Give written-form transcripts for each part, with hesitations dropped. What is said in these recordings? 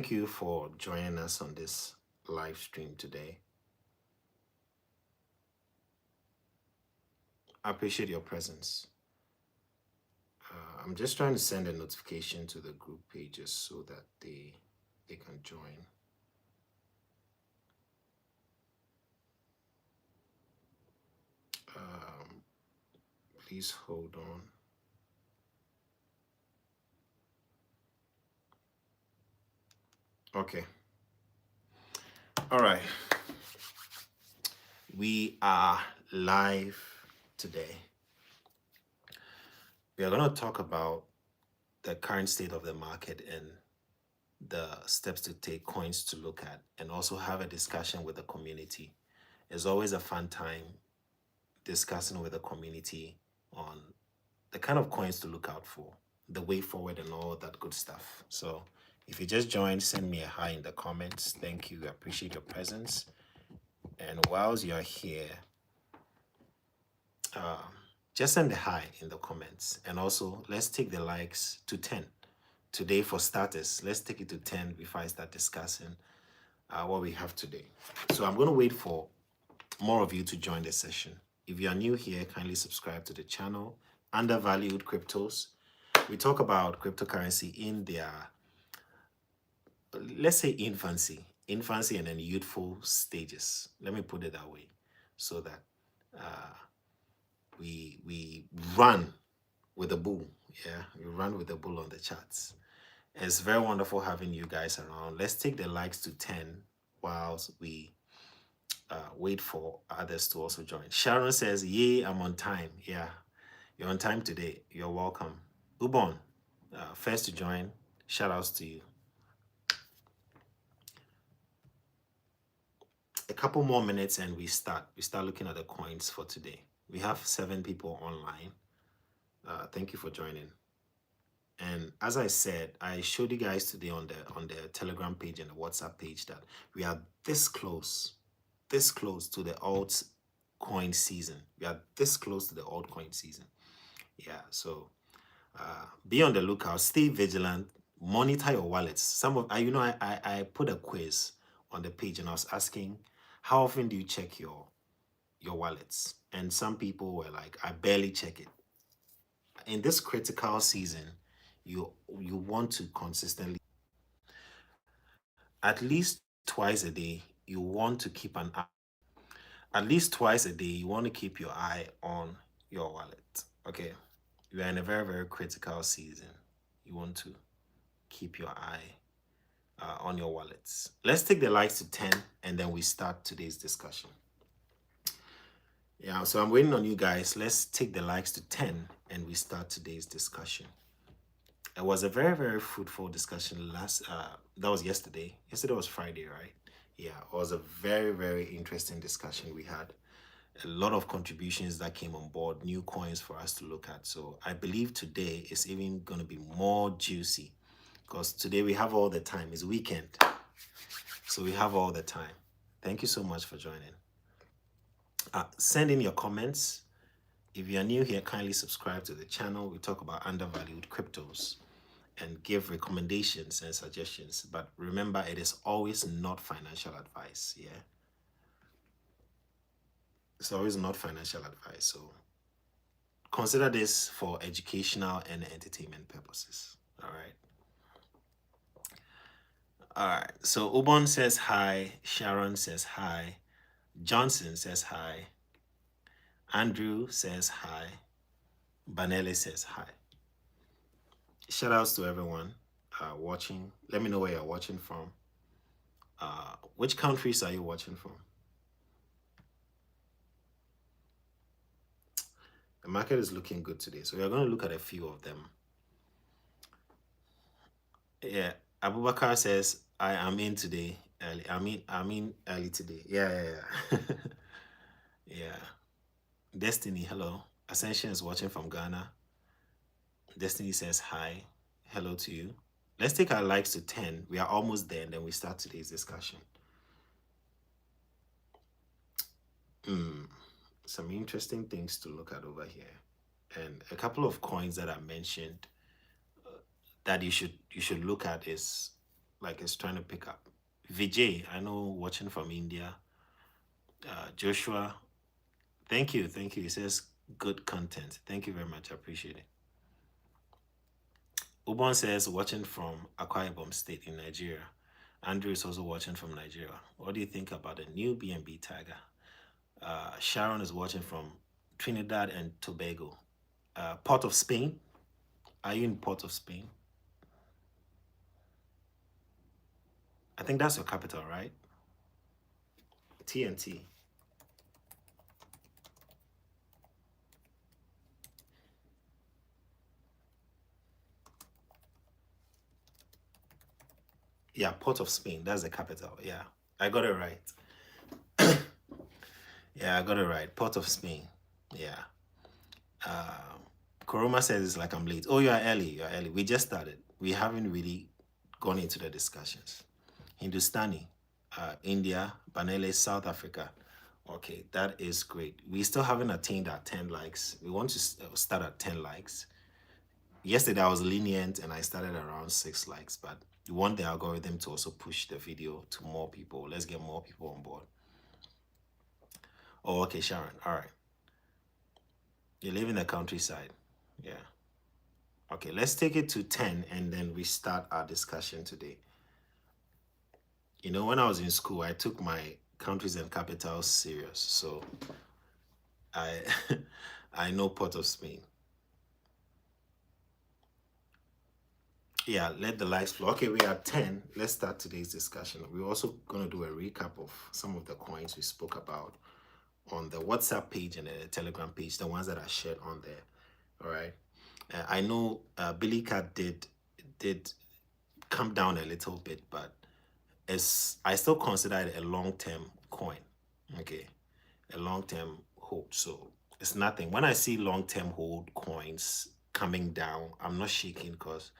Thank you for joining us on this live stream today. I appreciate your presence. I'm just trying to send a notification to the group pages so that they can join. Please hold on. Okay. All right. We are live today. We are going to talk about the current state of the market and the steps to take, coins to look at, and also have a discussion with the community. It's always a fun time discussing with the community on the kind of coins to look out for, the way forward, and all that good stuff. So if you just joined, send me a hi in the comments. Thank you. I appreciate your presence. And whilst you're here, just send a hi in the comments. And also, let's take the likes to 10. Today, for starters, let's take it to 10 before I start discussing what we have today. So I'm going to wait for more of you to join the session. If you are new here, kindly subscribe to the channel. Undervalued Cryptos. We talk about cryptocurrency in their, let's say, infancy and then youthful stages. Let me put it that way, so that we run with the bull. Yeah, we run with the bull on the charts. It's very wonderful having you guys around. Let's take the likes to 10 whilst we wait for others to also join. Sharon says, yay, I'm on time. Yeah, you're on time today. You're welcome. Ubon, first to join. Shout outs to you. A couple more minutes and we start looking at the coins for today. We have 7 people online. Thank you for joining. And as I said, I showed you guys today on the Telegram page and the WhatsApp page that we are this close to the altcoin season. We are this close to the altcoin season. Yeah, so be on the lookout, stay vigilant, monitor your wallets. Some of I put a quiz on the page and I was asking, how often do you check your wallets? And some people were like, I barely check it. In this critical season, you want to consistently, at least twice a day, you want to keep an eye. At least twice a day, you want to keep your eye on your wallet. Okay, you are in a very, very critical season. You want to keep your eye on your wallets. Let's take the likes to 10 and then we start today's discussion. Yeah, so I'm waiting on you guys. Let's take the likes to 10 and we start today's discussion. It was a very, very fruitful discussion that was yesterday. Yesterday was Friday, right? Yeah, it was a very, very interesting discussion we had. A lot of contributions that came on board, new coins for us to look at. So I believe today is even going to be more juicy because today we have all the time. It's weekend. So we have all the time. Thank you so much for joining. Send in your comments. If you are new here, kindly subscribe to the channel. We talk about undervalued cryptos and give recommendations and suggestions. But remember, it is always not financial advice. Yeah. It's always not financial advice. So consider this for educational and entertainment purposes. All right. All right. So Ubon says hi. Sharon says hi. Johnson says hi. Andrew says hi. Banele says hi. Shout outs to everyone watching. Let me know where you're watching from. Which countries are you watching from? The market is looking good today. So we're going to look at a few of them. Yeah. Abubakar says, I am in today. Early. I mean early today. Yeah. Yeah. Destiny, hello. Ascension is watching from Ghana. Destiny says hi. Hello to you. Let's take our likes to 10. We are almost there, and then we start today's discussion. Some interesting things to look at over here. And a couple of coins that I mentioned that you should look at is like it's trying to pick up. Vijay, I know watching from India. Joshua, thank you, thank you. He says good content. Thank you very much. I appreciate it. Ubon says watching from Akwa Ibom State in Nigeria. Andrew is also watching from Nigeria. What do you think about the new BNB Tiger? Sharon is watching from Trinidad and Tobago. Port of Spain. Are you in Port of Spain? I think that's your capital, right? TNT. Yeah, Port of Spain. That's the capital. Yeah, I got it right. Yeah, I got it right. Port of Spain. Yeah. Koroma says it's like I'm late. Oh, you are early. You are early. We just started. We haven't really gone into the discussions. Hindustani, India, Banele, South Africa. Okay, that is great. We still haven't attained our 10 likes. We want to start at 10 likes. Yesterday I was lenient and I started around 6 likes, but we want the algorithm to also push the video to more people. Let's get more people on board. Oh, okay, Sharon. All right. You live in the countryside. Yeah. Okay, let's take it to 10 and then we start our discussion today. You know, when I was in school, I took my countries and capitals serious. So I I know Port of Spain. Yeah, let the lights flow. Okay, we are 10. Let's start today's discussion. We're also going to do a recap of some of the coins we spoke about on the WhatsApp page and the Telegram page, the ones that are shared on there. All right. I know Billy Cat did come down a little bit, but I still consider it a long-term coin. Okay, a long-term hold. So it's nothing. When I see long-term hold coins coming down, I'm not shaking because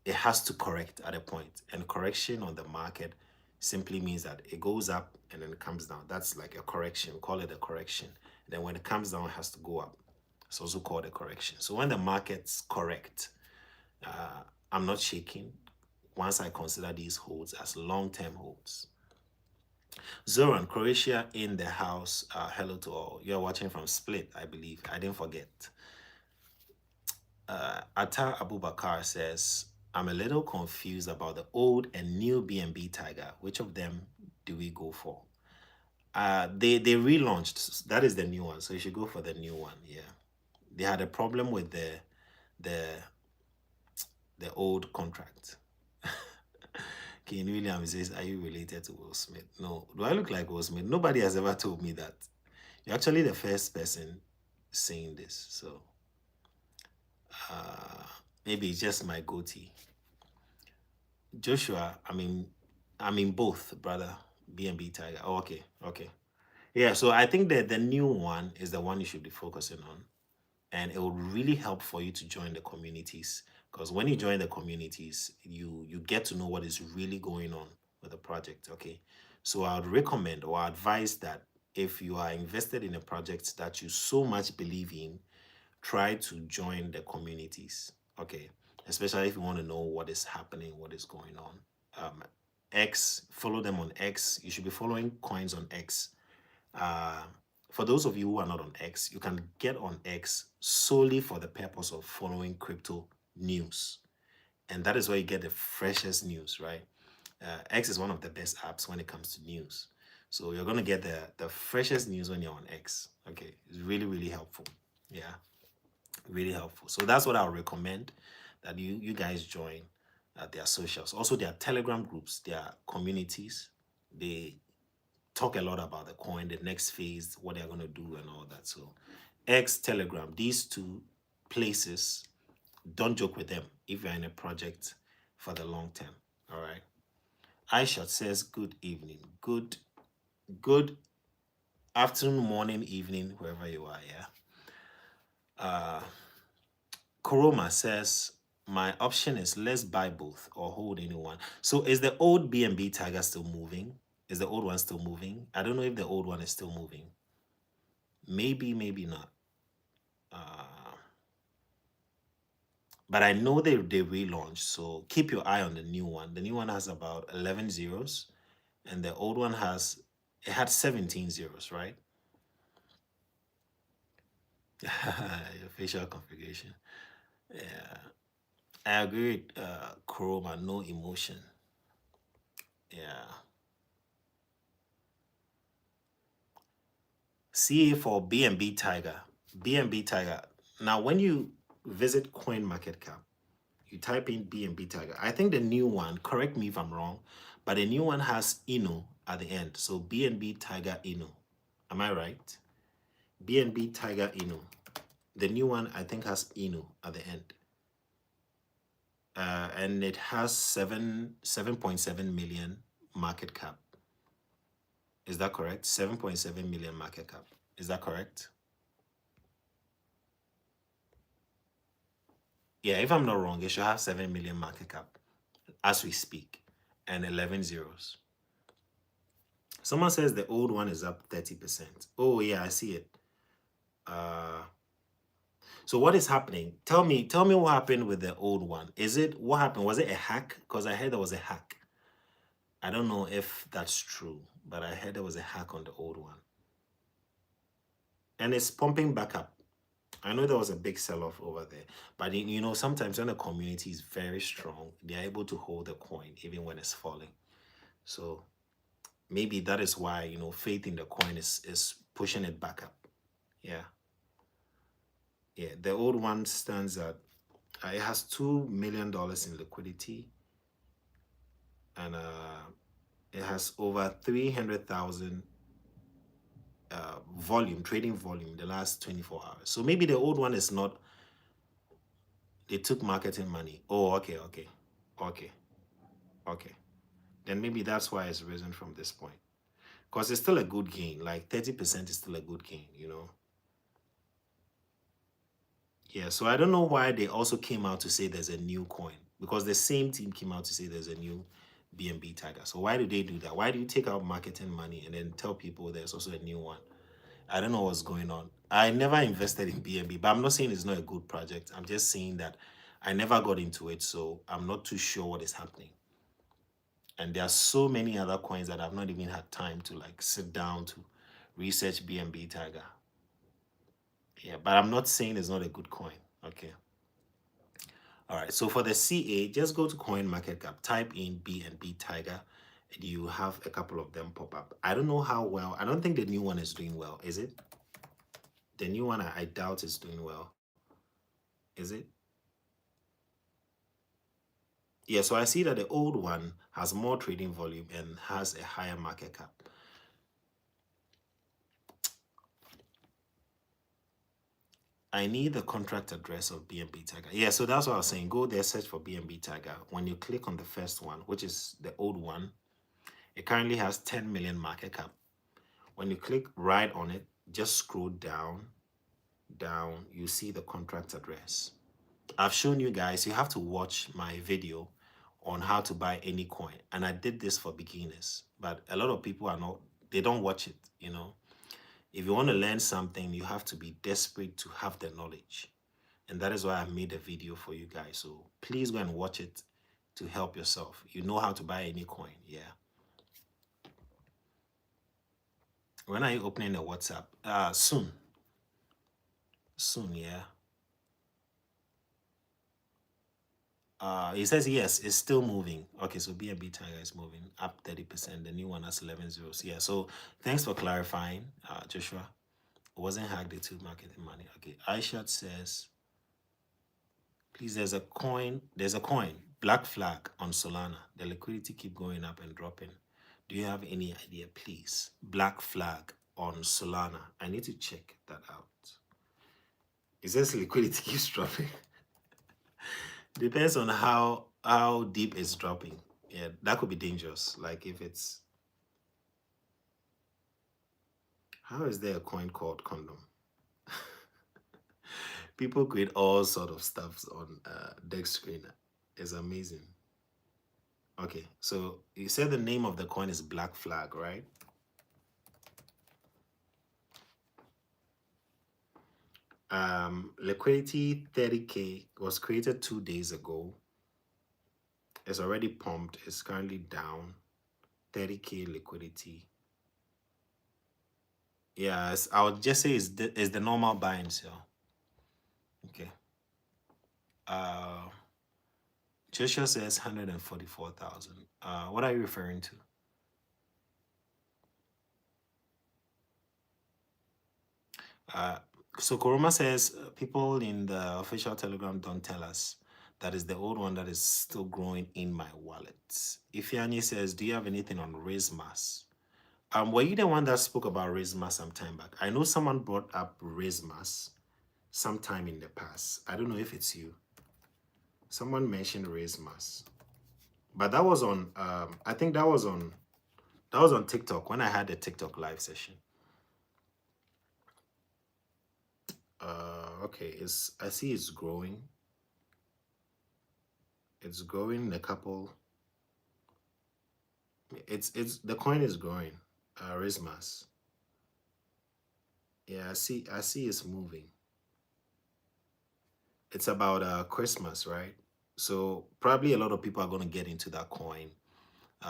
it has to correct at a point. And correction on the market simply means that it goes up and then it comes down. That's like a correction. Call it a correction. Then when it comes down, it has to go up. It's also called a correction. So when the market's correct, I'm not shaking once I consider these holds as long-term holds. Zoran, Croatia in the house. Hello to all. You're watching from Split, I believe. I didn't forget. Atta Abubakar says, I'm a little confused about the old and new BNB Tiger. Which of them do we go for? They relaunched. That is the new one. So you should go for the new one. Yeah. They had a problem with the old contract. King William says, are you related to Will Smith? No. Do I look like Will Smith? Nobody has ever told me that. You're actually the first person saying this. So maybe it's just my goatee. Joshua, I mean both, brother. BNB Tiger. Oh, okay, okay. Yeah, so I think that the new one is the one you should be focusing on. And it will really help for you to join the communities. Because when you join the communities, you get to know what is really going on with the project. Okay. So I would recommend or advise that if you are invested in a project that you so much believe in, try to join the communities. Okay. Especially if you want to know what is happening, what is going on. X, follow them on X. You should be following coins on X. For those of you who are not on X, you can get on X solely for the purpose of following crypto news. And that is where you get the freshest news, right? X is one of the best apps when it comes to news. So you're going to get the freshest news when you're on X. Okay, it's really, really helpful. Yeah, really helpful. So that's what I would recommend that you guys join their socials. Also, their Telegram groups, their communities. They talk a lot about the coin, the next phase, what they're going to do and all that. So X, Telegram, these two places, don't joke with them if you're in a project for the long term. All right. Aisha says, good evening. Good afternoon, morning, evening, wherever you are. Yeah. Koroma says, my option is let's buy both or hold anyone. So is the old BNB Tiger still moving? Is the old one still moving? I don't know if the old one is still moving. Maybe, maybe not. But I know they relaunched, so keep your eye on the new one. The new one has about 11 zeros, and the old one had 17 zeros, right? Your facial configuration. Yeah, I agree with Chroma, no emotion. Yeah. CA for BNB Tiger. BNB Tiger. Now, when you visit CoinMarketCap, you type in BNB Tiger. I think the new one, correct me if I'm wrong, but the new one has Inu at the end. So BNB Tiger Inu. Am I right? BNB Tiger Inu. The new one, I think, has Inu at the end. And it has 7.7 million market cap. Is that correct? 7.7 million market cap. Is that correct? Yeah, if I'm not wrong, it should have 7 million market cap as we speak and 11 zeros. Someone says the old one is up 30%. Oh, yeah, I see it. So what is happening? Tell me what happened with the old one. What happened? Was it a hack? Because I heard there was a hack. I don't know if that's true, but I heard there was a hack on the old one. And it's pumping back up. I know there was a big sell-off over there, but you know, sometimes when the community is very strong, they're able to hold the coin even when it's falling. So maybe that is why, you know, faith in the coin is pushing it back up. Yeah. Yeah. The old one stands at, it has $2 million in liquidity, and it has over 300,000 trading volume in the last 24 hours. So maybe the old one is not, they took marketing money. Oh, okay. Then maybe that's why it's risen from this point. Because it's still a good gain. Like 30% is still a good gain, you know? Yeah, so I don't know why they also came out to say there's a new coin. Because the same team came out to say there's a new BNB Tiger. So why do they do that? Why do you take out marketing money and then tell people there's also a new one? I don't know what's going on. I never invested in BNB, but I'm not saying it's not a good project. I'm just saying that I never got into it, so I'm not too sure what is happening. And there are so many other coins that I've not even had time to like sit down to research BNB Tiger. Yeah, but I'm not saying it's not a good coin. Okay. All right. So for the CA, just go to CoinMarketCap, type in BNB Tiger, and you have a couple of them pop up. I don't know how well. I don't think the new one is doing well. Is it? The new one, I doubt is doing well. Is it? Yeah. So I see that the old one has more trading volume and has a higher market cap. I need the contract address of BNB Tiger. Yeah, so that's what I was saying. Go there, search for BNB Tiger. When you click on the first one, which is the old one, it currently has 10 million market cap. When you click right on it, just scroll down, you see the contract address. I've shown you guys, you have to watch my video on how to buy any coin. And I did this for beginners, but a lot of people they don't watch it, you know. If you want to learn something, you have to be desperate to have the knowledge. And that is why I made a video for you guys. So please go and watch it to help yourself. You know how to buy any coin. Yeah. When are you opening the WhatsApp? Soon. Soon, yeah. It says yes, it's still moving. Okay, so BNB Tiger is moving up 30%. The new one has 11 zeros. Yeah, so thanks for clarifying, Joshua. It wasn't hacked, they took marketing money. Okay, Aishat says, please, there's a coin, black flag on Solana. The liquidity keep going up and dropping. Do you have any idea, please? Black flag on Solana. I need to check that out. It says liquidity keeps dropping. Depends on how deep it's dropping. Yeah, that could be dangerous. Like if it's, how is there a coin called condom? People create all sort of stuffs on deck screen. It's amazing. Okay, so you said the name of the coin is Black Flag, right? Liquidity 30K was created 2 days ago. It's already pumped. It's currently down. 30K liquidity. Yes, I would just say it's the normal buy and sell. Okay. Joshua says 144,000. What are you referring to? So Koroma says people in the official Telegram don't tell us that is the old one that is still growing in my wallet. Ifeanyi says, do you have anything on Rismas? Were you the one that spoke about Rismas some time back? I know someone brought up Rismas sometime in the past. I don't know if it's you. Someone mentioned Rismas, but that was on. I think that was on TikTok when I had a TikTok live session. Okay, I see it's growing. It's growing a couple. It's the coin is growing. Rismas. Yeah, I see it's moving. It's about Christmas, right? So probably a lot of people are going to get into that coin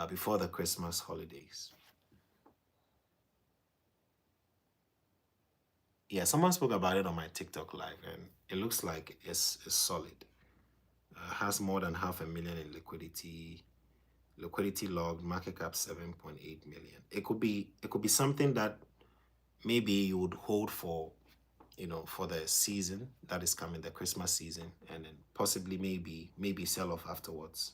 before the Christmas holidays. Yeah, someone spoke about it on my TikTok live, and it looks like it's solid. Has more than 500,000 in liquidity. Liquidity logged, market cap 7.8 million. It could be something that maybe you would hold for, for the season that is coming, the Christmas season, and then possibly maybe sell off afterwards.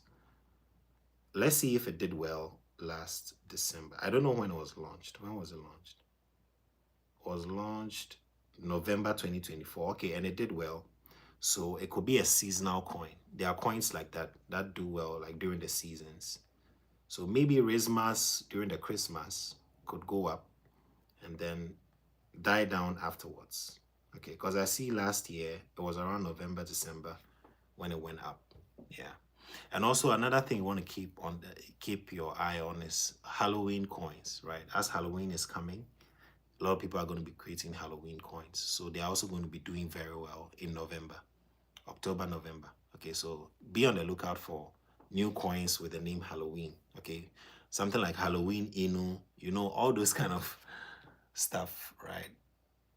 Let's see if it did well last December. I don't know when it was launched. When was it launched? It was launched November 2024. Okay, and it did well. So it could be a seasonal coin. There are coins like that do well like during the seasons. So maybe Rismas during the Christmas could go up and then die down afterwards. Okay, because I see last year it was around November, December when it went up. Yeah. And also another thing you want to keep your eye on is Halloween coins, right? As Halloween is coming, a lot of people are going to be creating Halloween coins. So they're also going to be doing very well in November, October, November. Okay, so be on the lookout for new coins with the name Halloween. Okay, something like Halloween Inu, all those kind of stuff, right?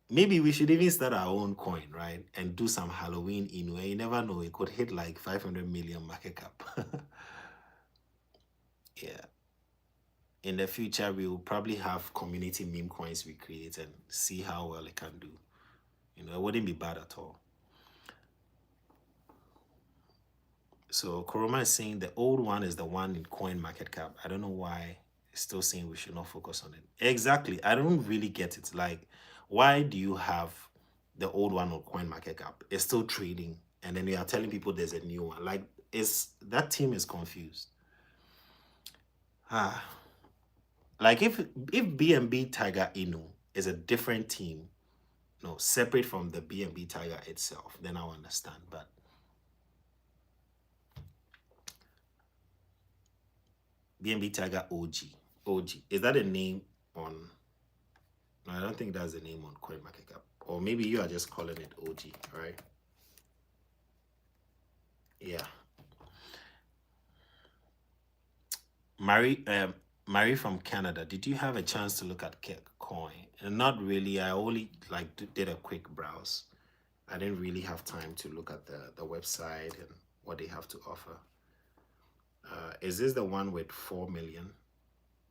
Maybe we should even start our own coin, right? And do some Halloween Inu. And you never know, it could hit like 500 million market cap. Yeah. In the future, we will probably have community meme coins we create and see how well it can do. It wouldn't be bad at all. So Koroma is saying the old one is the one in coin market cap. I don't know why it's still saying we should not focus on it. Exactly. I don't really get it. Like, why do you have the old one on coin market cap? It's still trading. And then you are telling people there's a new one. Like, that team is confused. Like if BNB Tiger Inu is a different team, separate from the BNB Tiger itself, then I'll understand. But BNB Tiger OG. Is that a name on? No, I don't think that's the name on CoinMarketCap. Or maybe you are just calling it OG, right? Yeah. Marie from Canada, did you have a chance to look at Coin? And not really. I only did a quick browse. I didn't really have time to look at the website and what they have to offer. Is this the one with 4 million?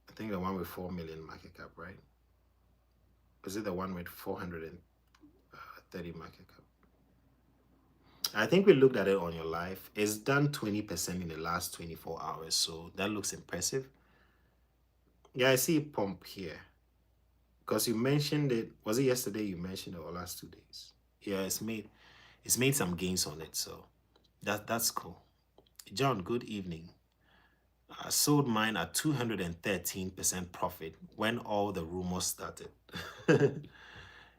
I think the one with 4 million market cap, right? Is it the one with 430 market cap? I think we looked at it on your live. It's done 20% in the last 24 hours, so that looks impressive. Yeah, I see pump here. Because you mentioned it, was it yesterday you mentioned it or last 2 days? Yeah, it's made some gains on it, so that's cool. John, good evening. I sold mine at 213% profit when all the rumors started.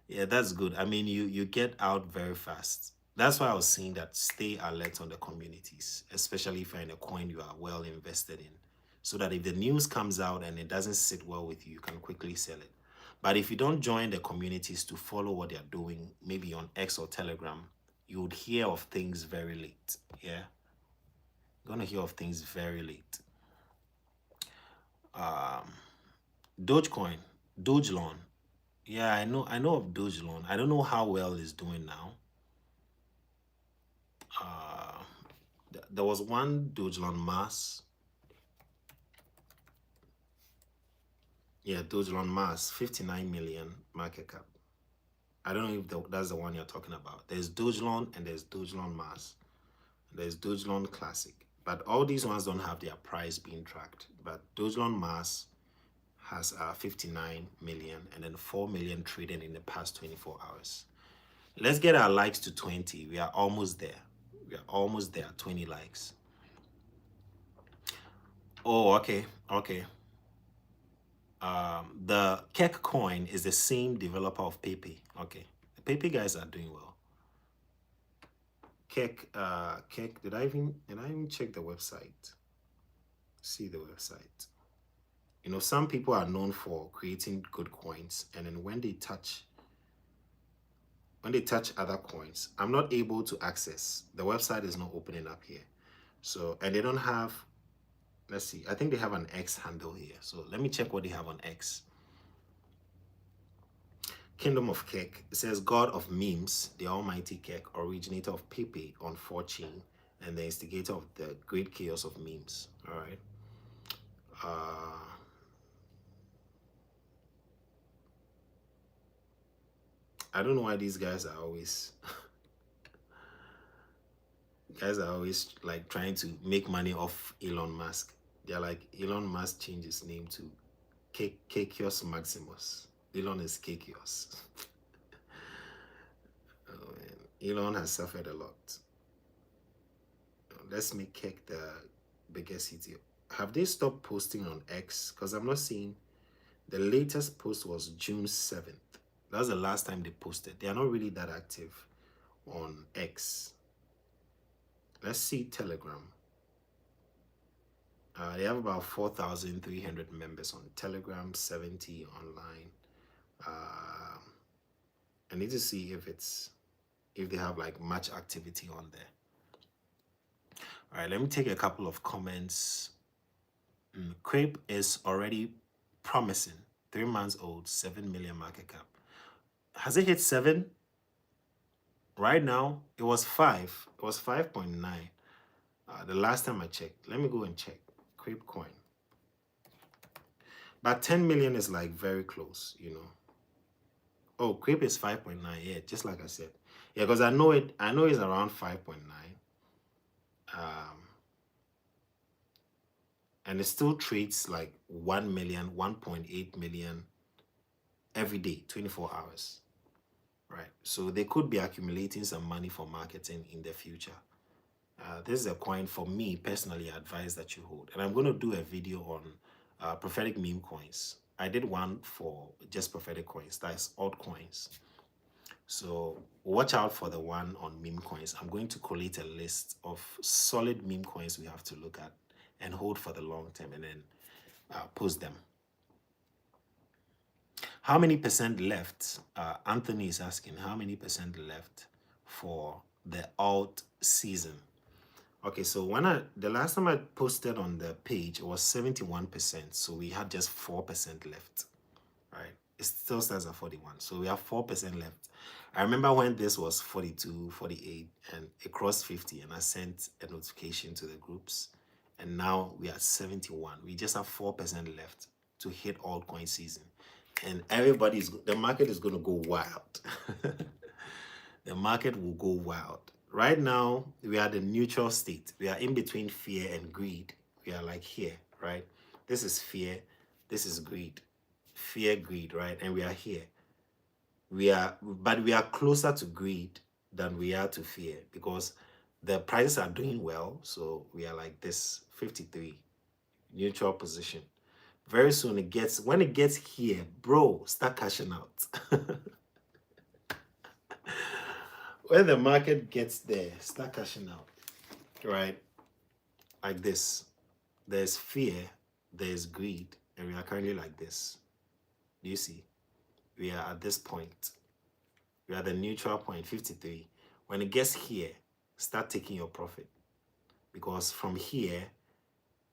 Yeah, that's good. I mean, you get out very fast. That's why I was saying that stay alert on the communities, especially if you're in a coin you are well invested in, so that if the news comes out and it doesn't sit well with you, you can quickly sell it. But if you don't join the communities to follow what they're doing, maybe on X or Telegram, you would hear of things very late. Yeah, you're gonna hear of things very late. Dogecoin, Dogelon. Yeah, I know of Dogelon. I don't know how well it's doing now. There was one Dogelon Mass. Yeah, Dogelon Mass, 59 million market cap. I don't know if that's the one you're talking about. There's Dogelon and there's Dogelon Mass. There's Dogelon Classic. But all these ones don't have their price being tracked. But Dogelon Mass has 59 million and then 4 million traded in the past 24 hours. Let's get our likes to 20. We are almost there. We are almost there, 20 likes. Oh, okay, okay. The Kek coin is the same developer of Pepe. Okay, the Pepe guys are doing well. Kek, did I even check the website? See the website. You know, some people are known for creating good coins, and then when they touch other coins, I'm not able to access. The website is not opening up here. So, and they don't have, let's see, I think they have an X handle here. So let me check what they have on X. Kingdom of Kek, it says God of memes, the almighty Kek, originator of Pepe on 4chain, and the instigator of the great chaos of memes. All right. I don't know why these guys are always like trying to make money off Elon Musk. They're like, Elon Musk changed his name to Kekios Maximus. Elon is Kekios. Oh, man. Elon has suffered a lot. Let's make Kek the biggest CTO. Have they stopped posting on X? Because I'm not seeing. The latest post was June 7th. That was the last time they posted. They are not really that active on X. Let's see Telegram. They have about 4,300 members on Telegram, 70 online. I need to see if they have like much activity on there. All right, let me take a couple of comments. Crepe is already promising. 3 months old, 7 million market cap. Has it hit 7? Right now, it was 5. It was 5.9. The last time I checked. Let me go and check. Crepe coin. But 10 million is like very close, you know. Oh, Crepe is 5.9. Yeah, just like I said. Yeah, because I know it's around 5.9. And it still trades like 1 million, 1.8 million every day, 24 hours. Right. So they could be accumulating some money for marketing in the future. This is a coin for me personally. I advise that you hold, and I'm going to do a video on prophetic meme coins. I did one for just prophetic coins, that's altcoins. So watch out for the one on meme coins. I'm going to collate a list of solid meme coins we have to look at and hold for the long term, and then post them. How many percent left? Anthony is asking, how many percent left for the alt season? Okay, so the last time I posted on the page, it was 71%. So we had just 4% left, right? It still stands at 41. So we have 4% left. I remember when this was 42, 48, and it crossed 50, and I sent a notification to the groups. And now we are 71. We just have 4% left to hit altcoin season. And the market is going to go wild. The market will go wild. Right now, we are the neutral state. We are in between fear and greed. We are like here, right? This is fear. This is greed. Fear, greed, right? And we are here. But we are closer to greed than we are to fear because the prices are doing well. So we are like this, 53, neutral position. Very soon when it gets here, bro, start cashing out. When the market gets there, start cashing out, right? Like this. There's fear, there's greed, and we are currently like this. Do you see? we are at this point. We are at the neutral point, 53. When it gets here, start taking your profit. Because from here,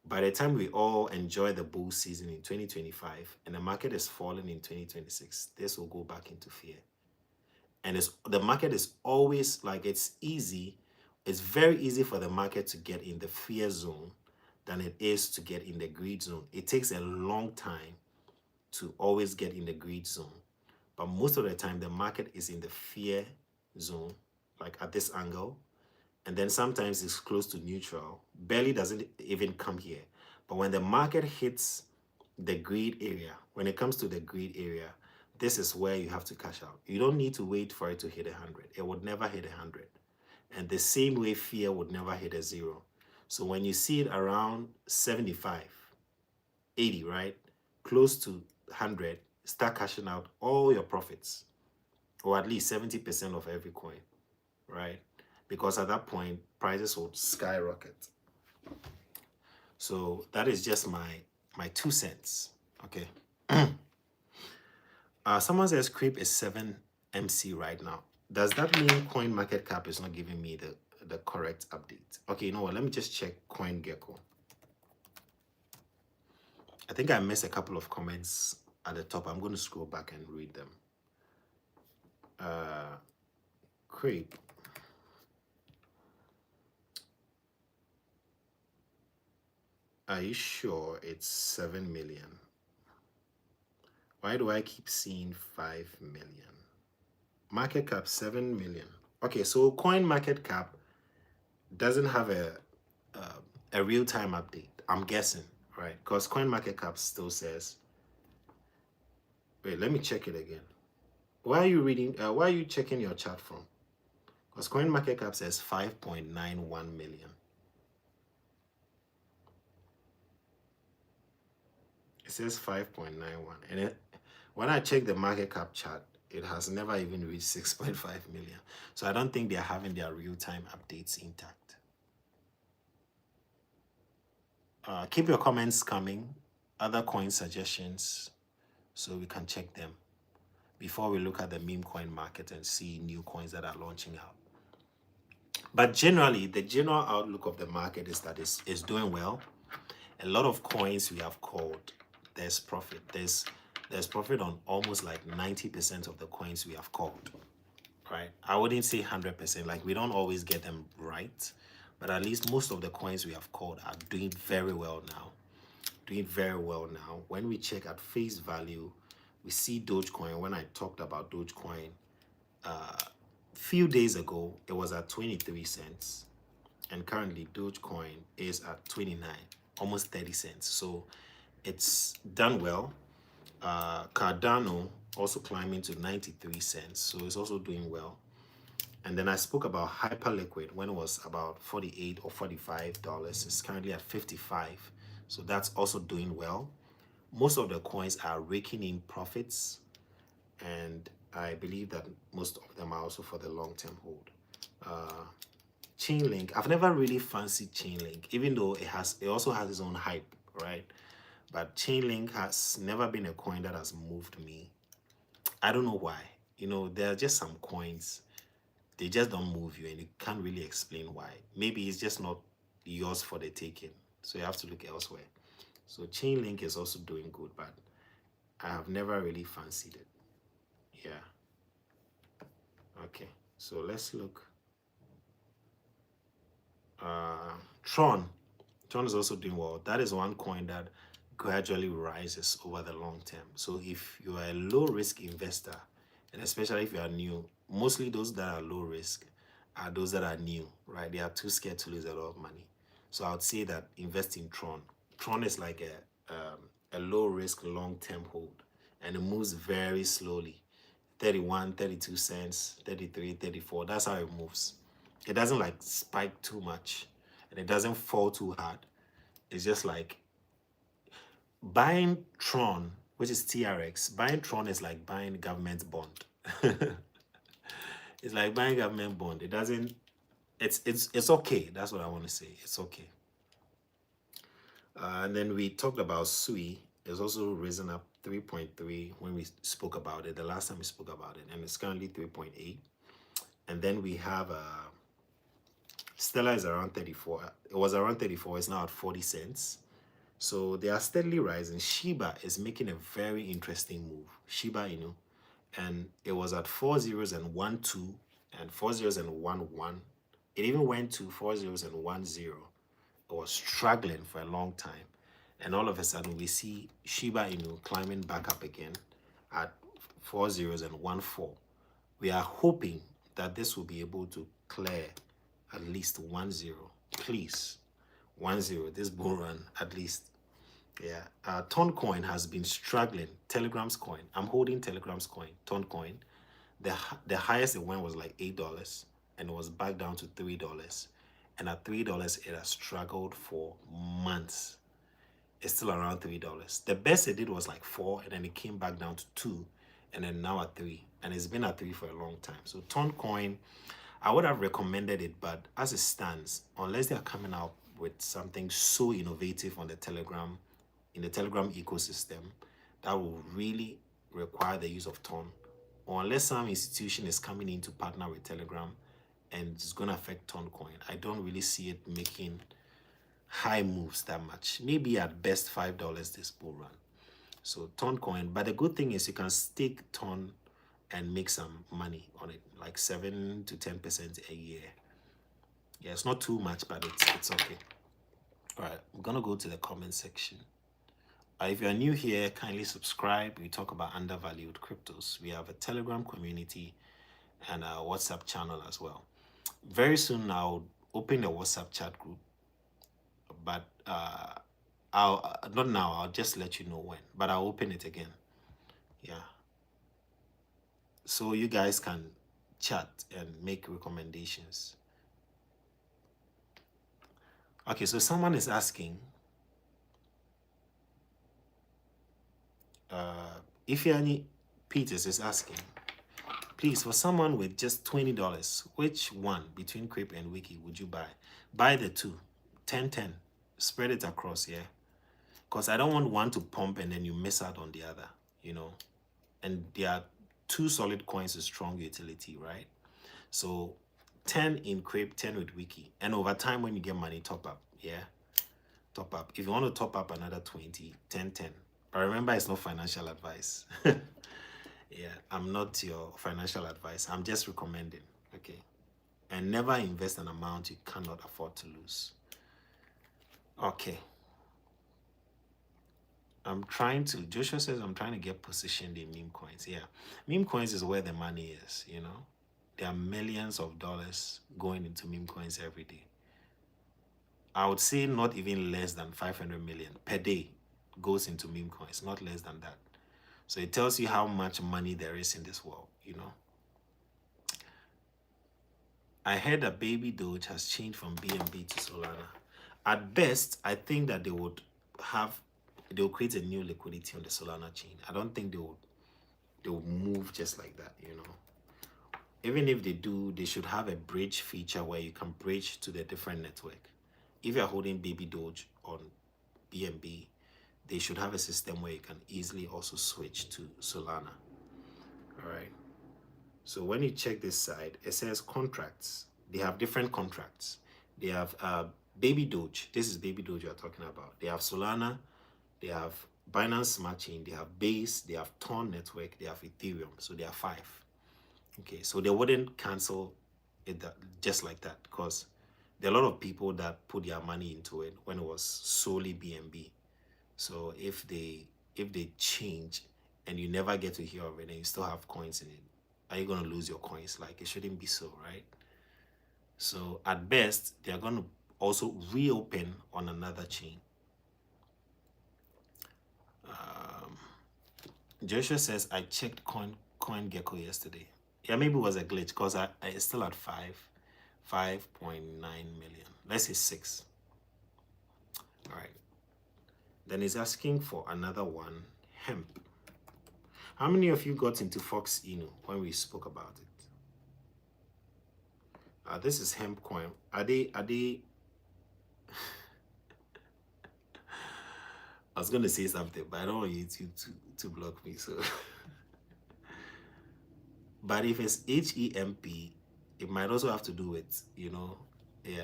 by the time we all enjoy the bull season in 2025 and the market is falling in 2026, this will go back into fear. And the market is always like, it's very easy for the market to get in the fear zone than it is to get in the greed zone. It takes a long time to always get in the greed zone. But most of the time, the market is in the fear zone, like at this angle. And then sometimes it's close to neutral. Barely doesn't even come here. But when the market hits the greed area, when it comes to the greed area, this is where you have to cash out. You don't need to wait for it to hit 100. It would never hit 100. And the same way fear would never hit a 0. So when you see it around 75, 80, right? Close to 100, start cashing out all your profits, or at least 70% of every coin, right? Because at that point, prices will skyrocket. So that is just my 2 cents, okay? Someone says Crepe is 7 MC right now. Does that mean coin market cap is not giving me the correct update? Okay, you know what? Let me just check CoinGecko. I think I missed a couple of comments at the top. I'm going to scroll back and read them. Crepe. Are you sure it's 7 million? Why do I keep seeing 5 million? Market cap 7 million. Okay, so coin market cap doesn't have a real-time update, I'm guessing, right? Because coin market cap still says, wait, let me check it again. Why are you reading, why are you checking your chart from? Because coin market cap says 5.91 million. It says 5.91, and when I check the market cap chart, it has never even reached 6.5 million. So I don't think they're having their real-time updates intact. Keep your comments coming, other coin suggestions, so we can check them before we look at the meme coin market and see new coins that are launching out. But generally, the general outlook of the market is that it's doing well. A lot of coins we have called, there's profit. There's profit on almost like 90% of the coins we have called, right? I wouldn't say 100%, like we don't always get them right, but at least most of the coins we have called are doing very well now. When we check at face value, we see Dogecoin. When I talked about Dogecoin few days ago, it was at 23 cents, and currently Dogecoin is at 29, almost 30 cents. So it's done well. Cardano also climbing to 93 cents, so it's also doing well. And then I spoke about Hyperliquid when it was about $48 or $45. It's currently at 55, so that's also doing well. Most of the coins are raking in profits, and I believe that most of them are also for the long-term hold. Chainlink, I've never really fancied Chainlink, even though it also has its own hype, right? But Chainlink has never been a coin that has moved me. I don't know why. You know, there are just some coins, they just don't move you, and you can't really explain why. Maybe it's just not yours for the taking, so you have to look elsewhere. So Chainlink is also doing good, but I have never really fancied it. Yeah. Okay, so let's look. Tron is also doing well. That is one coin that gradually rises over the long term. So if you are a low risk investor, and especially if you are new, mostly those that are low risk are those that are new, right? They are too scared to lose a lot of money. So I would say that invest in Tron. Tron is like a low risk long term hold, and it moves very slowly. 31, 32 cents, 33, 34. That's how it moves. It doesn't like spike too much, and it doesn't fall too hard. It's just like buying Tron, which is TRX. Buying Tron is like buying government bond. It's like buying government bond. It doesn't. It's okay. That's what I want to say. It's okay. And then we talked about Sui. It's also risen up 3.3 when we spoke about it, the last time we spoke about it, and it's currently 3.8. And then we have Stellar is around 34. It was around 34, it's now at 40 cents. So they are steadily rising. Shiba is making a very interesting move. Shiba Inu. And it was at 4 zeros and 1 2 and 4 zeros and 1 1. It even went to 4 zeros and 1 0. It was struggling for a long time. And all of a sudden we see Shiba Inu climbing back up again at 4 zeros and 1 4. We are hoping that this will be able to clear at least 1 0. Please, 1 0. This bull run at least. Yeah, Toncoin has been struggling. Telegram's coin. I'm holding Telegram's coin. Toncoin. The highest it went was like $8, and it was back down to $3. And at $3, it has struggled for months. It's still around $3. The best it did was like 4, and then it came back down to 2, and then now at 3. And it's been at 3 for a long time. So Toncoin, I would have recommended it, but as it stands, unless they are coming out with something so innovative on the Telegram, in the Telegram ecosystem, that will really require the use of Ton, or unless some institution is coming in to partner with Telegram and it's going to affect Toncoin, I don't really see it making high moves that much. Maybe at best $5 this bull run. So Toncoin, but the good thing is you can stake Ton and make some money on it, like 7 to 10% a year. Yeah, it's not too much, but it's okay. All right, I'm gonna go to the comment section. If you're new here, kindly subscribe. We talk about undervalued cryptos. We have a Telegram community and a WhatsApp channel as well. Very soon I'll open the WhatsApp chat group, but I'll not now. I'll just let you know when, but I'll open it again. Yeah, so you guys can chat and make recommendations. Okay, so someone is asking, Ifeanyi Peters is asking, please, for someone with just $20, which one between Crepe and Wiki would you buy? Buy the two, 10-10, spread it across, yeah? Because I don't want one to pump and then you miss out on the other, you know? And there are two solid coins with strong utility, right? So 10 in Crepe, 10 with Wiki. And over time, when you get money, top up, yeah? Top up. If you want to top up another 20, 10-10. But remember, it's not financial advice. Yeah, I'm not your financial advice. I'm just recommending, okay? And never invest an amount you cannot afford to lose. Okay. Joshua says, I'm trying to get positioned in meme coins. Yeah, meme coins is where the money is, you know? There are millions of dollars going into meme coins every day. I would say not even less than 500 million per day goes into meme coins, not less than that. So it tells you how much money there is in this world, you know? I heard that Baby Doge has changed from BNB to Solana. At best, I think that they'll create a new liquidity on the Solana chain. I don't think they'll move just like that, you know? Even if they do, they should have a bridge feature where you can bridge to the different network. If you're holding Baby Doge on BNB, they should have a system where you can easily also switch to Solana. All right. So when you check this side, it says contracts. They have different contracts. They have Baby Doge. This is Baby Doge you're talking about. They have Solana. They have Binance Smart Chain. They have Base. They have Ton Network. They have Ethereum. So there are 5. Okay, so they wouldn't cancel it just like that, because there are a lot of people that put their money into it when it was solely BNB. So if they change and you never get to hear of it and you still have coins in it, are you going to lose your coins? Like, it shouldn't be so, right? So at best, they're going to also reopen on another chain. Joshua says, I checked CoinGecko yesterday. Yeah, maybe it was a glitch because it's still at 5.9 million. Let's say 6. All right. Then he's asking for another one, hemp. How many of you got into Fox Inu when we spoke about it? This is hemp coin. Are they I was going to say something, but I don't want YouTube to block me. So, but if it's HEMP, it might also have to do with, yeah.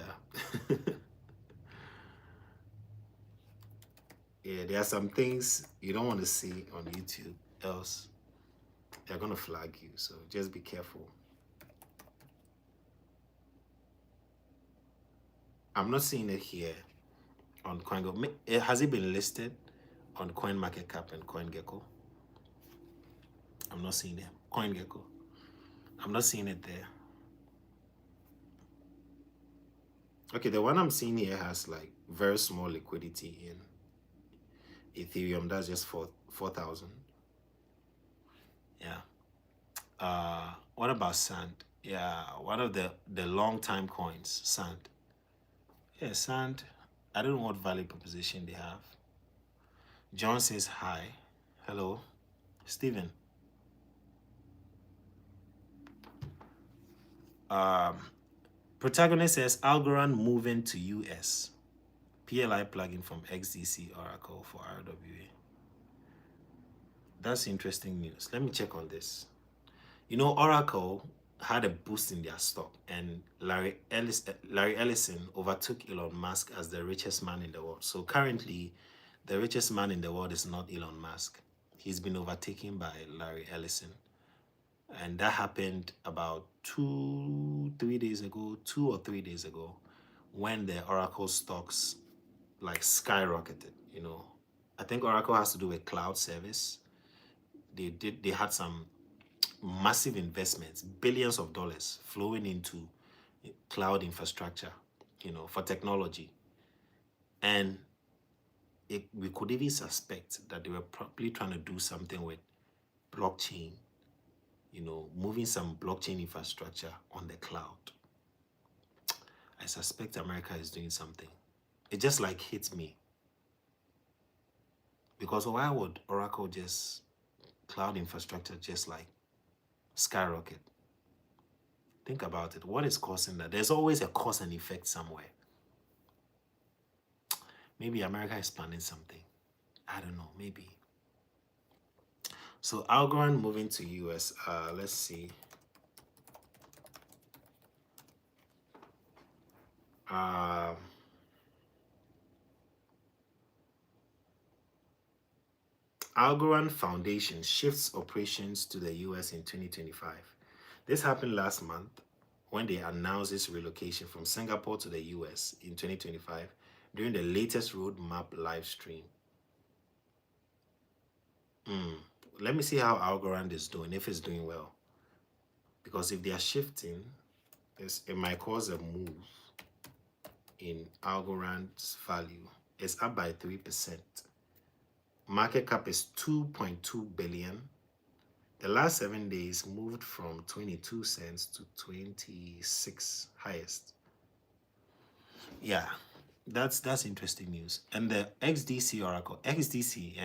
Yeah, there are some things you don't want to see on YouTube, else they're going to flag you. So just be careful. I'm not seeing it here on CoinGecko. Has it been listed on CoinMarketCap and CoinGecko? I'm not seeing it. CoinGecko. I'm not seeing it there. Okay, the one I'm seeing here has like very small liquidity in Ethereum. That's just 4,000. Yeah. What about Sand? Yeah, one of the long time coins, Sand. Yeah, Sand. I don't know what value proposition they have. John says hi. Hello. Steven. Protagonist says Algorand moving to US. PLI plugin from XDC Oracle for RWA. That's interesting news. Let me check on this. Oracle had a boost in their stock, and Larry Ellison overtook Elon Musk as the richest man in the world. So currently, the richest man in the world is not Elon Musk. He's been overtaken by Larry Ellison. And that happened about 2 or 3 days ago, when the Oracle stocks like skyrocketed. I think Oracle has to do with cloud service. They had some massive investments, billions of dollars flowing into cloud infrastructure, for technology. And we could even suspect that they were probably trying to do something with blockchain, moving some blockchain infrastructure on the cloud. I suspect America is doing something. It just like hits me. Because why would Oracle cloud infrastructure just like skyrocket? Think about it. What is causing that? There's always a cause and effect somewhere. Maybe America is planning something. I don't know, maybe. So Algorand moving to US. Let's see. Algorand Foundation shifts operations to the US in 2025. This happened last month when they announced its relocation from Singapore to the US in 2025 during the latest roadmap live stream. Let me see how Algorand is doing, if it's doing well. Because if they are shifting, it might cause a move in Algorand's value. It's up by 3%. Market cap is 2.2 billion. The last 7 days moved from 22 cents to 26 highest. Yeah, that's interesting news. And the XDC Oracle, XDC,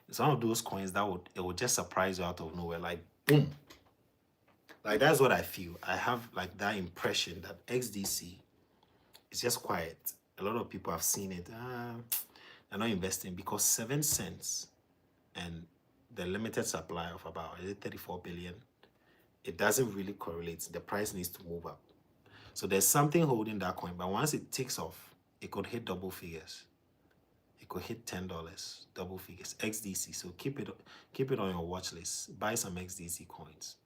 it's one of those coins that would just surprise you out of nowhere, like boom. Like that's what I feel. I have like that impression that XDC is just quiet. A lot of people have seen it. They're not investing because 7 cents and the limited supply of about 34 billion, it doesn't really correlate. The price needs to move up. So there's something holding that coin, but once it takes off, it could hit double figures. It could hit $10, double figures. XDC. So keep it on your watch list. Buy some XDC coins.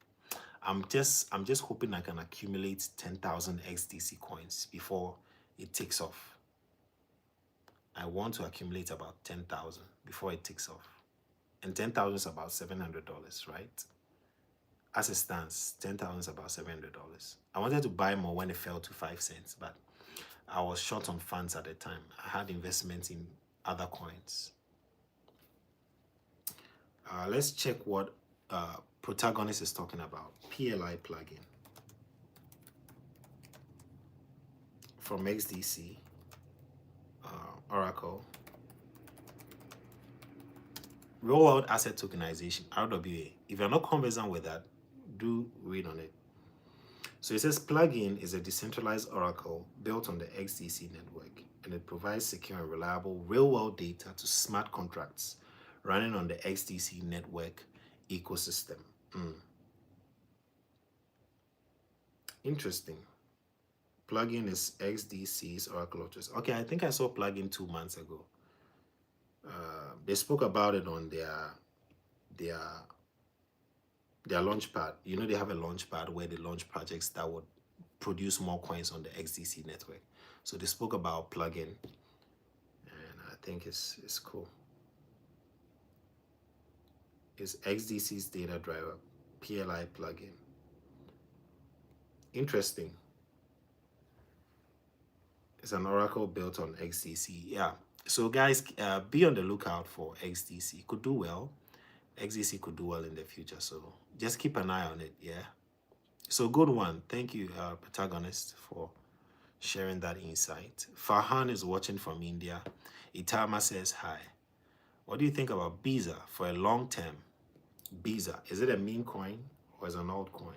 I'm just hoping I can accumulate 10,000 XDC coins before it takes off. I want to accumulate about 10,000 before it takes off. And 10,000 is about $700, right? As it stands, 10,000 is about $700. I wanted to buy more when it fell to 5 cents, but I was short on funds at the time. I had investments in other coins. Let's check what Protagonist is talking about. PLI plugin from XDC, Oracle. Real World Asset Tokenization, RWA. If you're not conversant with that, do read on it. So it says plugin is a decentralized Oracle built on the XDC network. and it provides secure and reliable real-world data to smart contracts running on the XDC network ecosystem. Interesting. Plugin is XDC's Oracle of Truth. Okay, I think I saw plugin 2 months ago. They spoke about it on their launchpad. You know, they have a launchpad where they launch projects that would produce more coins on the XDC network. So they spoke about plugin, and I think it's cool. It's XDC's data driver, PLI plugin. Interesting. It's an Oracle built on XDC. Yeah. So guys, be on the lookout for XDC. Could do well. XDC could do well in the future. So just keep an eye on it. Yeah. So good one. Thank you, protagonist, for sharing that insight. Farhan is watching from India. Itama says hi. What do you think about Biza for a long term? Biza, is it a meme coin or is it an altcoin?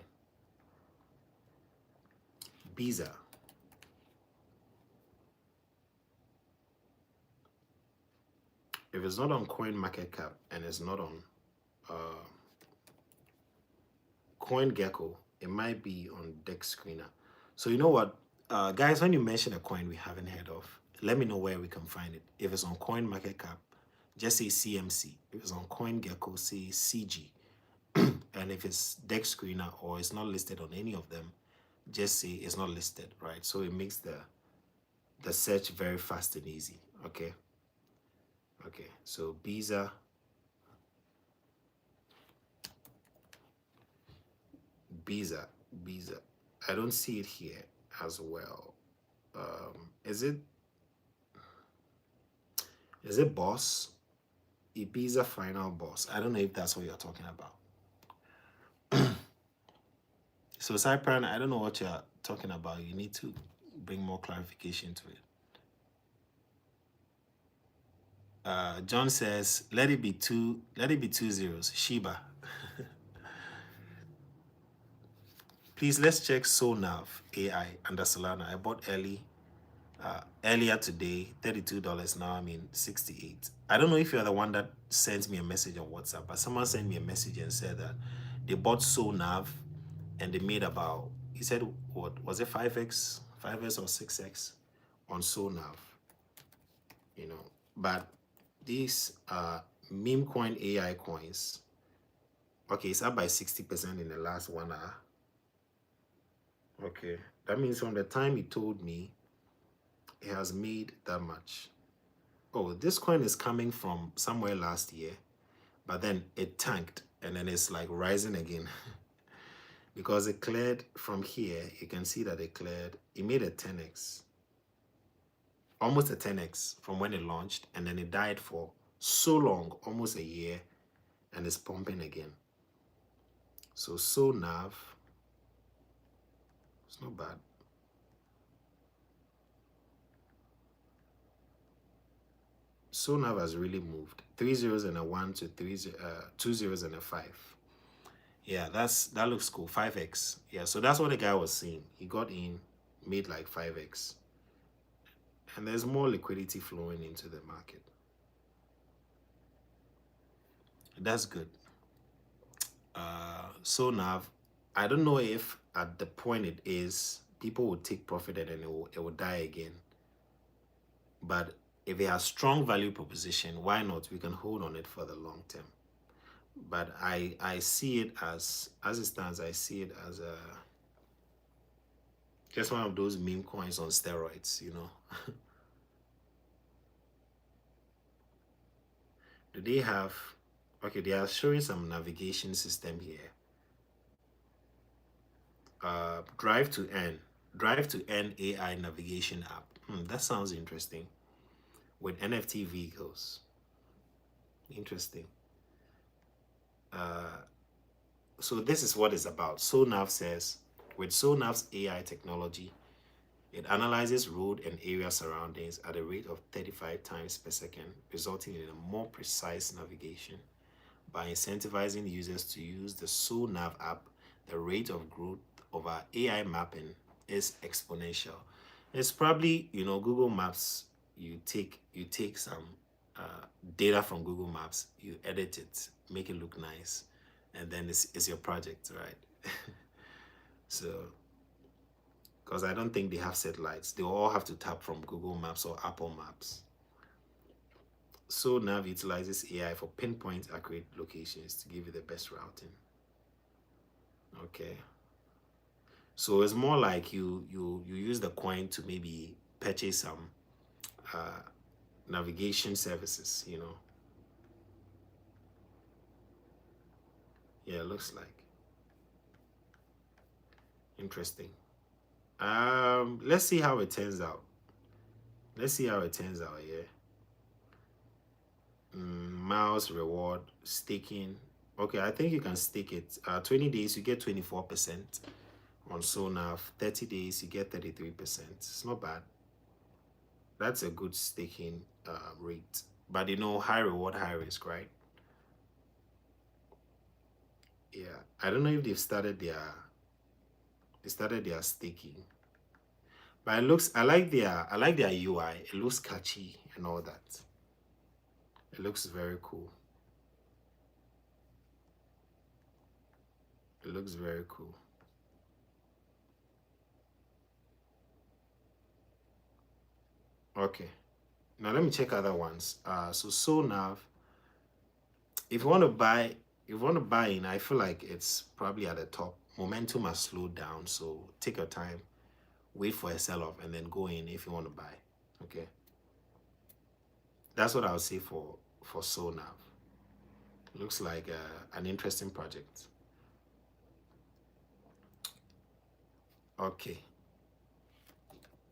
Biza. If it's not on CoinMarketCap and it's not on CoinGecko, it might be on Dex Screener. So you know what, guys, when you mention a coin we haven't heard of, let me know where we can find it. If it's on CoinMarketCap, just say CMC. If it's on CoinGecko, say CG. And if it's Dex Screener or it's not listed on any of them, just say it's not listed, right? So it makes the search very fast and easy. Okay. Okay, so Biza. I don't see it here as well. Is it boss? Ibiza final boss. I don't know if that's what you're talking about. So Cypran, I don't know what you're talking about. You need to bring more clarification to it. John says, let it be two zeros. Shiba. Please, let's check Sonav AI under Solana. I bought earlier today, $32. Now I'm in 68. I don't know if you're the one that sends me a message on WhatsApp, but someone sent me a message and said that they bought Sonav and they made about, he said, what was it, 5x or 6x on Sonav, you know. But these meme coin AI coins, okay, it's up by 60% in the last 1 hour. Okay, that means from the time he told me, it has made that much. Oh, this coin is coming from somewhere last year, but then it tanked and then it's like rising again. Because it cleared from here, you can see that it made a 10x. Almost a 10x from when it launched, and then it died for so long, almost a year, and it's pumping again. So Sonav, it's not bad. Sonav has really moved. 3 zeros and a 1 to 2 zeros and a 5. Yeah, that looks cool. 5x. Yeah, so that's what the guy was saying. He got in, made like 5x. And there's more liquidity flowing into the market. That's good. Sonav, I don't know if at the point it is, people will take profit and then it will die again. But if it has strong value proposition, why not? We can hold on it for the long term. But I see it as it stands, I see it as just one of those meme coins on steroids, you know. Do they have, okay, they are showing some navigation system here. Drive to Earn AI navigation app. That sounds interesting. With NFT vehicles. Interesting. So this is what it's about. Sonav says, with Sonav's AI technology, it analyzes road and area surroundings at a rate of 35 times per second, resulting in a more precise navigation. By incentivizing users to use the Sonav app, the rate of growth of our AI mapping is exponential. It's probably, you know, Google Maps you take some data from Google Maps, you edit it, make it look nice, and then it's your project, right? So, because I don't think they have satellites, they all have to tap from Google Maps or Apple Maps. So Nav utilizes AI for pinpoint accurate locations to give you the best routing. Okay. So it's more like you use the coin to maybe purchase some navigation services, Yeah, it looks like interesting. Let's see how it turns out. Let's see how it turns out, yeah. Miles reward staking. Okay, I think you can stake it. 20 days you get 24% on Sonav. 30 days you get 33%. It's not bad. That's a good staking rate. But high reward, high risk, right? Yeah. I don't know if they've started their staking. But I like their UI. It looks catchy and all that. It looks very cool. It looks very cool. Okay. Now let me check other ones. So Sonav, if you want to buy in, I feel like it's probably at the top. Momentum has slowed down, so take your time, wait for a sell-off, and then go in if you want to buy. Okay. That's what I would say for Sonav. Looks like an interesting project. Okay.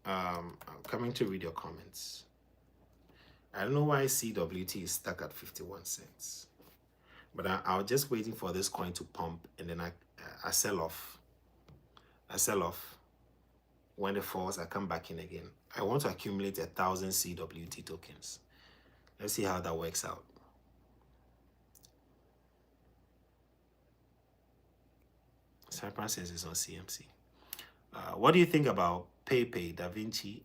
I'm coming to read your comments. I don't know why CWT is stuck at 51 cents. But I was just waiting for this coin to pump, and then I sell off. I sell off. When it falls, I come back in again. I want to accumulate 1,000 CWT tokens. Let's see how that works out. Cypress says it's on CMC. What do you think about Pepe? Da Vinci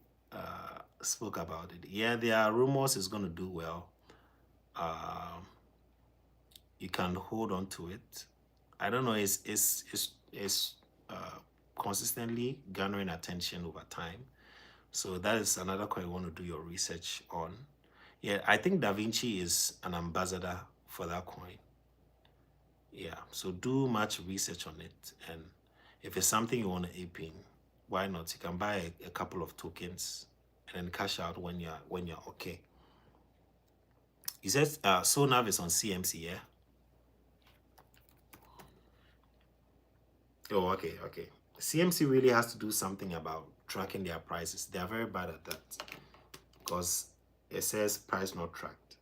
spoke about it. Yeah, there are rumors it's going to do well. You can hold on to it. I don't know. It's consistently garnering attention over time. So that is another coin you want to do your research on. Yeah, I think Da Vinci is an ambassador for that coin. Yeah, so do much research on it, and if it's something you want to ape in, why not? You can buy a couple of tokens and then cash out when you're okay. You said Sonav is on CMC, yeah? Oh, okay. CMC really has to do something about tracking their prices. They are very bad at that because it says price not tracked.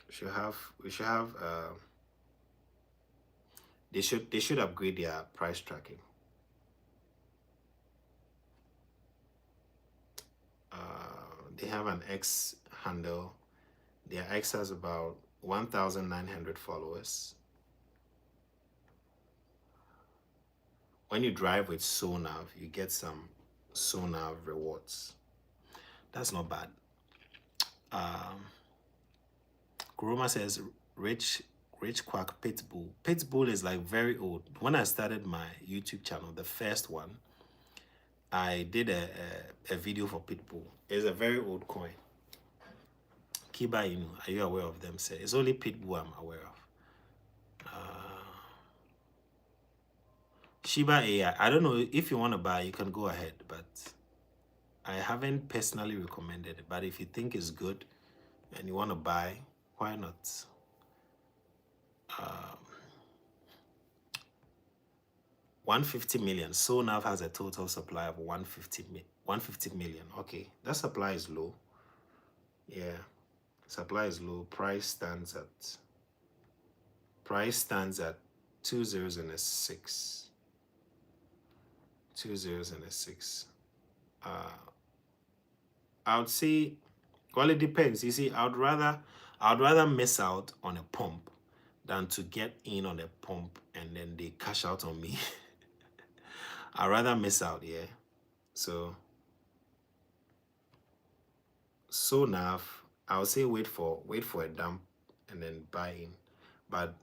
We should have they should upgrade their price tracking. They have an X handle. Their X has about 1,900 followers. When you drive with Sonav, you get some Sonav rewards. That's not bad. Kuroma says Rich Quack Pitbull. Pitbull is like very old. When I started my YouTube channel, the first one, I did a video for Pitbull. It's a very old coin. Kiba Inu, are you aware of them? Say it's only Pitbull I'm aware of. Shiba AI. I don't know if you want to buy, you can go ahead, but I haven't personally recommended it. But if you think it's good and you want to buy, why not? 150 million. Sonav has a total supply of 150 million. Okay, that supply is low. Yeah, supply is low. Price stands at 2,006. 2,006. I would say, well, it depends. You see, I'd rather miss out on a pump than to get in on a pump and then they cash out on me. I'd rather miss out, yeah. So now I would say wait for a dump and then buy in. But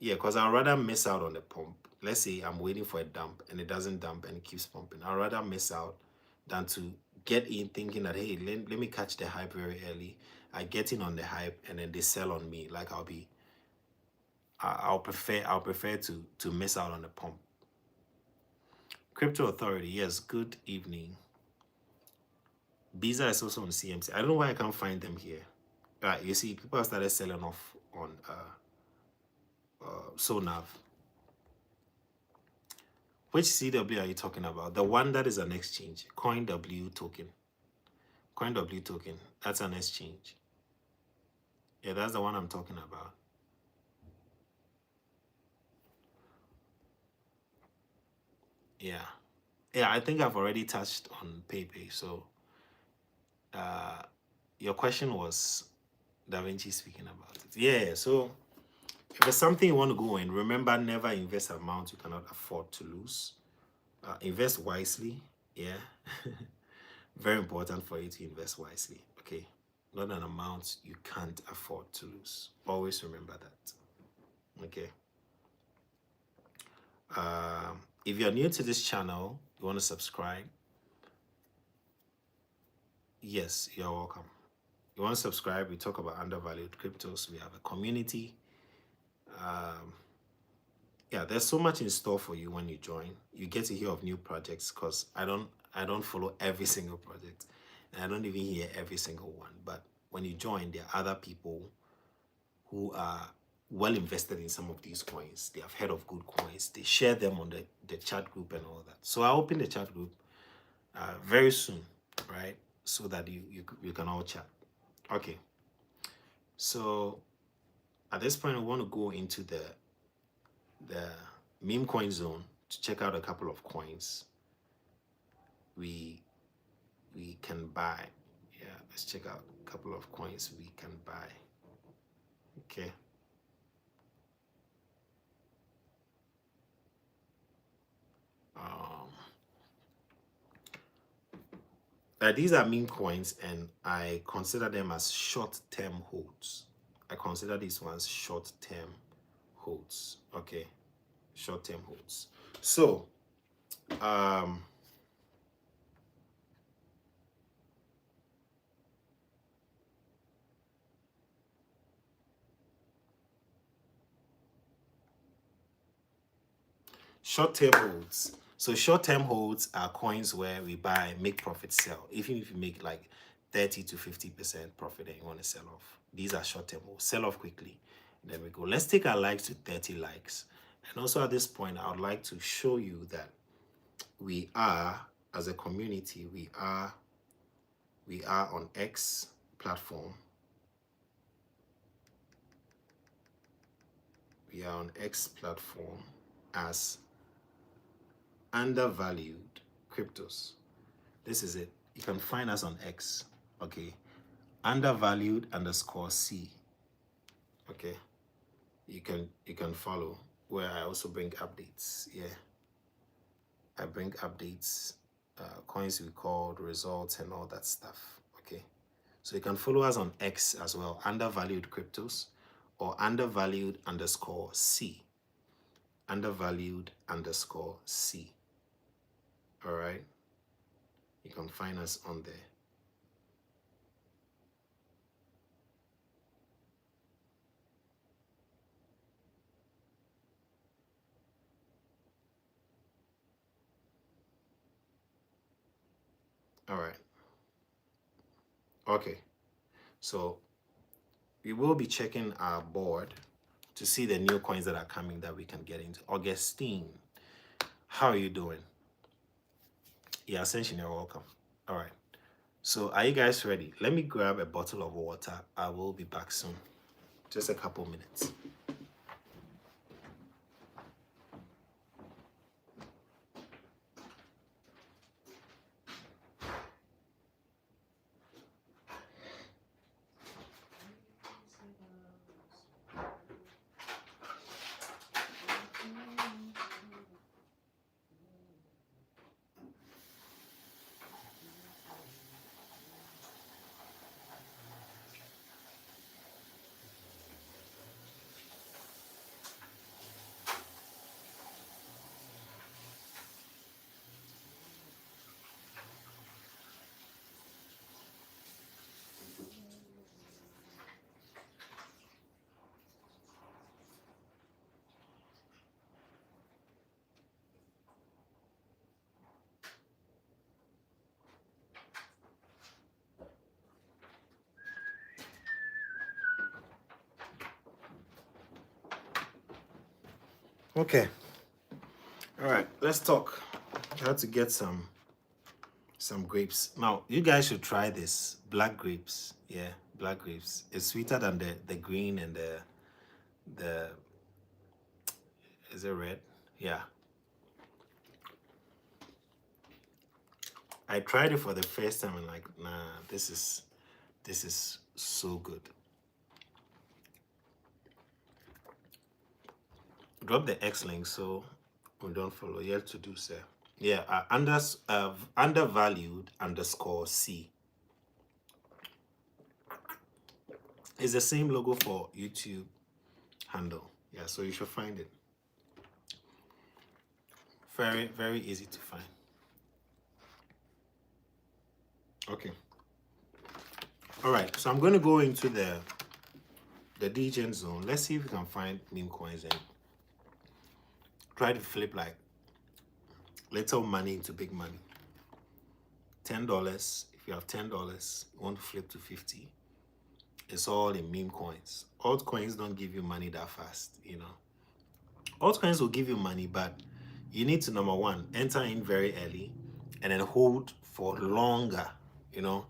yeah, because I'd rather miss out on the pump. Let's say I'm waiting for a dump and it doesn't dump and it keeps pumping. I'd rather miss out than to get in thinking that, hey, let me catch the hype very early. I get in on the hype and then they sell on me. Like I'll prefer to miss out on the pump. Crypto Authority, yes, good evening. Visa is also on CMC. I don't know why I can't find them here. You see, people have started selling off on SONAV. Which CW are you talking about? The one that is an exchange, CoinW token. CoinW token, that's an exchange. Yeah, that's the one I'm talking about. Yeah. Yeah, I think I've already touched on Pepe. So your question was Da Vinci speaking about it. Yeah, so if there's something you want to go in, remember never invest amount you cannot afford to lose. Invest wisely. Yeah. Very important for you to invest wisely. Okay. Not an amount you can't afford to lose. Always remember that. Okay. If you're new to this channel, you want to subscribe. Yes, you're welcome. You want to subscribe, we talk about undervalued cryptos. We have a community. Yeah, there's so much in store for you when you join. You get to hear of new projects because I don't follow every single project. And I don't even hear every single one. But when you join, there are other people who are well invested in some of these coins. They have heard of good coins. They share them on the chat group and all that. So I'll open the chat group very soon, right? So that you can all chat. Okay. So at this point, I want to go into the meme coin zone to check out a couple of coins we can buy. Yeah, let's check out a couple of coins we can buy. Okay. These are meme coins and I consider them as short-term holds. I consider these ones short-term holds. Okay, short-term holds. So short-term holds. So short-term holds are coins where we buy, make profit, sell. Even if you make like 30 to 50% profit and you want to sell off. These are short-term holds. Sell off quickly. There we go. Let's take our likes to 30 likes. And also at this point, I would like to show you that we are, as a community, we are on X platform. We are on X platform as undervalued cryptos. This is it. You can find us on X. Okay. Undervalued _ C. Okay. You can follow where I also bring updates. Yeah. I bring updates, coins we called, results, and all that stuff. Okay. So you can follow us on X as well, undervalued cryptos, or undervalued _ C. Undervalued _ C. All right. You can find us on there. All right. Okay. So we will be checking our board to see the new coins that are coming that we can get into. Augustine, how are you doing? Yeah, Ascension, you're welcome. All right. So are you guys ready? Let me grab a bottle of water. I will be back soon. Just a couple minutes. Okay. All right. Let's talk. How to get some grapes. Now, you guys should try this. Black grapes. Yeah, black grapes. It's sweeter than the green and the is it red? Yeah. I tried it for the first time and like, nah, this is so good. Drop the X link so we don't follow. You have to do so. Yeah, undervalued underscore C. It's the same logo for YouTube handle. Yeah, so you should find it. Very, very easy to find. Okay. All right, so I'm going to go into the degen zone. Let's see if we can find meme coins and try to flip like little money into big money. $10. If you have $10, you want to flip to 50. It's all in meme coins. Altcoins don't give you money that fast, you know. Altcoins will give you money, but you need to, number one, enter in very early and then hold for longer, you know.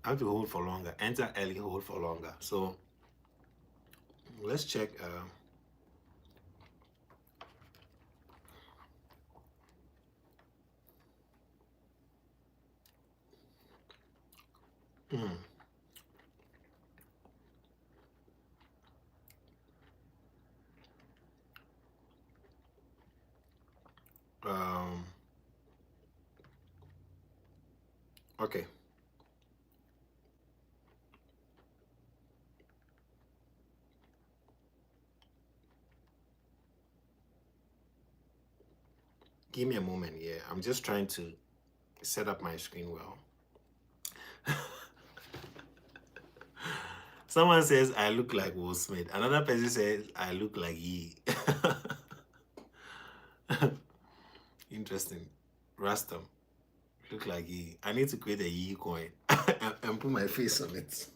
Have to hold for longer. Enter early, hold for longer. So let's check. Okay. Give me a moment here. I'm just trying to set up my screen well. Someone says I look like Will Smith. Another person says I look like Yee. Interesting. Rastam. Look like Yee. I need to create a Yee coin and put my face on it.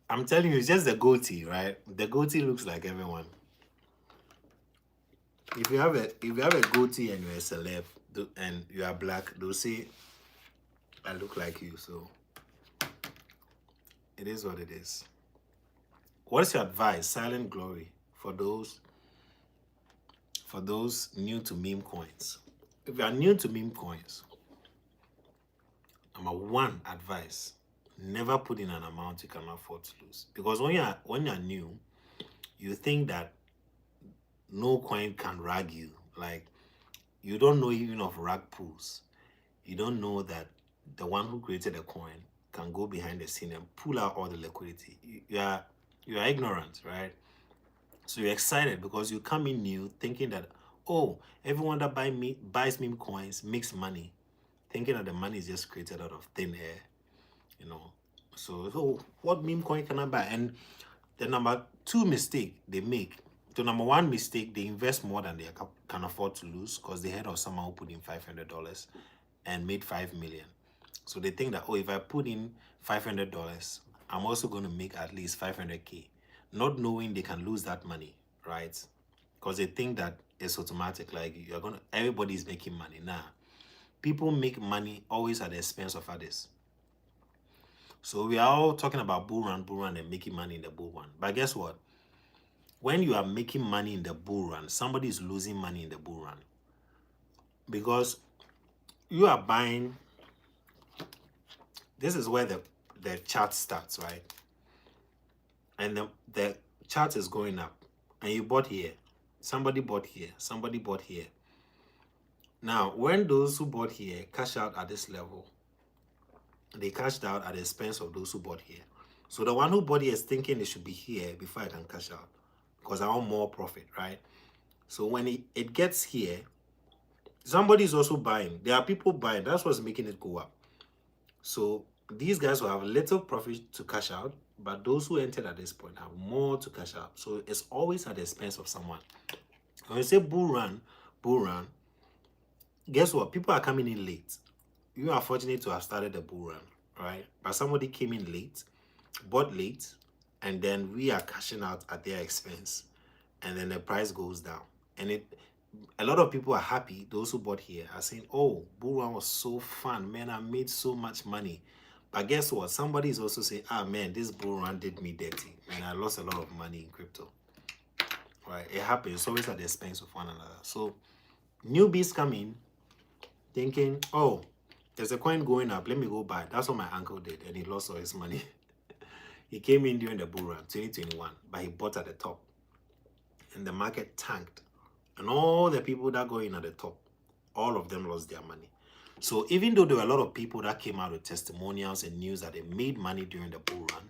I'm telling you, it's just the goatee, right? The goatee looks like everyone. If you have a goatee and you're a celeb and you are black, they'll say I look like you. So it is what it is. What's your advice? Silent glory for those new to meme coins. If you are new to meme coins, number one advice: never put in an amount you cannot afford to lose. Because when you're new, you think that no coin can rag you. Like, you don't know even of rag pools. You don't know that the one who created a coin can go behind the scene and pull out all the liquidity. You are ignorant, right? So you're excited because you come in new thinking that, oh, everyone that buys meme coins makes money, thinking that the money is just created out of thin air, you know. So what meme coin can I buy? And the number two mistake they make, the number one mistake, they invest more than they can afford to lose because they heard of someone who put in $500 and made 5 million. So they think that, oh, if I put in $500, I'm also going to make at least 500K, not knowing they can lose that money, right? Because they think that it's automatic, like everybody's making money. Nah, people make money always at the expense of others. So we are all talking about bull run, and making money in the bull run. But guess what? When you are making money in the bull run, somebody is losing money in the bull run. Because you are buying, this is where the chart starts, right? And the chart is going up. And you bought here. Somebody bought here. Somebody bought here. Now, when those who bought here cash out at this level, they cashed out at the expense of those who bought here. So the one who bought here is thinking it should be here before I can cash out because I want more profit, right? So when it gets here, somebody is also buying. There are people buying. That's what's making it go up. So these guys will have little profit to cash out, but those who entered at this point have more to cash out. So it's always at the expense of someone. When you say bull run, guess what? People are coming in late. You are fortunate to have started the bull run, right? But somebody came in late, bought late, and then we are cashing out at their expense, and then the price goes down. And a lot of people are happy. Those who bought here are saying, "Oh, bull run was so fun, man! I made so much money." But guess what? Somebody is also saying, "Ah, man, this bull run did me dirty, man. I lost a lot of money in crypto." Right? It happens. It's always at the expense of one another. So newbies come in thinking, "Oh, there's a coin going up. Let me go buy." That's what my uncle did, and he lost all his money. He came in during the bull run, 2021, but he bought at the top, and the market tanked. And all the people that go in at the top, all of them lost their money. So even though there were a lot of people that came out with testimonials and news that they made money during the bull run,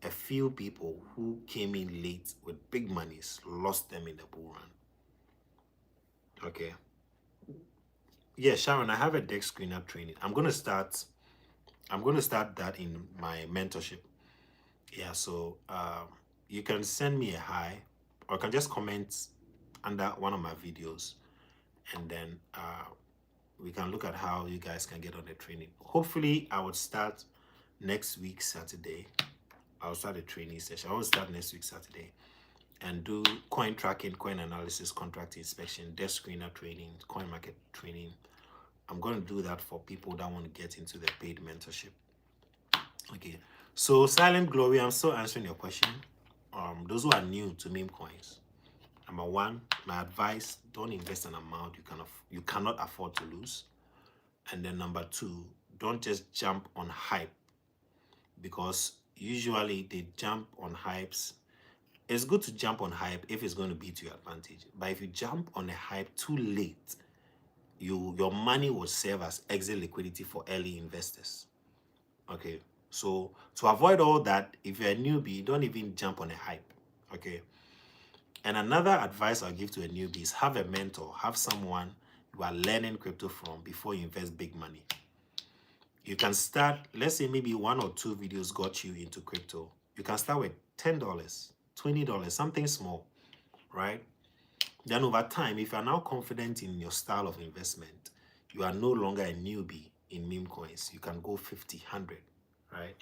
a few people who came in late with big monies lost them in the bull run. Okay. Yeah, Sharon, I have a deck screener training. I'm gonna start that in my mentorship. Yeah, so you can send me a hi, or you can just comment under one of my videos, and then we can look at how you guys can get on the training. Hopefully, I would start next week Saturday. I'll start a training session. I will start next week Saturday and do coin tracking, coin analysis, contract inspection, desk screener training, coin market training. I'm going to do that for people that want to get into the paid mentorship. Okay. So Silent Glory, I'm still answering your question. Those who are new to meme coins, number one, my advice: don't invest an amount you cannot afford to lose. And then number two, don't just jump on hype, because usually they jump on hypes. It's good to jump on hype if it's going to be to your advantage. But if you jump on a hype too late, your money will serve as exit liquidity for early investors. Okay. So to avoid all that, if you're a newbie, don't even jump on a hype. Okay. And another advice I'll give to a newbie is have a mentor, have someone you are learning crypto from before you invest big money. You can start, let's say maybe one or two videos got you into crypto. You can start with $10, $20, something small, right? Then over time, if you are now confident in your style of investment, you are no longer a newbie in meme coins. You can go 50, 100, right?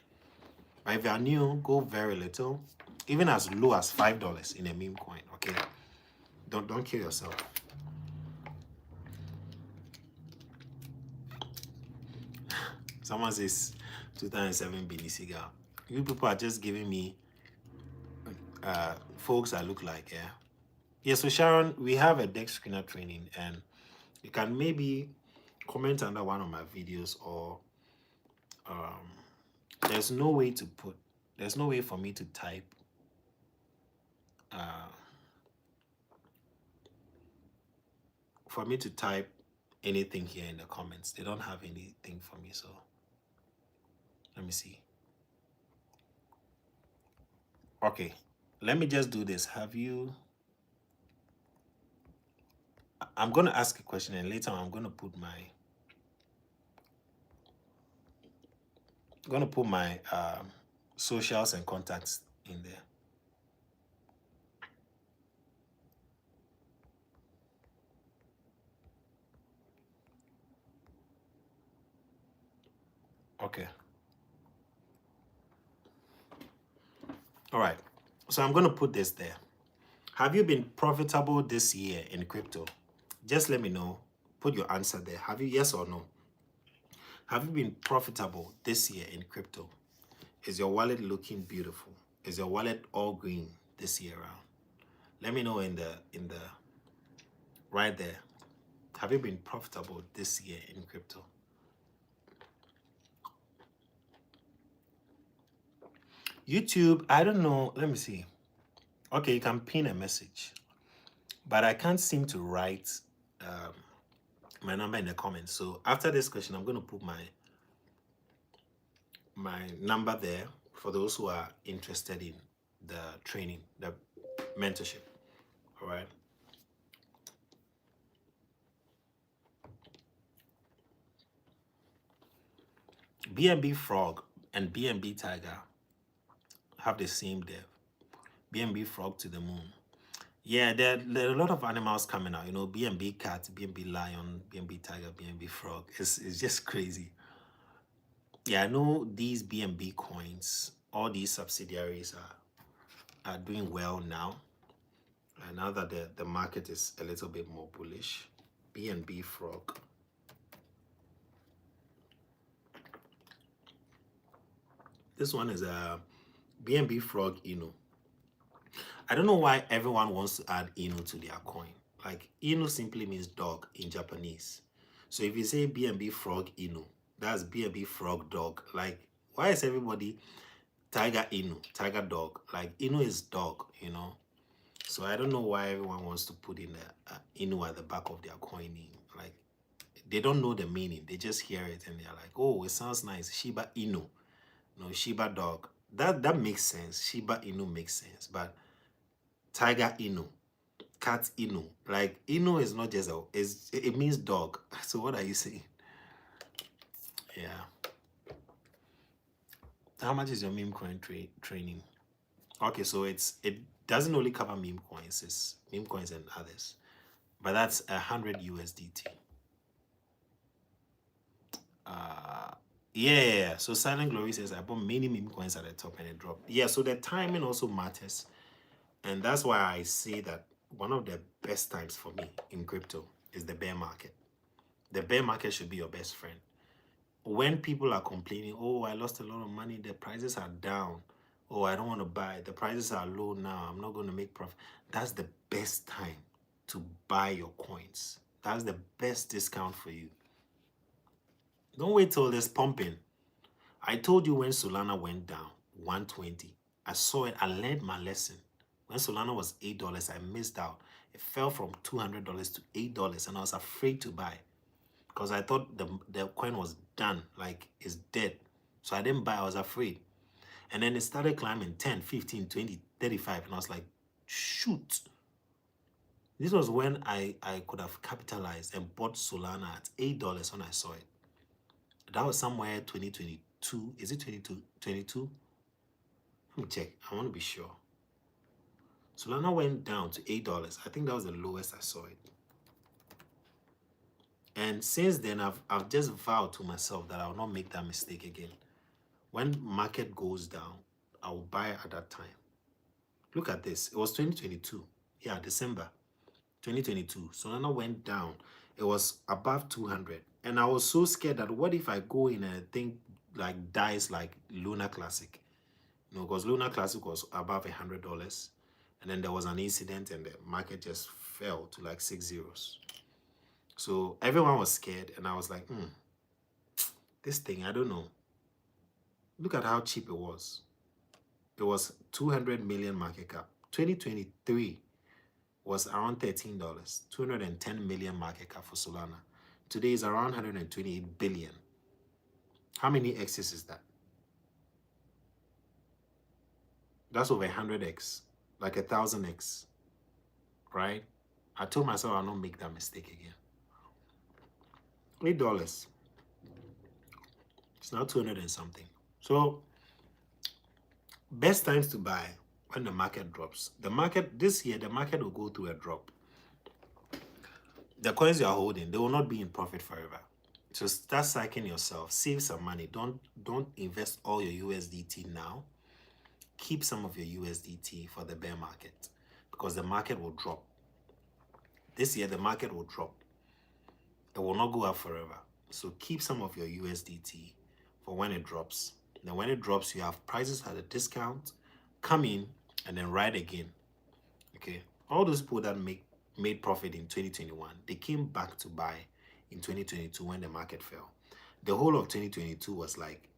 But if you are new, go very little, even as low as $5 in a meme coin, okay? Don't kill yourself. Someone says 2007 BDC girl. You people are just giving me folks I look like, yeah? Yeah, so Sharon, we have a deck screener training, and you can maybe comment under one of my videos, or there's no way for me to type anything here in the comments. They don't have anything for me, so let me see. Okay, let me just do this. I'm going to ask a question, and later I'm going to put my socials and contacts in there. Okay. All right. So I'm going to put this there. Have you been profitable this year in crypto? Just let me know. Put your answer there. Have you, yes or no? Have you been profitable this year in crypto? Is your wallet looking beautiful? Is your wallet all green this year around? Let me know in the right there. Have you been profitable this year in crypto? YouTube, I don't know. Let me see. Okay, you can pin a message, but I can't seem to write my number in the comments. So after this question, I'm going to put my number there for those who are interested in the training, the mentorship. All right. BNB Frog and BNB Tiger have the same dev. BNB Frog to the moon. Yeah, there are a lot of animals coming out. You know, BNB Cat, BNB Lion, BNB Tiger, BNB Frog. It's just crazy. Yeah, I know these BNB coins, all these subsidiaries are are doing well now. And now that the market is a little bit more bullish. BNB Frog. This one is a BNB Frog Inu. I don't know why everyone wants to add Inu to their coin. Like, Inu simply means dog in Japanese. So if you say BNB Frog Inu, that's BNB Frog Dog. Like, why is everybody Tiger Inu, Tiger Dog? Like, Inu is dog, you know? So I don't know why everyone wants to put in the Inu at the back of their coin name. Like, they don't know the meaning. They just hear it and they're like, oh, it sounds nice. Shiba Inu. No, Shiba Dog. That makes sense. Shiba Inu makes sense. But Tiger Inu, Cat Inu. Like, Inu is not just it means dog. So what are you saying? Yeah. How much is your meme coin training? Okay, so it doesn't only cover meme coins, it's meme coins and others. But that's 100 USDT. Yeah. So Silent Glory says I bought many meme coins at the top and it dropped. Yeah, so the timing also matters. And that's why I say that one of the best times for me in crypto is the bear market. The bear market should be your best friend. When people are complaining, oh, I lost a lot of money, the prices are down. Oh, I don't want to buy. The prices are low now. I'm not going to make profit. That's the best time to buy your coins. That's the best discount for you. Don't wait till there's pumping. I told you when Solana went down, 120. I saw it. I learned my lesson. When Solana was $8, I missed out. It fell from $200 to $8, and I was afraid to buy because I thought the coin was done, like it's dead. So I didn't buy. I was afraid. And then it started climbing 10, 15, 20, 35, and I was like, shoot. This was when I could have capitalized and bought Solana at $8 when I saw it. That was somewhere 2022. Is it 22? Let me check. I want to be sure. Solana went down to $8. I think that was the lowest I saw it. And since then, I've just vowed to myself that I will not make that mistake again. When market goes down, I will buy at that time. Look at this. It was 2022. Yeah, December 2022. Solana went down. It was above 200. And I was so scared that what if I go in and think like dies like Luna Classic? You know, because Luna Classic was above $100. And then there was an incident and the market just fell to like 6 zeros. So everyone was scared. And I was like, this thing, I don't know. Look at how cheap it was. It was 200 million market cap. 2023 was around $13. 210 million market cap for Solana. Today is around 128 billion. How many X's is that? That's over 100x, like 1,000x, right? I told myself I'll not make that mistake again. $8. It's now 200 and something. So, best times to buy when the market drops. The market, this year, the market will go through a drop. The coins you are holding, they will not be in profit forever. So start psyching yourself, save some money. Don't invest all your USDT now. Keep some of your USDT for the bear market because the market will drop. This year, the market will drop. It will not go up forever. So keep some of your USDT for when it drops. Then when it drops, you have prices at a discount. Come in and then ride again. Okay. All those people that made profit in 2021, they came back to buy in 2022 when the market fell. The whole of 2022 was like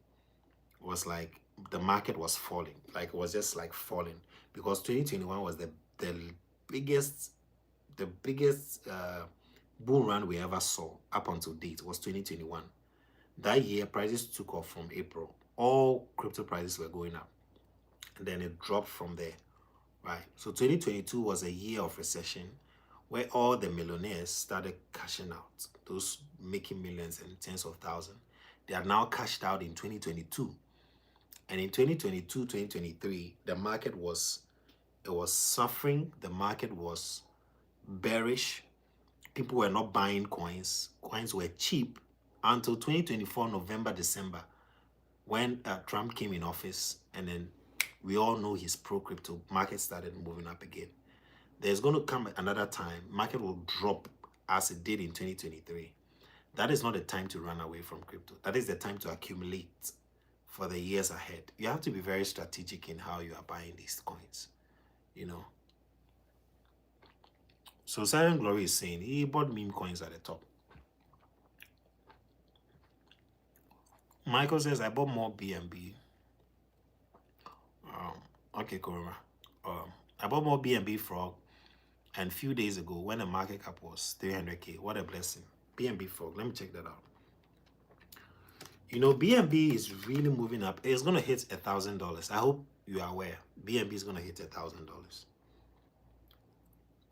the market was falling. Like it was just like falling because 2021 was the biggest bull run we ever saw up until date was 2021. That year, prices took off from April. All crypto prices were going up. And then it dropped from there, right? So 2022 was a year of recession where all the millionaires started cashing out. Those making millions and tens of thousands. They are now cashed out in 2022. And in 2022, 2023, the market was suffering. The market was bearish. People were not buying coins. Coins were cheap until 2024, November, December, when Trump came in office and then We all know he's pro crypto. Market started moving up again. There's going to come another time. Market will drop as it did in 2023. That is not the time to run away from crypto. That is the time to accumulate for the years ahead. You have to be very strategic in how you are buying these coins, you know. So Silent Glory is saying he bought meme coins at the top. Michael says I bought more BNB. Okay, Corona. I bought more BNB Frog, and a few days ago when the market cap was 300k. What a blessing. BNB Frog. Let me check that out. You know, BNB is really moving up. It's gonna hit $1,000. I hope you are aware. BNB is gonna hit $1,000.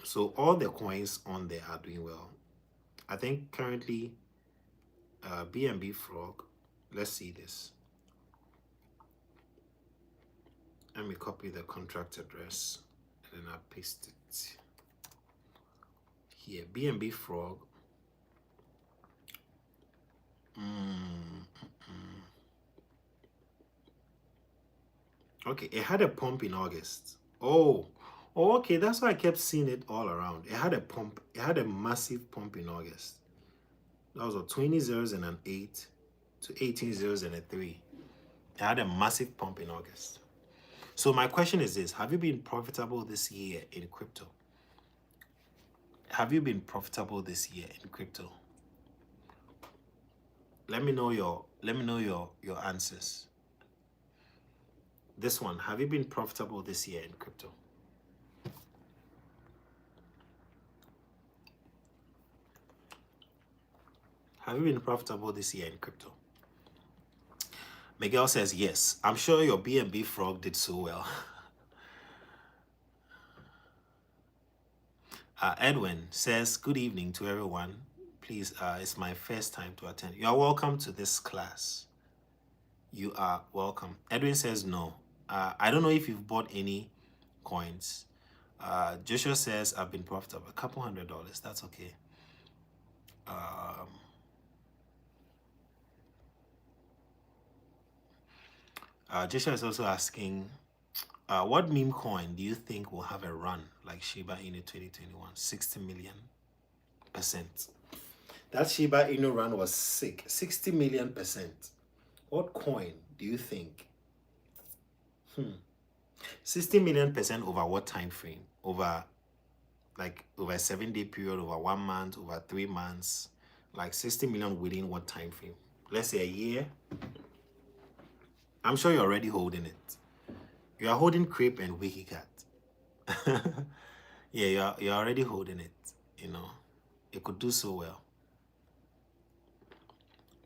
So all the coins on there are doing well. I think currently BNB Frog. Let's see this. Let me copy the contract address and then I paste it here. BNB Frog. Okay, it had a pump in August. Oh, okay, that's why I kept seeing it all around. It had a pump. It had a massive pump in August. That was a 20 zeros and an 8 to 18 zeros and a 3. It had a massive pump in August. So my question is this: have you been profitable this year in crypto? Have you been profitable this year in crypto? Let me know your answers. This one, have you been profitable this year in crypto? Have you been profitable this year in crypto? Miguel says yes. I'm sure your BNB Frog did so well. Edwin says, good evening to everyone. Please, it's my first time to attend. You are welcome to this class. You are welcome. Edwin says no. I don't know if you've bought any coins. Joshua says, I've been profitable. A couple $100. That's okay. Joshua is also asking, what meme coin do you think will have a run like Shiba Inu 2021? 60 million%. That Shiba Inu run was sick. 60 million%. What coin do you think? 60 million% over what time frame? Over a 7-day period, over 1 month, over 3 months? Like 60 million within what time frame? Let's say a year. I'm sure you're already holding it. You are holding Crepe and WikiCat. Yeah, you're already holding it. You know, it could do so well.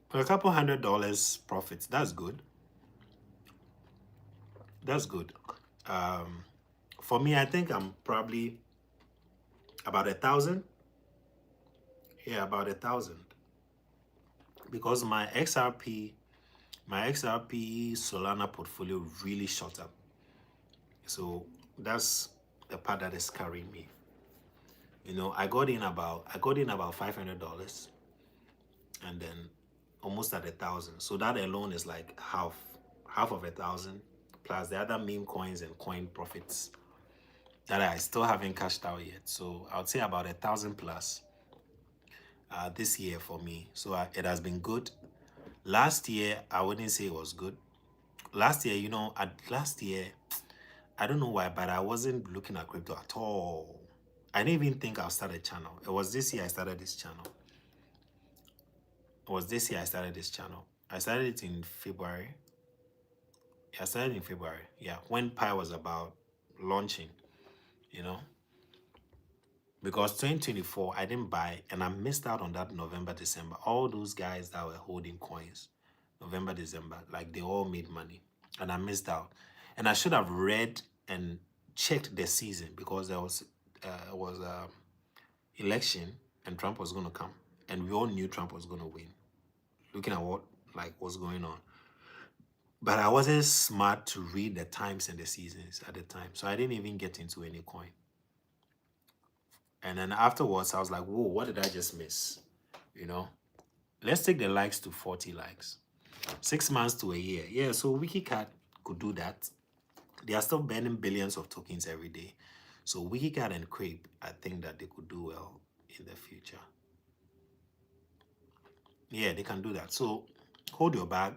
For a couple $100 profits, that's good. That's good. For me, I think I'm probably about 1,000. Yeah, about 1,000. Because my XRP Solana portfolio really shot up. So that's the part that is carrying me. You know, I got in about $500, and then almost at 1,000. So that alone is like half of 1,000, plus the other meme coins and coin profits that I still haven't cashed out yet. So I would say about 1,000 plus this year for me. So it has been good. Last year, I wouldn't say it was good. Last year, you know, I don't know why, but I wasn't looking at crypto at all. I didn't even think I'll start a channel. It was this year I started this channel. I started it in February. Yeah, I started in February. Yeah, when Pi was about launching, you know. Because 2024, I didn't buy, and I missed out on that November, December. All those guys that were holding coins, November, December, like they all made money. And I missed out. And I should have read and checked the season, because there was election and Trump was going to come. And we all knew Trump was going to win, looking at what was going on. But I wasn't smart to read the times and the seasons at the time. So I didn't even get into any coin. And then afterwards, I was like, whoa, what did I just miss? You know? Let's take the likes to 40 likes. 6 months to a year. Yeah, so WikiCat could do that. They are still burning billions of tokens every day. So WikiCat and Crepe, I think that they could do well in the future. Yeah, they can do that. So hold your bag.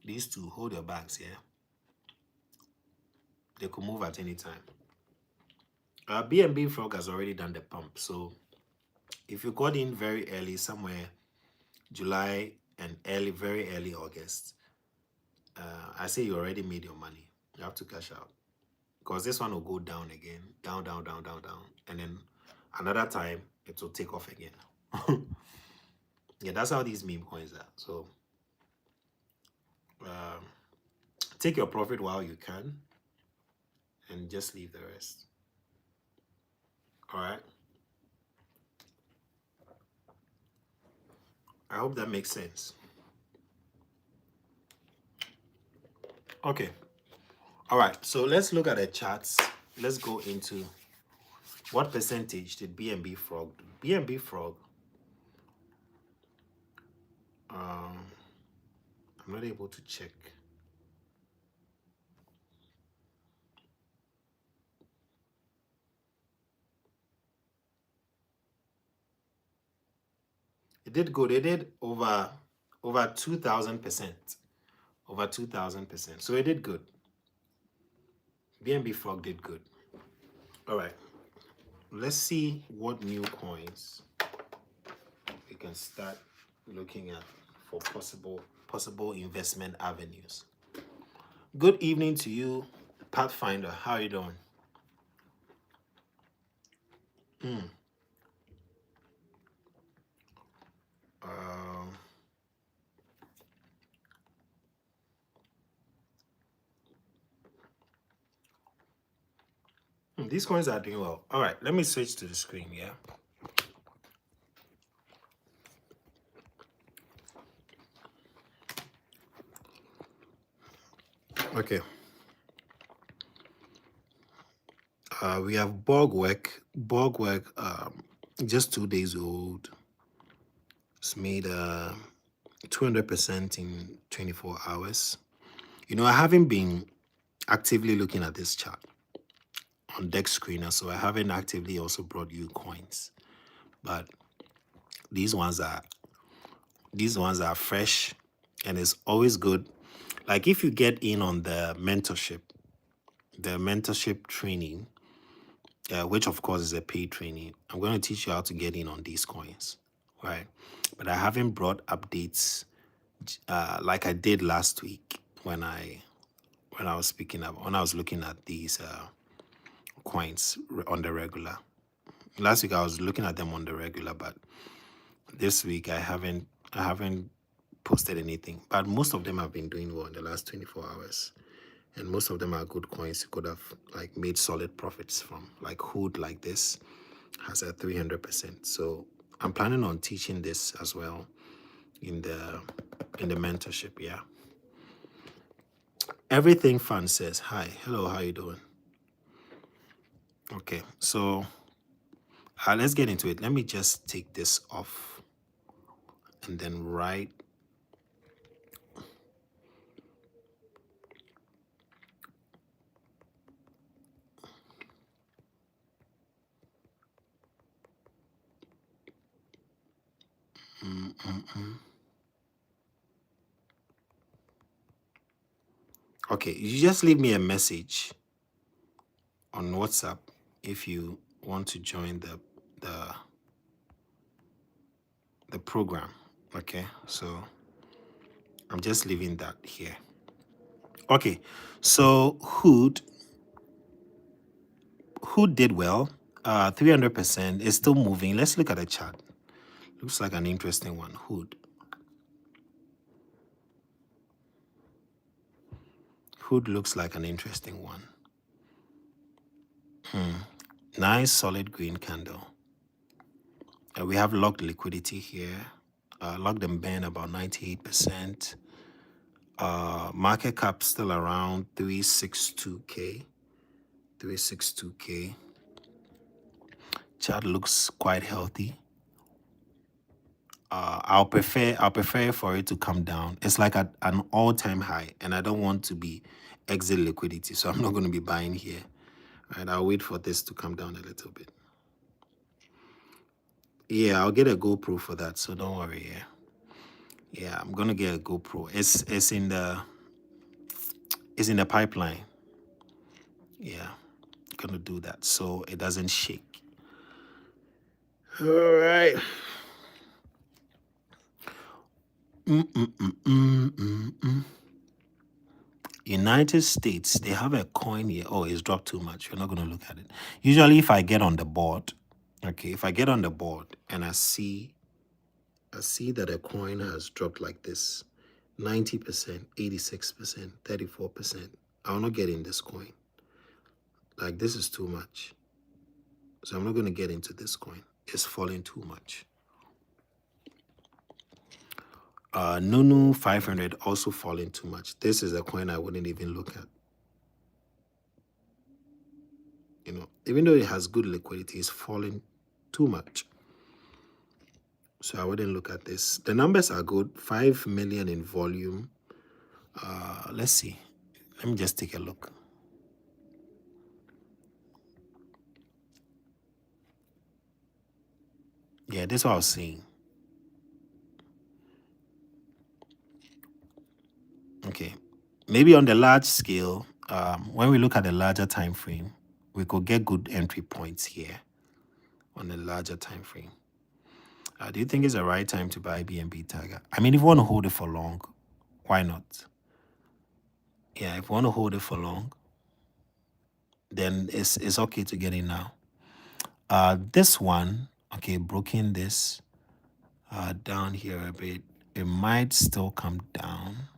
These two, hold your bags, yeah. They could move at any time. BNB Frog has already done the pump. So if you got in very early, somewhere July and very early August, I say you already made your money. You have to cash out. Because this one will go down again, down, down, down, down, down. And then another time, it will take off again. Yeah, that's how these meme coins are. So um, take your profit while you can and just leave the rest. All right. I hope that makes sense. Okay. All right. So let's look at the charts. Let's go into what percentage did BNB Frog do? BNB Frog, I'm not able to check. It did good. It did over 2,000%. Over 2,000%. So it did good. BNB Frog did good. All right. Let's see what new coins we can start looking at for possible investment avenues. Good evening to you, Pathfinder. How are you doing? Um, these coins are doing well. All right, let me switch to the screen, yeah? Okay. We have Bogwerk. Bogwerk, just 2 days old. It's made 200% in 24 hours. You know, I haven't been actively looking at this chart on Dex Screener, so I haven't actively also brought you coins. But these ones are fresh, and it's always good. Like if you get in on the mentorship training, which of course is a paid training, I'm going to teach you how to get in on these coins, right? But I haven't brought updates like I did last week when I was when I was looking at these coins on the regular. Last week I was looking at them on the regular, but this week I haven't posted anything. But most of them have been doing well in the last 24 hours. And most of them are good coins you could have like made solid profits from. Like Hood, like this, has a 300%. So I'm planning on teaching this as well in the mentorship, yeah. Everything Fan says, hi, hello, how you doing? Okay, so let's get into it. Let me just take this off and then write. Okay, you just leave me a message on WhatsApp if you want to join the program. Okay, so I'm just leaving that here. Okay, so Hood did well. 300% is still moving. Let's look at the chart. Looks like an interesting one. Hood looks like an interesting one. Nice solid green candle. We have locked liquidity here. Locked and burn about 98%. Market cap still around 362k. 362k. Chart looks quite healthy. I'll prefer for it to come down. It's like at an all-time high, and I don't want to be exit liquidity, so I'm not going to be buying here. Right, I'll wait for this to come down a little bit. Yeah, I'll get a GoPro for that, so don't worry. Yeah, I'm gonna get a GoPro. It's in the pipeline. Yeah, gonna do that so it doesn't shake. All right. United States, they have a coin here. Oh, it's dropped too much. We're not going to look at it. Usually, if I get on the board, okay, if I get on the board and I see that a coin has dropped like this, 90%, 86%, 34%, I will not get in this coin. Like, this is too much. So I'm not going to get into this coin. It's falling too much. Nunu 500 also falling too much. This is a coin I wouldn't even look at. You know, even though it has good liquidity, it's falling too much. So I wouldn't look at this. The numbers are good. 5 million in volume. Let's see. Let me just take a look. Yeah, this is what I was seeing. Okay. Maybe on the large scale, when we look at the larger time frame, we could get good entry points here on the larger time frame. Do you think it's the right time to buy BNB Tiger? I mean, if you want to hold it for long, why not? Yeah, if you want to hold it for long, then it's okay to get in now. This one, okay, broken this down here a bit. It might still come down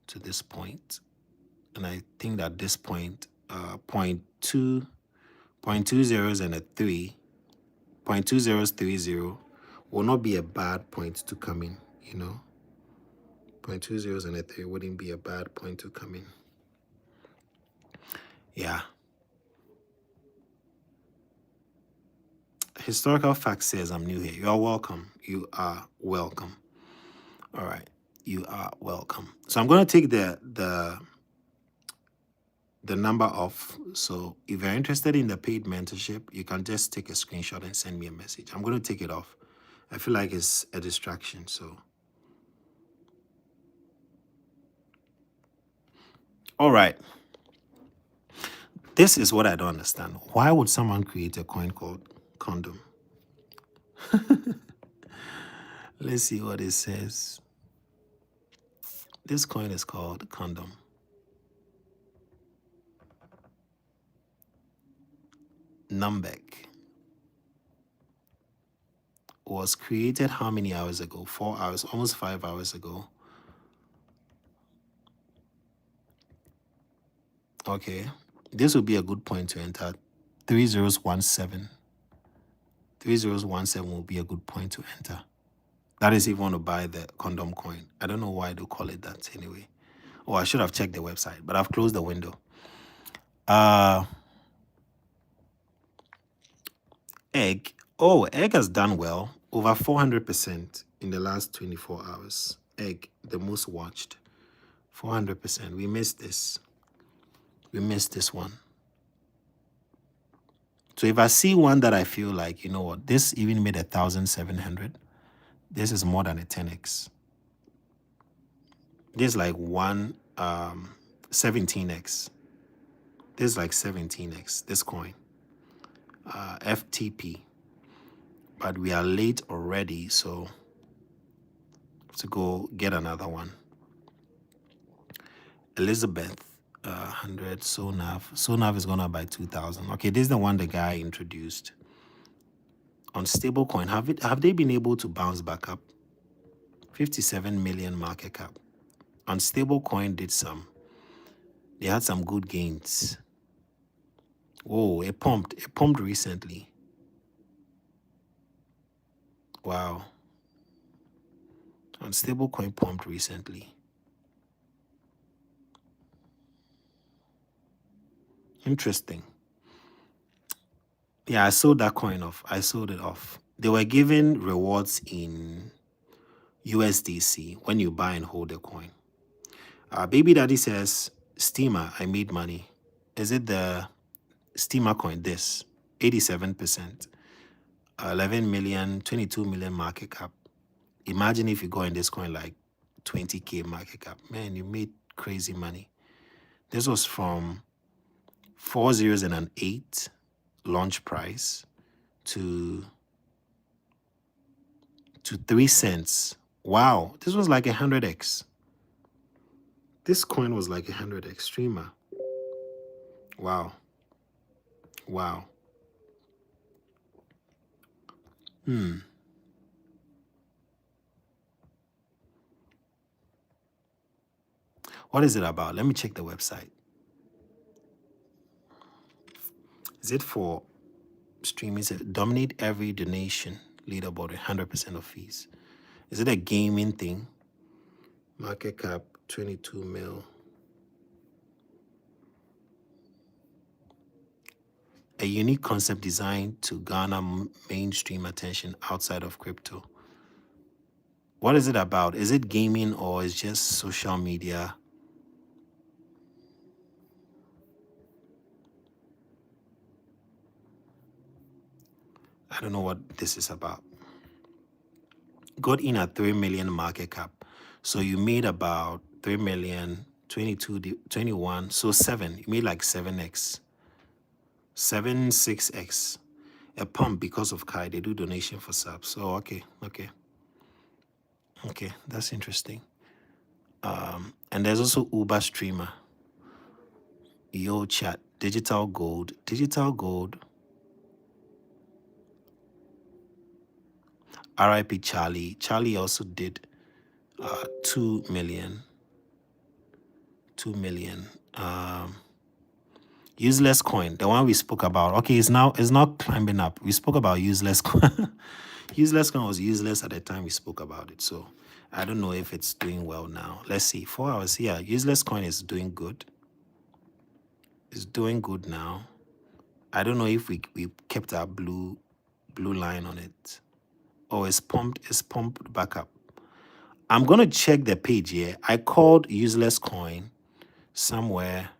to this point. And I think that this point, 0.2 zeros and a 3, 0.2 zeros 30 will not be a bad point to come in, you know. 0.2 zeros and a 3 wouldn't be a bad point to come in. Yeah. Historical fact says I'm new here. You are welcome. You are welcome. All right. You are welcome. So I'm going to take the number off. So if you're interested in the paid mentorship, you can just take a screenshot and send me a message. I'm going to take it off. I feel like it's a distraction. So, all right. This is what I don't understand. Why would someone create a coin called condom? Let's see what it says. This coin is called condom. Numbek was created how many hours ago? 4 hours, almost 5 hours ago. Okay, this would be a good point to enter. 3017. 3017 will be a good point to enter. That is if you want to buy the condom coin. I don't know why they call it that anyway. Oh, I should have checked the website, but I've closed the window. Egg. Oh, egg has done well. Over 400% in the last 24 hours. Egg, the most watched. 400%. We missed this. We missed this one. So if I see one that I feel like, you know what, this even made 1,700. This is more than a 10x. This is like 17x. This is like 17x, this coin. FTP. But we are late already, so to go get another one. Elizabeth, 100, Sonav. Sonav is gonna buy 2,000. Okay, this is the one the guy introduced. On stablecoin, have they been able to bounce back up? 57 million market cap. On stablecoin they had some good gains. Whoa, it pumped recently. Wow. On stablecoin pumped recently. Interesting. Yeah, I sold that coin off. I sold it off. They were giving rewards in USDC when you buy and hold a coin. Baby Daddy says, Steamer, I made money. Is it the Steamer coin? This 87%, 11 million, 22 million market cap. Imagine if you go in this coin like 20K market cap. Man, you made crazy money. This was from 4,008 launch price to 3 cents. Wow, this was like 100x. This coin was like 100x streamer. Wow. Wow. What is it about? Let me check the website. Is it for streaming? Is it dominate every donation leaderboard 100% of fees? Is it a gaming thing? Market cap 22 mil. A unique concept designed to garner mainstream attention outside of crypto. What is it about? Is it gaming or is just social media? I don't know what this is about. Got in at 3 million market cap. So you made about 3 million, 22, 21, so 7. You made like 7x. 6x. A pump because of Kai. They do donation for subs. So okay. Okay, that's interesting. And there's also Uber Streamer. Yo chat. Digital Gold. RIP Charlie. Charlie also did 2 million. 2 million. Useless coin, the one we spoke about. Okay, it's now climbing up. We spoke about useless coin. Useless coin was useless at the time we spoke about it. So I don't know if it's doing well now. Let's see. 4 hours. Yeah, useless coin is doing good. It's doing good now. I don't know if we kept our blue line on it. Oh, it's pumped back up. I'm gonna check the page here. I called useless coin somewhere.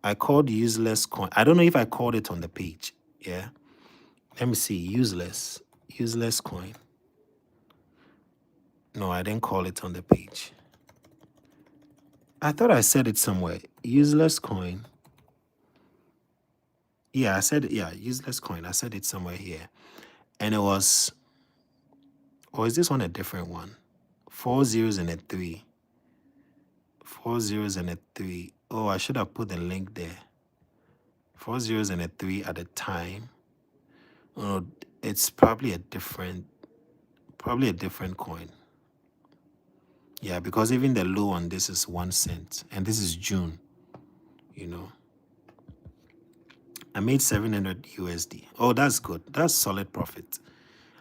I called useless coin. I don't know if I called it on the page. Yeah. Let me see. Useless coin. No, I didn't call it on the page. I thought I said it somewhere. Useless coin. Yeah, I said, yeah, useless coin. I said it somewhere here. And it was, or is this one a different one? 4 zeros and a 3. 4 zeros and a 3. Oh, I should have put the link there. 4 zeros and a 3 at the time. Oh, it's probably a different coin. Yeah, because even the low on this is 1 cent. And this is June, you know. I made 700 USD. Oh, that's good. That's solid profit.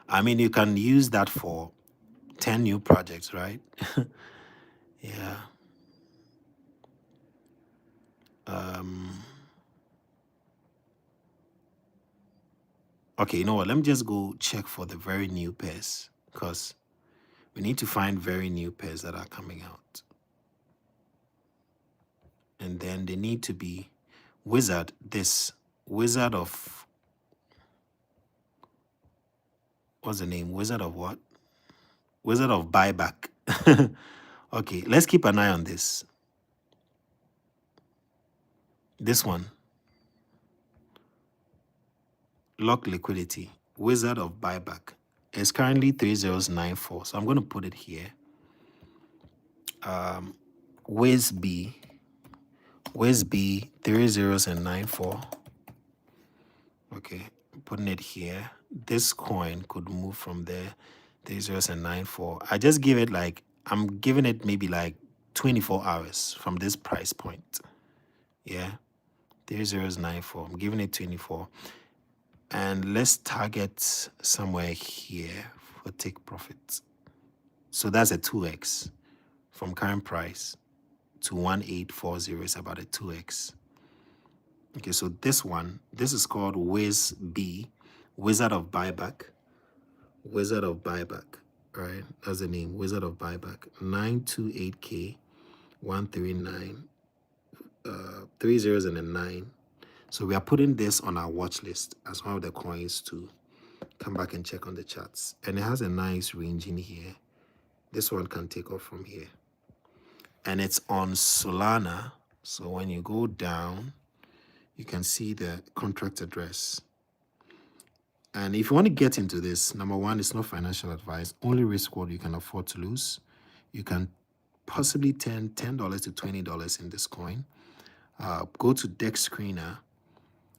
I mean, you can use that for 10 new projects, right? Yeah. Okay, you know what? Let me just go check for the very new pairs because we need to find very new pairs that are coming out. And then they need to be wizard of, what's the name? Wizard of what? Wizard of Buyback. Okay, let's keep an eye on this. This one. Lock Liquidity. Wizard of Buyback. It's currently 3094. So I'm going to put it here. WizB 3094. Okay, putting it here. This coin could move from there. 3094. I just give it like, I'm giving it maybe like 24 hours from this price point. Yeah, 3094. I'm giving it 24. And let's target somewhere here for take profits. So that's a 2x from current price to 1840 is about a 2x. Okay, so this one, this is called WizB. Wizard of Buyback. Wizard of Buyback. Right? That's the name. Wizard of Buyback. 928K 139 3 zeros and a 9. So we are putting this on our watch list as one of the coins to come back and check on the charts. And it has a nice range in here. This one can take off from here. And it's on Solana. So when you go down, you can see the contract address. And if you want to get into this, number one, it's not financial advice. Only risk what you can afford to lose. You can possibly turn $10 to $20 in this coin. Go to Deck Screener,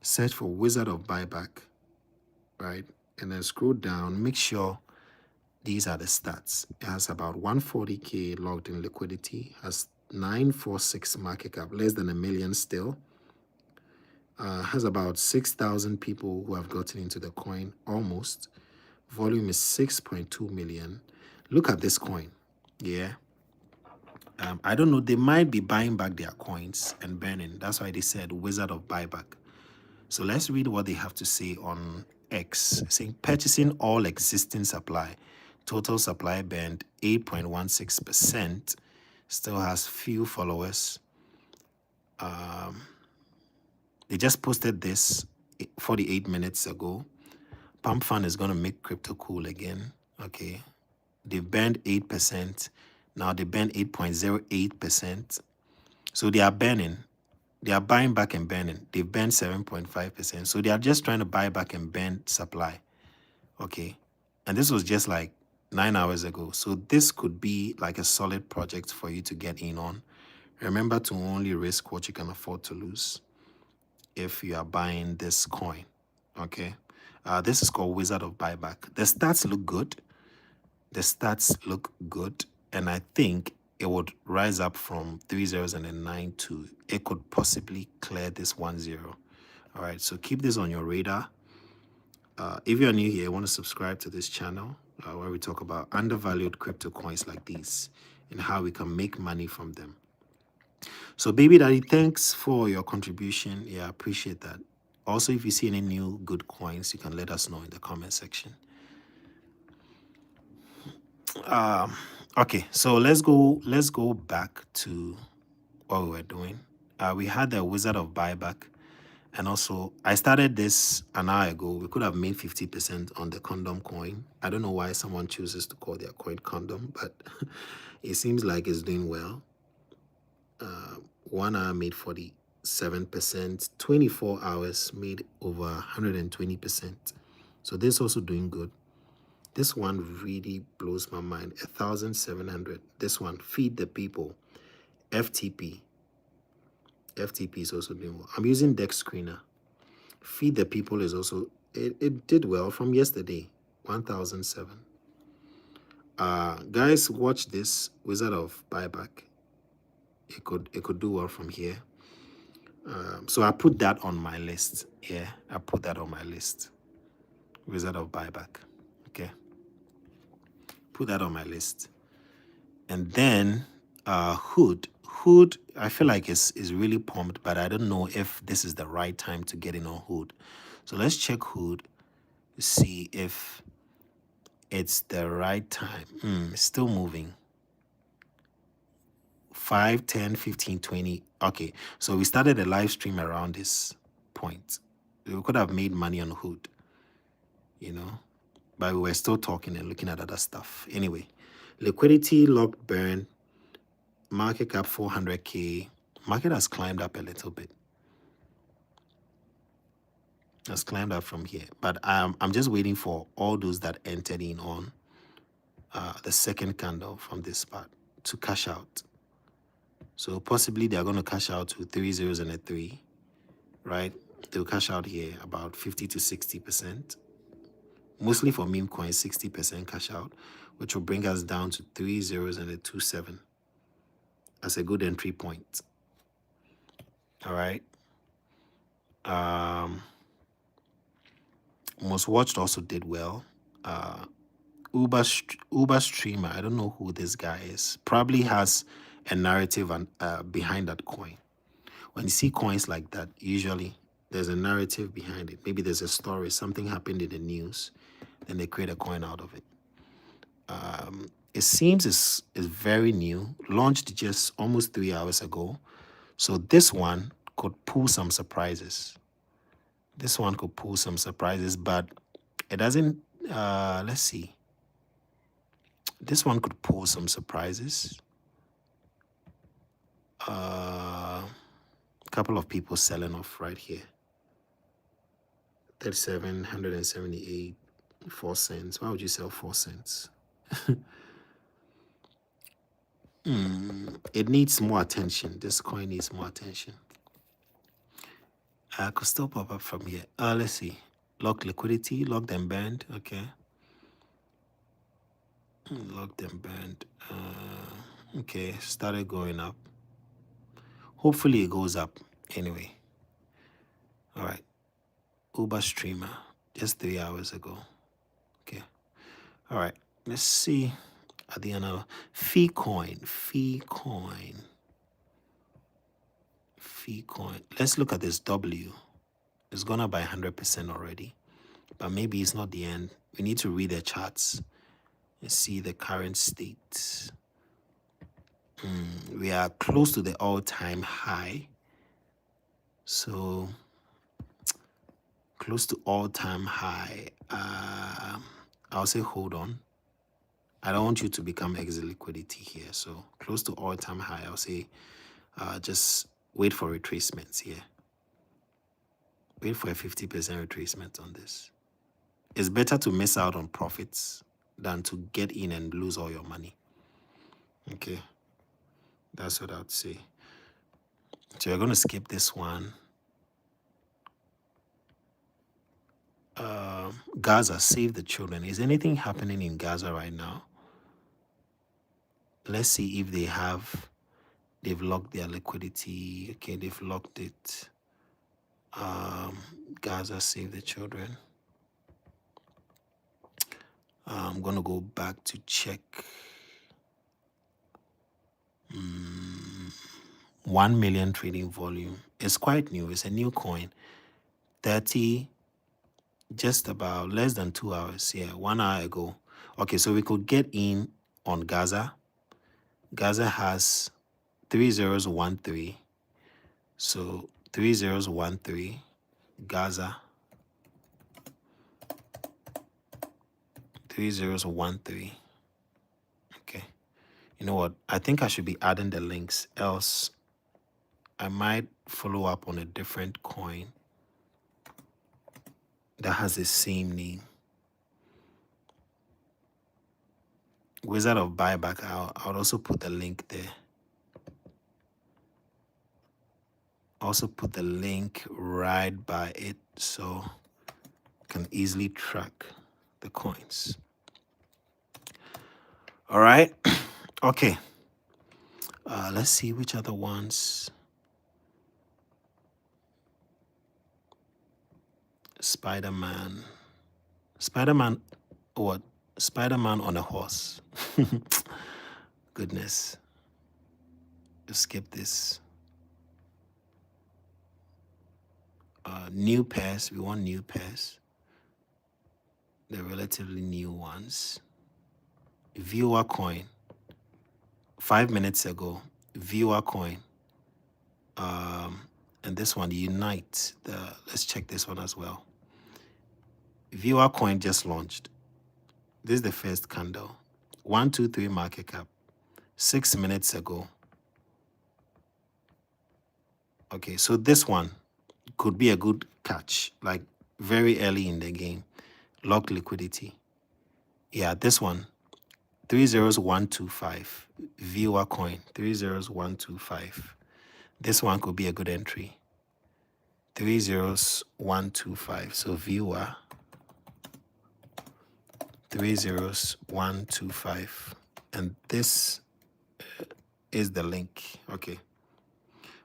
search for Wizard of Buyback, right? And then scroll down. Make sure these are the stats. It has about 140K logged in liquidity, has 946 market cap, less than $1 million still. Has about 6,000 people who have gotten into the coin, almost. Volume is 6.2 million. Look at this coin. Yeah. I don't know. They might be buying back their coins and burning. That's why they said Wizard of Buyback. So let's read what they have to say on X. Saying purchasing all existing supply. Total supply burned 8.16%. Still has few followers. They just posted this 48 minutes ago. Pump Fund is going to make crypto cool again. Okay. They've burned 8%. Now they burned 8.08%. So they are burning. They are buying back and burning. They've burned 7.5%. So they are just trying to buy back and burn supply. Okay. And this was just like 9 hours ago. So this could be like a solid project for you to get in on. Remember to only risk what you can afford to lose if you are buying this coin. Okay. This is called Wizard of Buyback. The stats look good. The stats look good. And I think it would rise up from 3 zeros and a 9 to it could possibly clear this 1 0. All right. So keep this on your radar. If you're new here, you want to subscribe to this channel where we talk about undervalued crypto coins like these and how we can make money from them. So Baby Daddy, thanks for your contribution. Yeah, I appreciate that. Also, if you see any new good coins, you can let us know in the comment section. Okay, so let's go back to what we were doing. We had the Wizard of Buyback, and also I started this an hour ago. We could have made 50% on the condom coin. I don't know why someone chooses to call their coin condom, but it seems like it's doing well. 1 hour made 47%, 24 hours made over 120%. So this is also doing good. This one really blows my mind. 1,700. This one, Feed the People. FTP. FTP is also doing well. I'm using Deck Screener. Feed the People is also, it did well from yesterday. 1,007. Guys, watch this Wizard of Buyback. It could do well from here. So I put that on my list. Yeah, I put that on my list. Wizard of Buyback. Okay. Put that on my list. And then Hood. Hood, I feel like is really pumped, but I don't know if this is the right time to get in on Hood. So let's check Hood to see if it's the right time. It's still moving. 5, 10, 15, 20. Okay, so we started a live stream around this point. We could have made money on Hood, you know, but we were still talking and looking at other stuff. Anyway, liquidity, locked burn, market cap 400K. Market has climbed up a little bit. Has climbed up from here, but I'm just waiting for all those that entered in on the second candle from this spot to cash out. So possibly they're going to cash out to 3 zeros and a 3, right? They'll cash out here about 50 to 60%. Mostly for meme coins, 60% cash out, which will bring us down to 3 zeros and a 2.7 as a good entry point. All right. Most watched also did well. Uber streamer, I don't know who this guy is. Probably has a narrative behind that coin. When you see coins like that, usually There's a narrative behind it. Maybe there's a story, something happened in the news, and they create a coin out of it. It seems is very new, launched just almost 3 hours ago. So this one could pull some surprises. This one could pull some surprises, but it doesn't. Let's see. This one could pull some surprises. A couple of people selling off right here. 3,778, 4 cents. Why would you sell 4 cents? It needs more attention. This coin needs more attention. I could still pop up from here. Let's see. Lock liquidity, locked and burned. Okay. Locked and burned. Okay, started going up. Hopefully it goes up anyway. All right. Uber streamer, just 3 hours ago. Okay. All right. Let's see. At the end of fee coin. Let's look at this W. It's gone up by 100% already, but maybe it's not the end. We need to read the charts and see the current state. We are close to the all-time high. So close to all-time high. I'll say hold on. I don't want you to become exit liquidity here. So close to all-time high, I'll say just wait for retracements here. Wait for a 50% retracement on this. It's better to miss out on profits than to get in and lose all your money. Okay. That's what I'd say. So we're going to skip this one. Gaza, save the children. Is anything happening in Gaza right now? Let's see if they've locked their liquidity. Okay, they've locked it. Gaza, save the children. I'm going to go back to check. 1 million trading volume. It's quite new. It's a new coin. 30, just about less than 2 hours. Yeah, 1 hour ago. Okay, so we could get in on Gaza. Gaza has 3013. So 3013, Gaza. 3013. Okay. You know what? I think I should be adding the links, else I might follow up on a different coin that has the same name. Wizard of Buyback, I'll also put the link there. Also put the link right by it so you can easily track the coins. All right. Okay. Let's see which other ones. Spider-Man. Spider-Man, what? Spider-Man on a horse. Goodness. Let's skip this. New pairs. We want new pairs. The relatively new ones. Viewer coin. 5 minutes ago. Viewer coin. And this one, Unite. Let's check this one as well. Viewer coin just launched. This is the first candle. 123 market cap. 6 minutes ago. Okay, so this one could be a good catch, like very early in the game. Lock liquidity. Yeah, this one. 30125. Viewer coin. 30125. This one could be a good entry. 30125. So viewer 30125. And this is the link. Okay.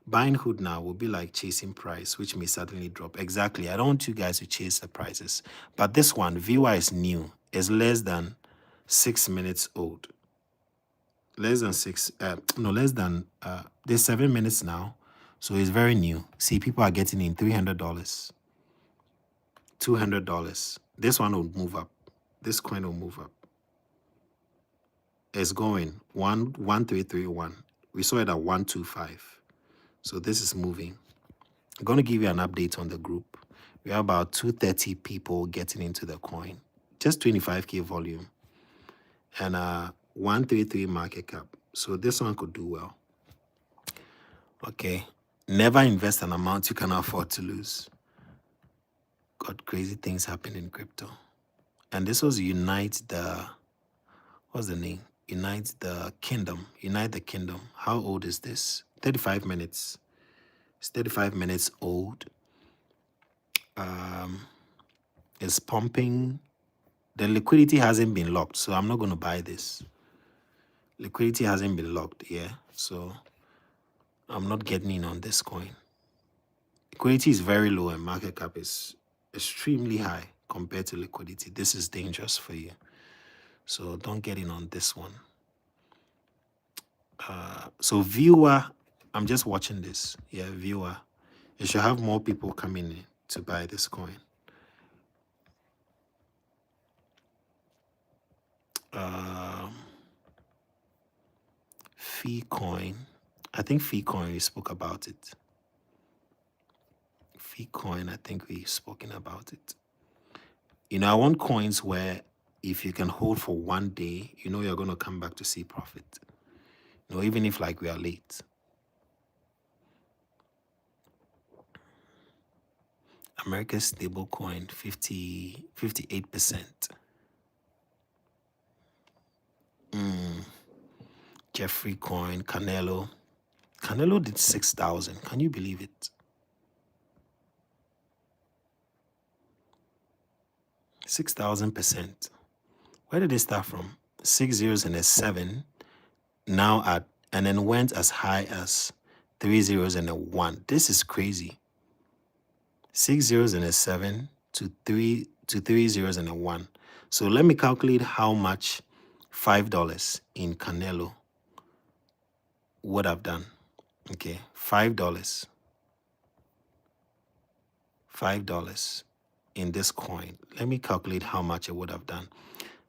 Buying hood now will be like chasing price, which may suddenly drop. Exactly. I don't want you guys to chase the prices. But this one, viewer is new. Is less than 6 minutes old. Less than 6, less than, there's 7 minutes now. So it's very new. See, people are getting in $300, $200. This one will move up. This coin will move up. It's going 11331. We saw it at 125. So this is moving. I'm going to give you an update on the group. We have about 230 people getting into the coin. Just 25K volume. And 133 market cap. So this one could do well. Okay. Never invest an amount you can afford to lose. Got crazy things happen in crypto. And this was Unite the, what's the name? Unite the Kingdom. Unite the Kingdom. How old is this? 35 minutes. It's 35 minutes old. It's pumping. The liquidity hasn't been locked, so I'm not going to buy this. Liquidity hasn't been locked, yeah. So I'm not getting in on this coin. Liquidity is very low and market cap is extremely high compared to liquidity. This is dangerous for you. So don't get in on this one. So viewer, I'm just watching this. Yeah, viewer. You should have more people coming in to buy this coin. Fee coin. I think Fee coin, we spoke about it. Fee coin, I think we've spoken about it. You know, I want coins where if you can hold for one day, you know you're going to come back to see profit. You know, even if like we are late. America's stable coin, 58%. Jeffrey coin, Canelo. Canelo did 6,000. Can you believe it? 6,000%. Where did it start from? 6 zeros and a 7. Now at, and then went as high as 3 zeros and a 1. This is crazy. 6 zeros and a 7 to 3 zeros and a 1. So let me calculate how much $5 in Canelo would have done. Okay, $5. $5 in this coin. Let me calculate how much it would have done.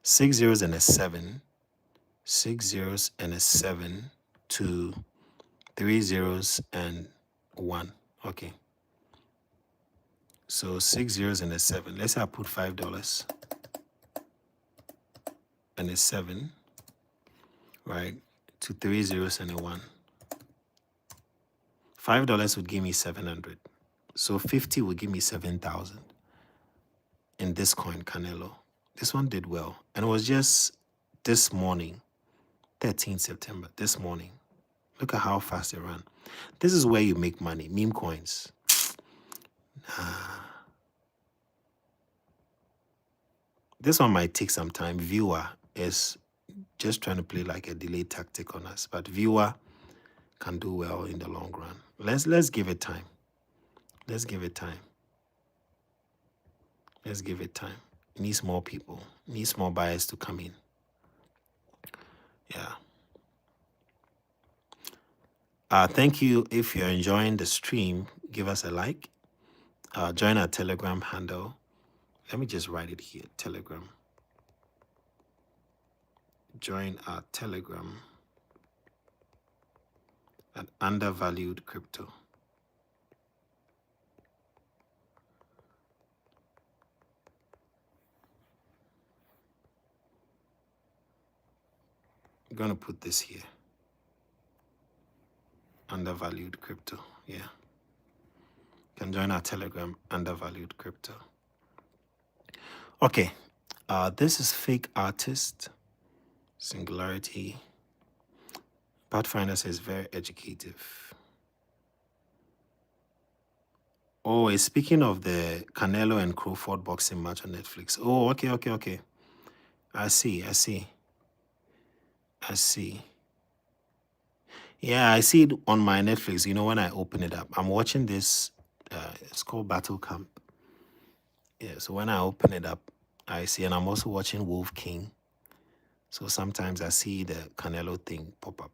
6 zeros and a 7. 6 zeros and a 7 to 3 zeros and 1. Okay. So 6 zeros and a 7. Let's say I put $5 and a 7, right, to 3 zeros and a 1. $5 would give me 700. So 50 would give me 7,000 in this coin, Canelo. This one did well. And it was just this morning, 13th September, this morning. Look at how fast it ran. This is where you make money, meme coins. This one might take some time. Viewer is just trying to play like a delay tactic on us, but viewer can do well in the long run. Let's give it time. Let's give it time. Let's give it time. It needs more people. It needs more buyers to come in. Yeah. Thank you. If you're enjoying the stream, give us a like. Join our Telegram handle. Let me just write it here, Telegram. Join our Telegram at Undervalued Crypto. I'm going to put this here. Undervalued Crypto. Yeah. You can join our Telegram, Undervalued Crypto. Okay. This is Fake Artist. Singularity. Pathfinder says very educative. Oh, it's speaking of the Canelo and Crawford boxing match on Netflix. Oh, okay. I see. Yeah, I see it on my Netflix. You know, when I open it up, I'm watching this. It's called Battle Camp. Yeah, so when I open it up, I see, and I'm also watching Wolf King. So sometimes I see the Canelo thing pop up.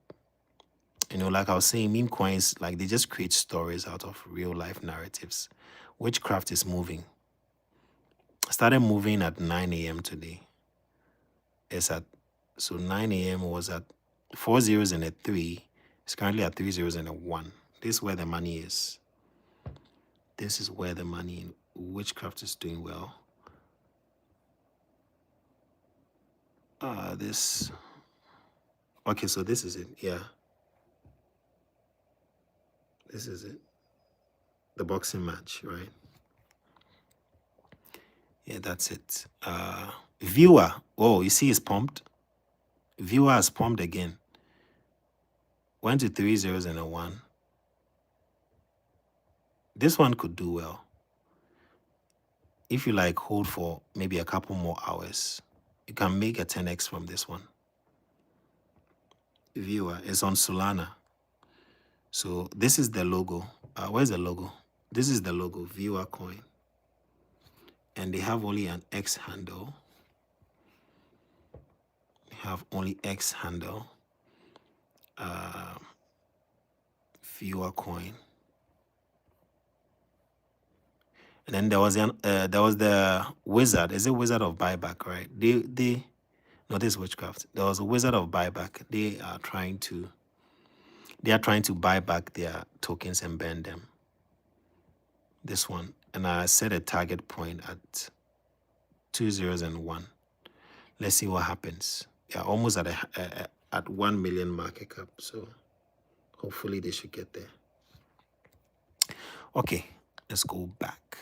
You know, like I was saying, meme coins, like they just create stories out of real life narratives. Witchcraft is moving. Started moving at 9 a.m. today. It's at, so 9 a.m. was at 4 zeros and a 3. It's currently at 3 zeros and a 1. This is where the money is. This is where the money in witchcraft is doing well. This. Okay, so this is it. Yeah. This is it. The boxing match, right? Yeah, that's it. Viewer. Oh, you see it's pumped. Viewer has pumped again. Went to 3 zeros and a 1. This one could do well. If you like hold for maybe a couple more hours, you can make a 10x from this one. Viewer is on Solana. So this is the logo. Where's the logo? This is the logo, Viewer Coin. And they have only an X handle. They have only X handle. Viewer Coin. And then there was the wizard. Is it Wizard of Buyback, right? No, this is witchcraft. There was a Wizard of Buyback. They are trying to buy back their tokens and burn them. This one. And I set a target point at 2 zeros and 1. Let's see what happens. Yeah, almost at 1 million market cap. So hopefully they should get there. Okay, let's go back.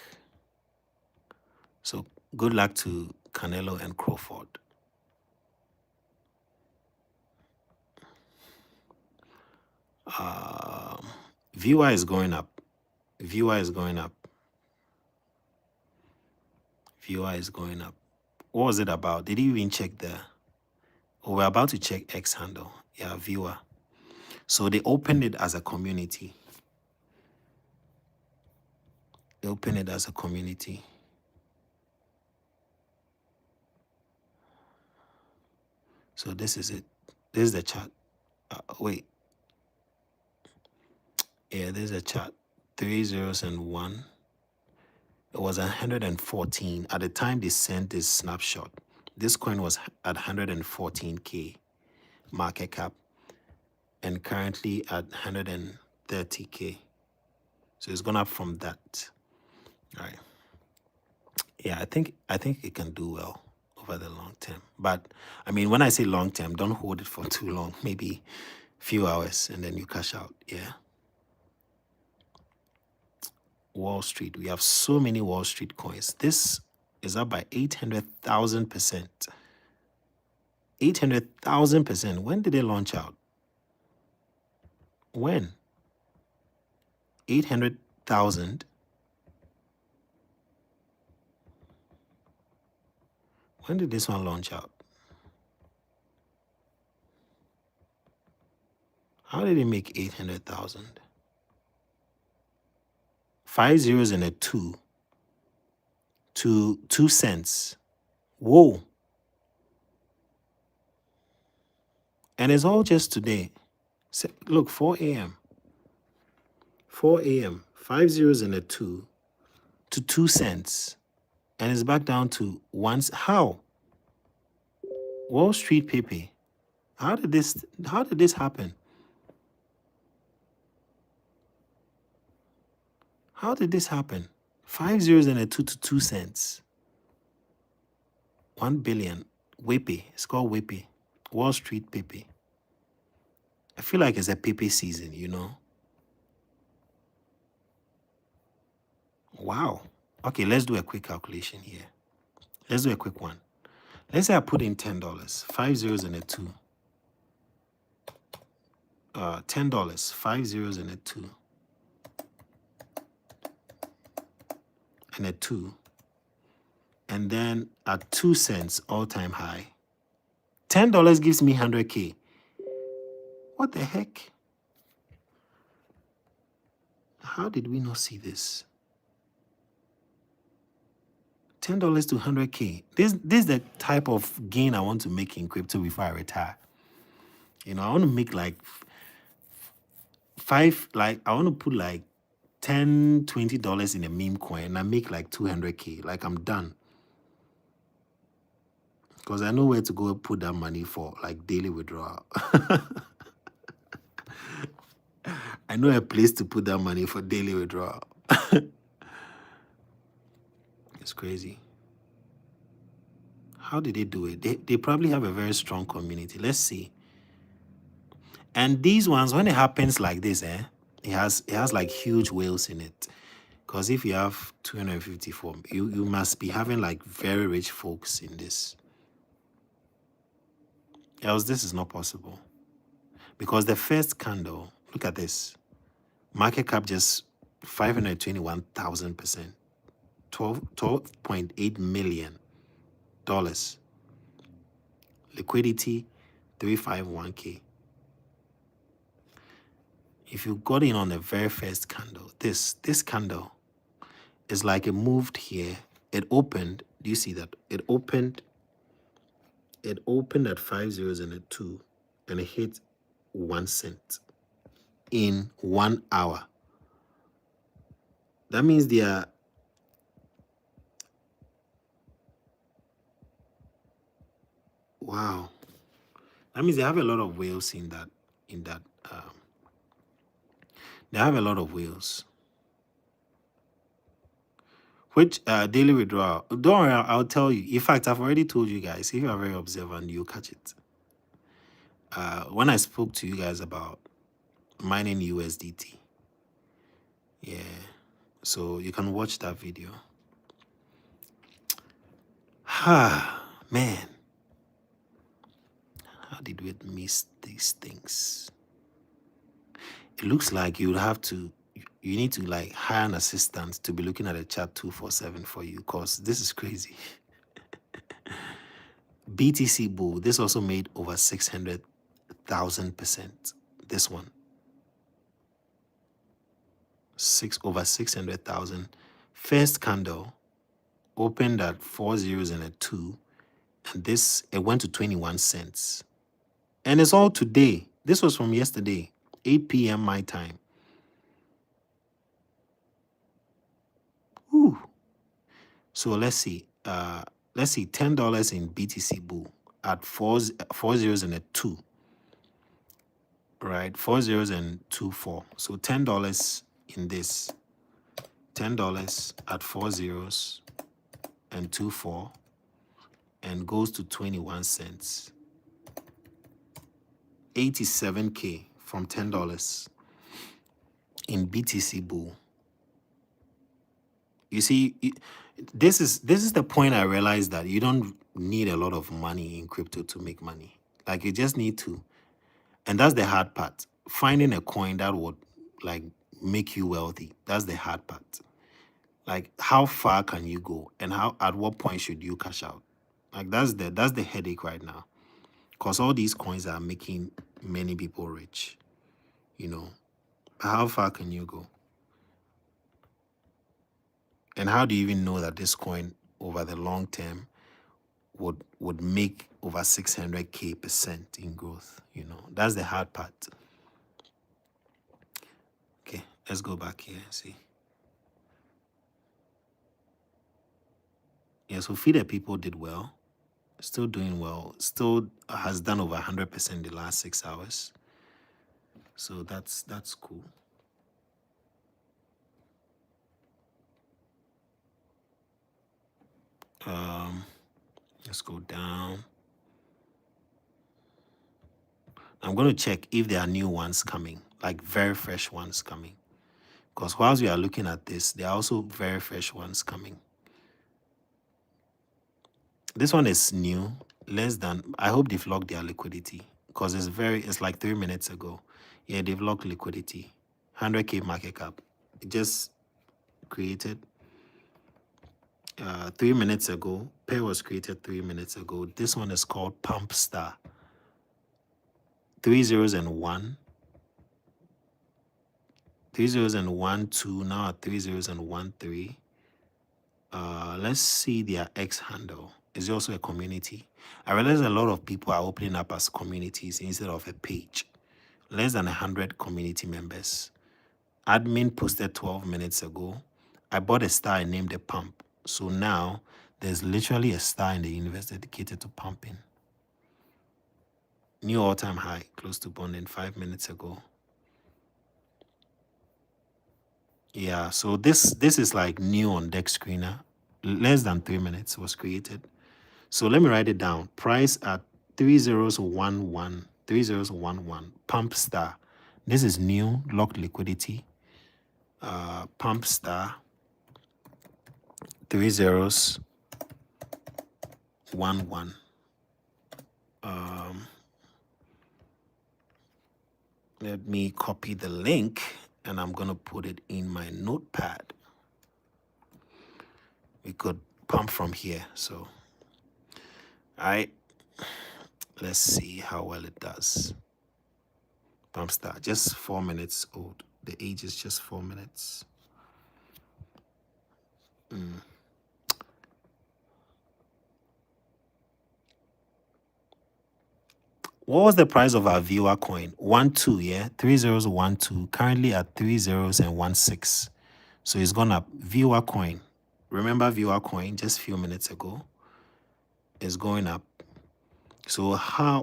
So good luck to Canelo and Crawford. Viewer is going up. Viewer is going up. Viewer is going up. What was it about? Did you even check the... Oh, we're about to check X handle. Yeah, viewer. So they opened it as a community. They opened it as a community. So this is it. This is the chart. Wait. Yeah, there's a chart. 3 zeros and 1. It was 114. At the time they sent this snapshot, this coin was at 114K market cap and currently at 130K. So it's gone up from that. All right. Yeah, I think it can do well over the long term. But I mean, when I say long term, don't hold it for too long. Maybe a few hours and then you cash out. Yeah. Wall Street. We have so many Wall Street coins. This is up by 800,000%. 800,000%. When did they launch out? When? 800,000. When did this one launch out? How did it make 800,000? 5 zeros and a 2 to 2 cents. Whoa. And it's all just today. So, look, 4 a.m. 4 a.m. 5 zeros and a 2 to 2 cents. And it's back down to 1. How? Wall Street Pepe. How did this happen? How did this happen? 5 zeros and a 2 to 2 cents. 1 billion. Whippy. It's called Whippy. Wall Street Pepe. I feel like it's a Pepe season, you know? Wow. Okay, let's do a quick calculation here. Let's do a quick one. Let's say I put in $10. 5 zeros and a 2. $10. 5 zeros and a 2. And a 2. And then at 2 cents, all-time high. $10 gives me 100K. What the heck? How did we not see this? $10 to 100K. This is the type of gain I want to make in crypto before I retire. You know, I want to make like I want to put like $10-20 in a meme coin and I make like 200K. Like I'm done. Because I know where to go put that money for like daily withdrawal. I know a place to put that money for daily withdrawal. It's crazy. How did they do it? They probably have a very strong community. Let's see. And these ones, when it happens like this, it has like huge whales in it. Because if you have 254, you must be having like very rich folks in this. Else this is not possible. Because the first candle, look at this. Market cap just 521,000%. $12.8 million. Liquidity, 351K. If you got in on the very first candle, this candle is like it moved here. It opened. Do you see that? It opened at 5 zeros and a 2, and it hit 1 cent in 1 hour. That means they are wow. That means they have a lot of whales in that. They have a lot of whales. Which daily withdrawal? Don't worry, I'll tell you. In fact, I've already told you guys. If you are very observant, you'll catch it. When I spoke to you guys about mining USDT, yeah. So you can watch that video. Man, how did we miss these things? It looks like you need to like hire an assistant to be looking at a chat 247 for you, because this is crazy. BTC Bull, this also made over 600,000%. This one. Over 600,000. First candle opened at 4 zeros and a 2, and it went to 21 cents. And it's all today. This was from yesterday, 8 p.m. my time. Ooh. So let's see. $10 in BTC Bull at 4 zeros and a 2. Right? 4 zeros and 2 4. So $10 in this. $10 at 4 zeros and 2 4, and goes to 21 cents. 87K from $10 in BTC Bull. You see, this is the point I realized, that you don't need a lot of money in crypto to make money. Like, you just need to, and that's the hard part. Finding a coin that would like make you wealthy. That's the hard part. Like, how far can you go, and at what point should you cash out? Like, that's the headache right now. Because all these coins are making many people rich. You know, how far can you go? And how do you even know that this coin over the long term would make over 600K% in growth? You know, that's the hard part. Okay, let's go back here and see. Yeah, so Feed the People did well. Still doing well. Still has done over 100% the last 6 hours. So that's cool. Let's go down. I'm going to check if there are new ones coming, like very fresh ones coming. Because whilst we are looking at this, there are also very fresh ones coming. This one is new, less than, I hope they've locked their liquidity, because it's like 3 minutes ago. Yeah, they've locked liquidity. 100K market cap. It just created 3 minutes ago. Pair was created 3 minutes ago. This one is called Pump Star. 3 zeros and 1. 3 zeros and 1 2. Now at 3 zeros and 1 3. Let's see their X handle. Is also a community. I realize a lot of people are opening up as communities instead of a page. less than 100 community members. Admin posted 12 minutes ago. I bought a star and named it Pump. So now there's literally a star in the universe dedicated to pumping. New all-time high, close to bonding 5 minutes ago. Yeah, so this is like new on deck screener. Less than 3 minutes was created. So let me write it down. Price at 3011, 3011, pump star. This is new, locked liquidity. Pump star, 3011. Let me copy the link and I'm gonna put it in my notepad. We could pump from here. So, all right, let's see how well it does. Pump star, just 4 minutes old. The age is just 4 minutes. What was the price of our viewer coin? 12, yeah? 3012, currently at 3016. So it's gone up. Viewer coin. Remember viewer coin just a few minutes ago? Is going up. So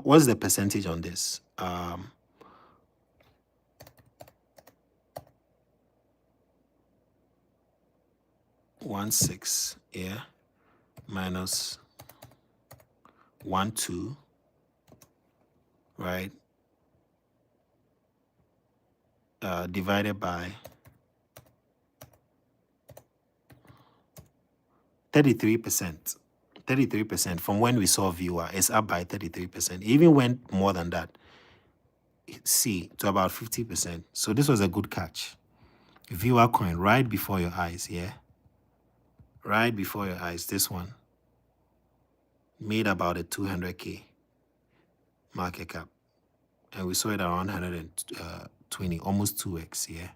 what's the percentage on this? 16, yeah, minus 12, right? Divided by 33%. 33% from when we saw viewer is up by 33%. Even went more than that. See, to about 50%. So this was a good catch. Viewer coin right before your eyes, yeah? Right before your eyes, this one made about a 200K market cap. And we saw it around 120, almost 2x, yeah?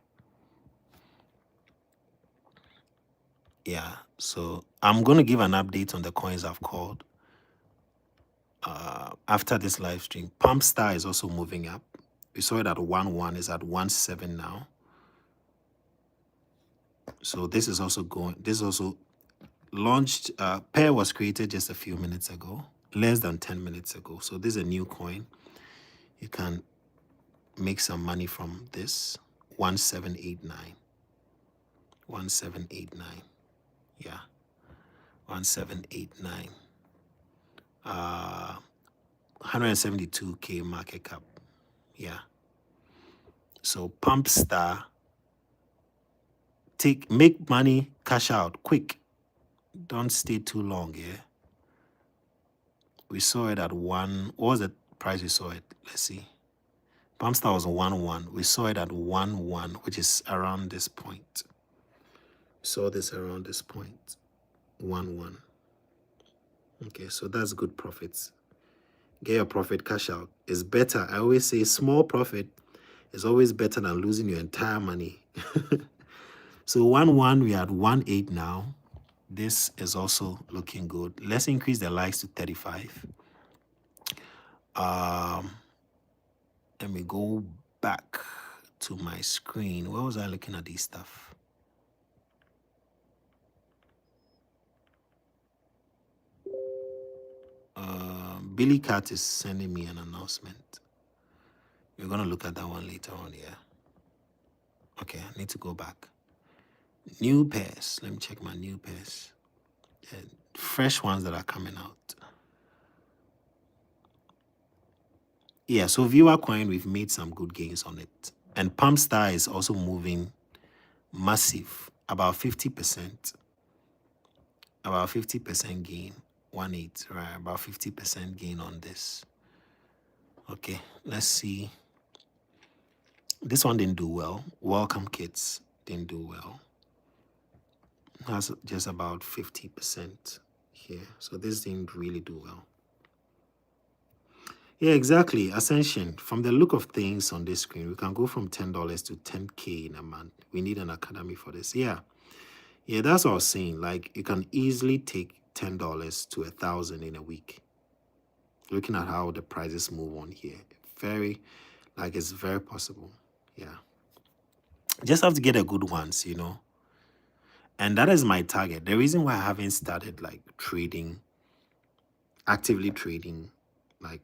Yeah, so I'm going to give an update on the coins I've called after this live stream. Pump Star is also moving up. We saw it at 1.1, it's at 1.7 now. So this is also going, this is also launched, pair was created just a few minutes ago, less than 10 minutes ago. So this is a new coin. You can make some money from this. 1789. 1789. Yeah. 1789. 172K market cap. Yeah. So Pump Star, make money, cash out quick. Don't stay too long, yeah. We saw it at 1. What was the price we saw it? Let's see. Pump Star was 1.1. We saw it at 1.1, which is around this point. We saw this around this point. 1.1. Okay, so that's good profits. Get your profit, cash out. It's better. I always say small profit is always better than losing your entire money. So 1.1, we are at 1.8 now. This is also looking good. Let's increase the likes to 35. Let me go back to my screen. Where was I looking at this stuff? Billy Cat is sending me an announcement. We're going to look at that one later on, yeah. Okay, I need to go back. New pairs. Let me check my new pairs. Fresh ones that are coming out. Yeah, so viewer coin, we've made some good gains on it. And Pump Star is also moving massive, about 50%. About 50% gain. 1.8, right? About 50% gain on this. Okay, let's see. This one didn't do well. Welcome Kits didn't do well. That's just about 50% here. So this didn't really do well. Yeah, exactly. Ascension. From the look of things on this screen, we can go from $10 to 10K in a month. We need an academy for this. Yeah. Yeah, that's what I was saying. Like, you can easily take $10 to 1,000 in a week. Looking at how the prices move on here. Like it's very possible. Yeah. Just have to get a good ones, you know. And that is my target. The reason why I haven't started like trading, actively trading, like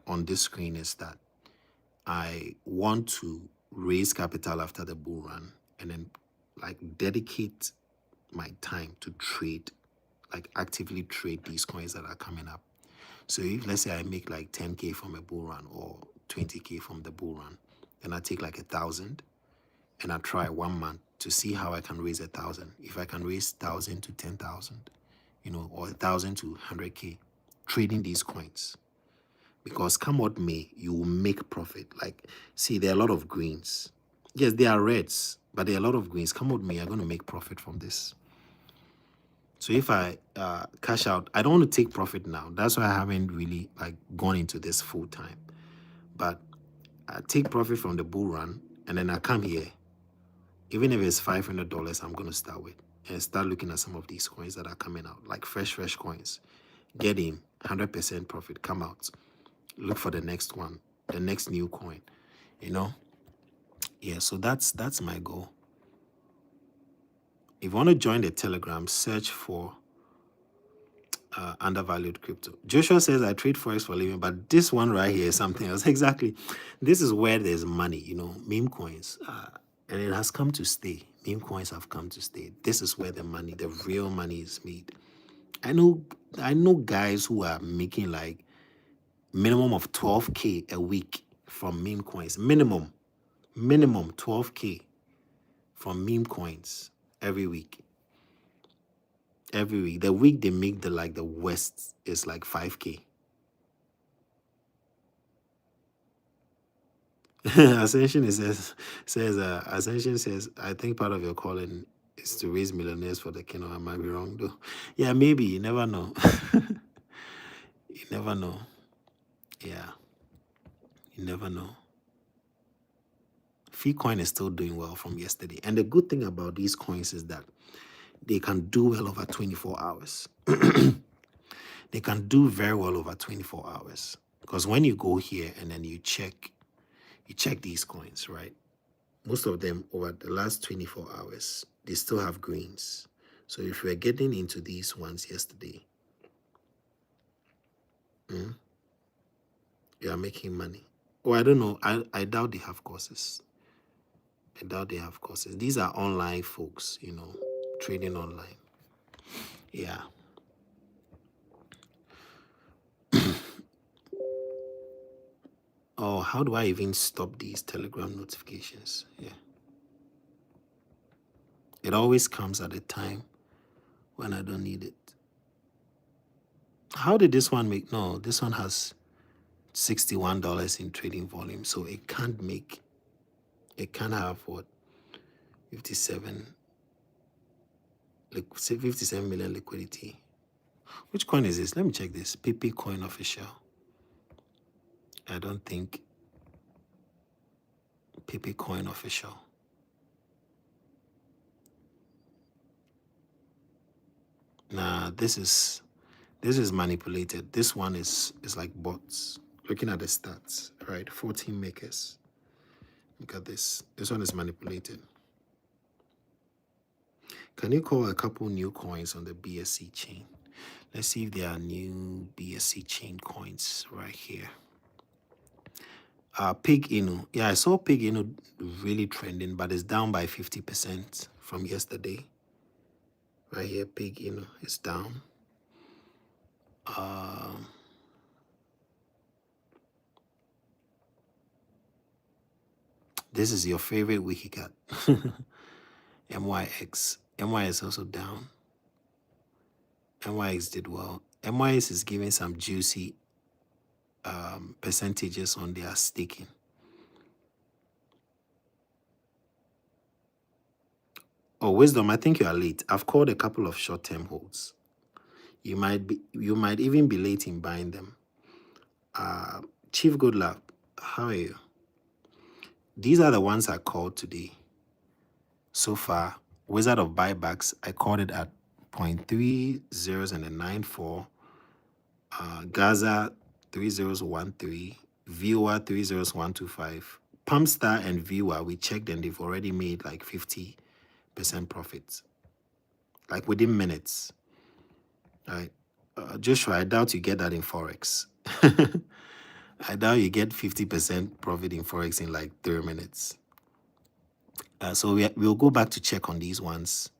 on this screen is that I want to raise capital after the bull run and then like dedicate my time to trade, like actively trade these coins that are coming up. So if let's say I make like 10K from a bull run or 20K from the bull run, then I take like 1,000 and I try 1 month to see how I can raise 1,000. If I can raise 1,000 to 10,000, you know, or 1,000 to 100K, trading these coins. Because come what may, you will make profit. Like, see, there are a lot of greens. Yes, there are reds, but there are a lot of greens. Come what may, I'm going to make profit from this. So if I cash out, I don't want to take profit now. That's why I haven't really like gone into this full time. But I take profit from the bull run, and then I come here. Even if it's $500, I'm going to start with and start looking at some of these coins that are coming out, like fresh coins. Get in, 100% profit, come out. Look for the next one, the next new coin, you know? Yeah, so that's my goal. If you want to join the Telegram, search for undervalued crypto. Joshua says, I trade Forex for a living, but this one right here is something else. Exactly. This is where there's money, you know, meme coins. And it has come to stay. Meme coins have come to stay. This is where the money, the real money is made. I know guys who are making like minimum of 12K a week from meme coins. Minimum 12K from meme coins every week. Every week. The week they make the worst is like 5K. Ascension Ascension says, I think part of your calling is to raise millionaires for the kingdom. I might be wrong though. Yeah, maybe. You never know. You never know. Yeah. You never know. Coin is still doing well from yesterday. And the good thing about these coins is that they can do well over 24 hours. They can do very well over 24 hours. Because when you go here and then you check these coins, right? Most of them over the last 24 hours, they still have greens. So if you were getting into these ones yesterday, you are making money. Oh, I don't know. I doubt they have courses. I doubt they have courses. These are online folks, you know, trading online. Yeah. Oh, how do I even stop these Telegram notifications? Yeah. It always comes at a time when I don't need it. How did this one make? No, this one has $61 in trading volume, so it can't have what? 57 million liquidity. Which coin is this? Let me check this. BNB Coin official. I don't think BNB Coin official. Nah, this is manipulated. This one is like bots. Looking at the stats, right? 14 makers. Look at this. This one is manipulated. Can you call a couple new coins on the BSC chain? Let's see if there are new BSC chain coins right here. Pig Inu. Yeah, I saw Pig Inu really trending, but it's down by 50% from yesterday. Right here, Pig Inu is down. This is your favorite wiki cat. MYX. MYX also down. MYX did well. MYX is giving some juicy percentages on their staking. Oh, Wisdom, I think you are late. I've called a couple of short-term holds. You might even be late in buying them. Chief Goodluck, how are you? These are the ones I called today. So far, Wizard of Buybacks, I called it at 0.30 and a 94. Gaza 3013 Viewer 30125. Pumpstar and Viewer, we checked and they've already made like 50% profits, like within minutes. Right? Joshua, I doubt you get that in Forex. I doubt you get 50% profit in Forex in like 3 minutes. So we'll go back to check on these ones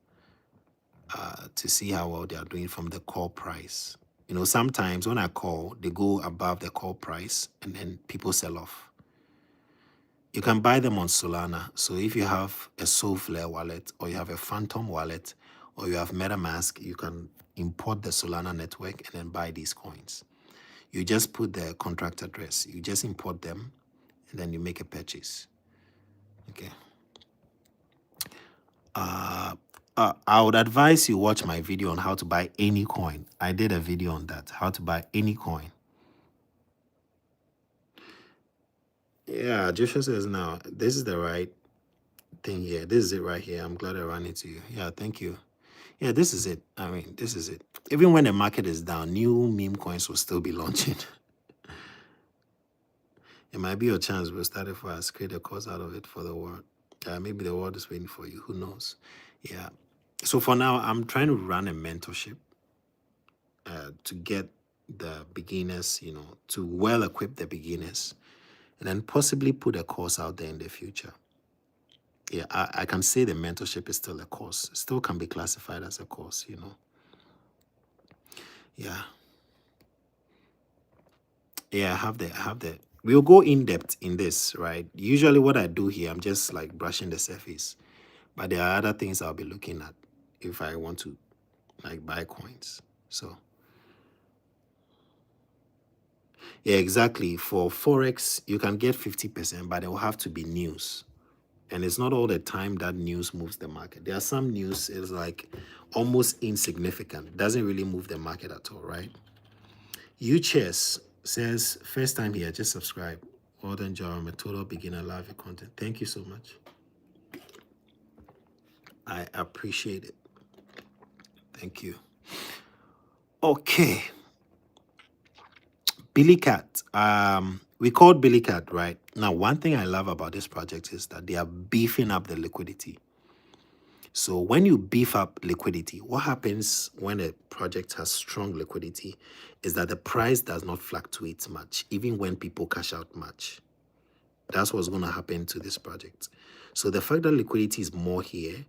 to see how well they are doing from the call price. You know, sometimes when I call, they go above the call price and then people sell off. You can buy them on Solana. So if you have a Soulflare wallet or you have a Phantom wallet or you have MetaMask, you can import the Solana network and then buy these coins. You just put the contract address. You just import them and then you make a purchase. Okay. I would advise you watch my video on how to buy any coin. I did a video on that, how to buy any coin. Yeah, Joshua says now, this is the right thing here. This is it right here. I'm glad I ran into you. Yeah, thank you. Yeah, this is it. I mean, this is it. Even when the market is down, new meme coins will still be launching. It might be your chance. We'll start it for us, create a course out of it for the world. Maybe the world is waiting for you. Who knows? Yeah. So for now, I'm trying to run a mentorship to get the beginners, you know, to well equip the beginners, and then possibly put a course out there in the future. Yeah, I can say the mentorship is still a course. It still can be classified as a course, you know. Yeah. Yeah, I have the. We'll go in depth in this, right? Usually what I do here, I'm just like brushing the surface. But there are other things I'll be looking at if I want to like buy coins. So yeah, exactly. For Forex, you can get 50%, but it will have to be news. And it's not all the time that news moves the market. There are some news is like almost insignificant. It doesn't really move the market at all, right? UChess says, first time here, just subscribe. Well done, Joe. I'm a total beginner. Love your content. Thank you so much. I appreciate it. Thank you. Okay. Billy Cat. We called Billy Cat, right? Now, one thing I love about this project is that they are beefing up the liquidity. So when you beef up liquidity, what happens when a project has strong liquidity is that the price does not fluctuate much, even when people cash out much. That's what's going to happen to this project. So the fact that liquidity is more here,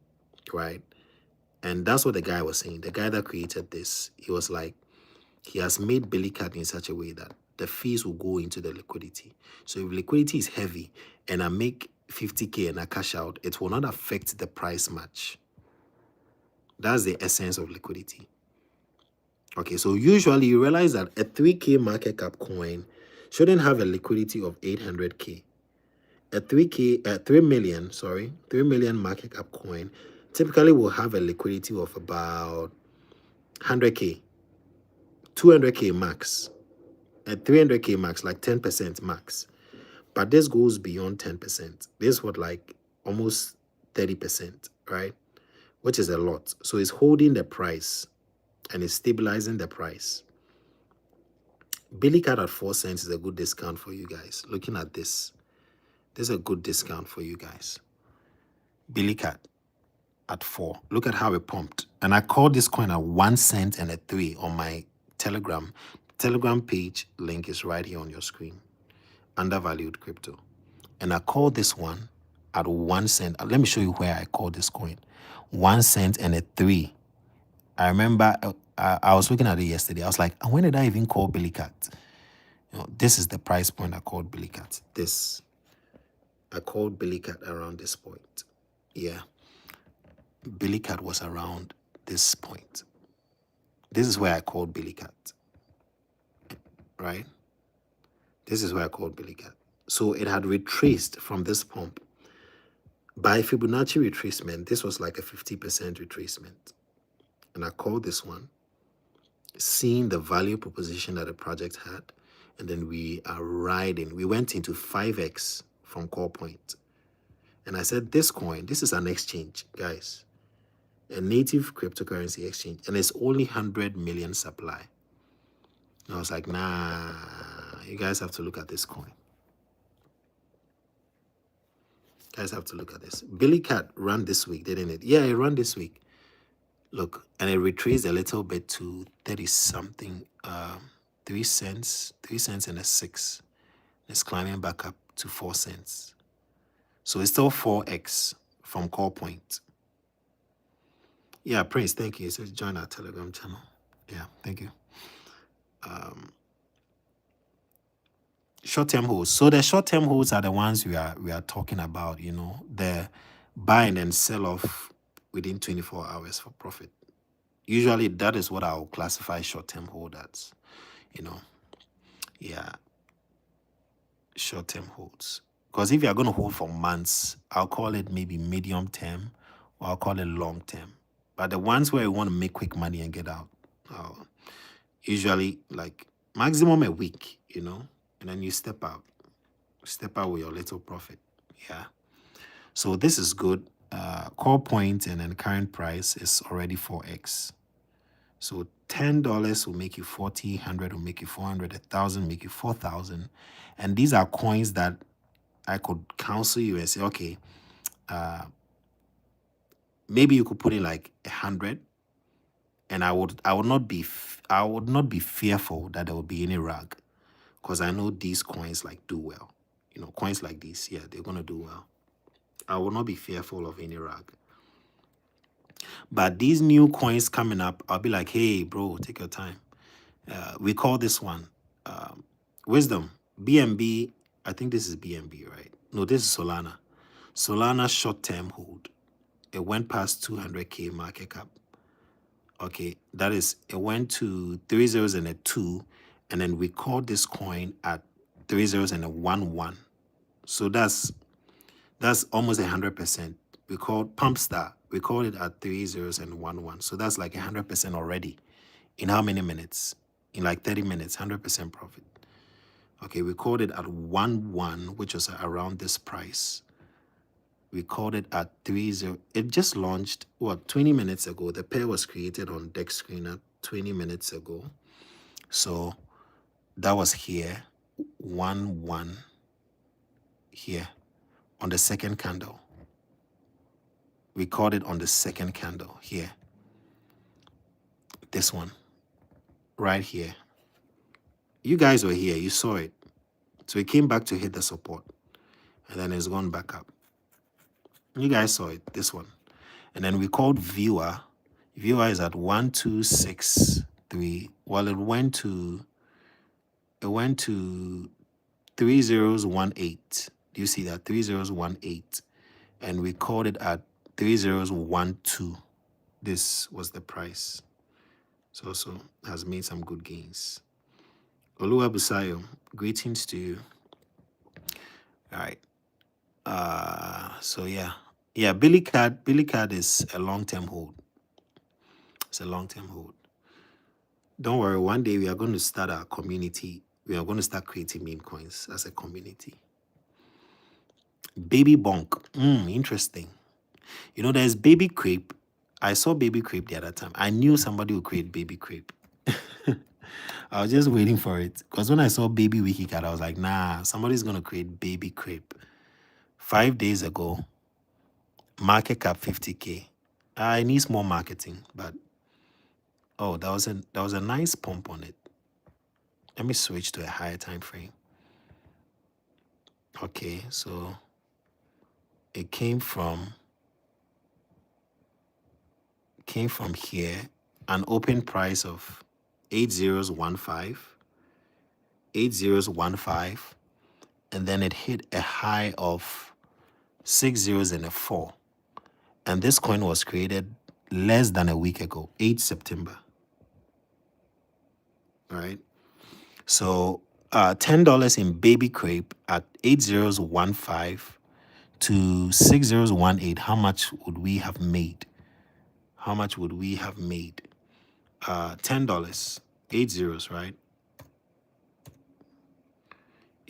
right? And that's what the guy was saying. The guy that created this, he was like, he has made Billy Cat in such a way that the fees will go into the liquidity. So if liquidity is heavy and I make 50K and I cash out, it will not affect the price much. That's the essence of liquidity. Okay, so usually you realize that a 3K market cap coin shouldn't have a liquidity of 800K. A 3 million market cap coin typically will have a liquidity of about 100K, 200K max, and 300K max, like 10% max. But this goes beyond 10%. This is what, like almost 30%, right? Which is a lot. So it's holding the price and it's stabilizing the price. Billy Cat at 4 cents is a good discount for you guys. Looking at this, this is a good discount for you guys. Billy Cat at 4. Look at how it pumped. And I called this coin at 1 cent and a 3 on my Telegram. Telegram page link is right here on your screen. Undervalued crypto. And I called this one at 1 cent. Let me show you where I called this coin. 1 cent and a 3. I remember I was looking at it yesterday. I was like, when did I even call Billy Cat? You know, this is the price point I called Billy Cat. I called Billy Cat around this point. Yeah. Billy Cat was around this point. This is where I called Billy Cat. Right? This is where I called Billy Cat. So it had retraced from this pump. By Fibonacci retracement, this was like a 50% retracement. And I called this one, seeing the value proposition that the project had, and then we are riding. We went into 5x from call point. And I said, this coin, this is an exchange, guys. A native cryptocurrency exchange. And it's only 100 million supply. And I was like, nah, you guys have to look at this coin. Let's have to look at this. Billy Cat ran this week, didn't it? Yeah, it ran this week. Look, and it retraced a little bit to 30 something, 3 cents, 3 cents and a 6. It's climbing back up to 4 cents. So it's still 4x from call point. Yeah, Prince, thank you. It says join our Telegram channel. Yeah, thank you. Short-term holds. So the short-term holds are the ones we are talking about, you know, the buy and then sell off within 24 hours for profit. Usually that is what I'll classify short-term hold as, you know. Yeah, short-term holds. Because if you're going to hold for months, I'll call it maybe medium term or I'll call it long term. But the ones where you want to make quick money and get out, usually like maximum a week, you know, and then you step out with your little profit. Yeah. So this is good. Call point and then current price is already 4x. So $10 will make you 40, 100 will make you 400, 1,000 make you 4,000. And these are coins that I could counsel you and say, okay, maybe you could put in like 100, and I would not be fearful that there will be any rug, because I know these coins like do well. You know, coins like these, yeah, they're gonna do well. I will not be fearful of any rug. But these new coins coming up, I'll be like, hey, bro, take your time. We call this one Wisdom. BNB, I think this is BNB, right? No, this is Solana. Solana short-term hold. It went past 200K market cap. Okay, that is, it went to 3 zeros and a 2, and then we called this coin at 3 zeros and a 1-1. So that's almost 100%. We called Pumpstar. We called it at 3 zeros and 1-1. So that's like 100% already. In how many minutes? In like 30 minutes, 100% profit. Okay, we called it at 1-1, which was around this price. We called it at 3-0. It just launched, 20 minutes ago. The pair was created on Dex Screener 20 minutes ago. So that was here, 1-1 here on the second candle. We called it on the second candle here. This one, right here. You guys were here, you saw it. So it came back to hit the support, and then it's gone back up. You guys saw it, this one. And then we called viewer. Viewer is at 1263. Well, it went to 3018. Do you see that? 3018. And we called it at 3012. This was the price. So has made some good gains. Oluwa Busayo, greetings to you. All right. So yeah. Yeah, Billy Cat is a long-term hold. It's a long-term hold. Don't worry, one day we are going to start our community. We are going to start creating meme coins as a community. Baby Bonk. Interesting. You know, there's Baby Crepe. I saw Baby Crepe the other time. I knew somebody would create Baby Crepe. I was just waiting for it. Because when I saw Baby WikiCat, I was like, nah, somebody's going to create Baby Crepe. 5 days ago, market cap 50K. It needs more marketing, but oh, that was a nice pump on it. Let me switch to a higher time frame. Okay, so it came from here, an open price of 8015, 8015, and then it hit a high of 6 zeros and a 4. And this coin was created less than a week ago, 8 September. All right. So $10 in Baby Crepe at 8015 to 6018. How much would we have made? How much would we have made? $10, 8 zeros, right?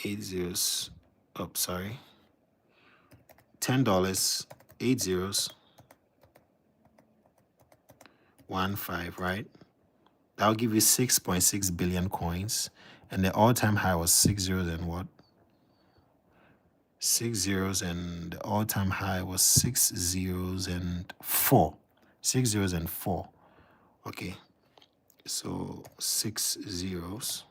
8 zeros. Oh, sorry. $10, 8 zeros, 15, right? That'll give you 6.6 billion coins. And the all-time high was 6 zeros and what? 6 zeros, and the all-time high was 6 zeros and 4. 6 zeros and 4. Okay, so 6 zeros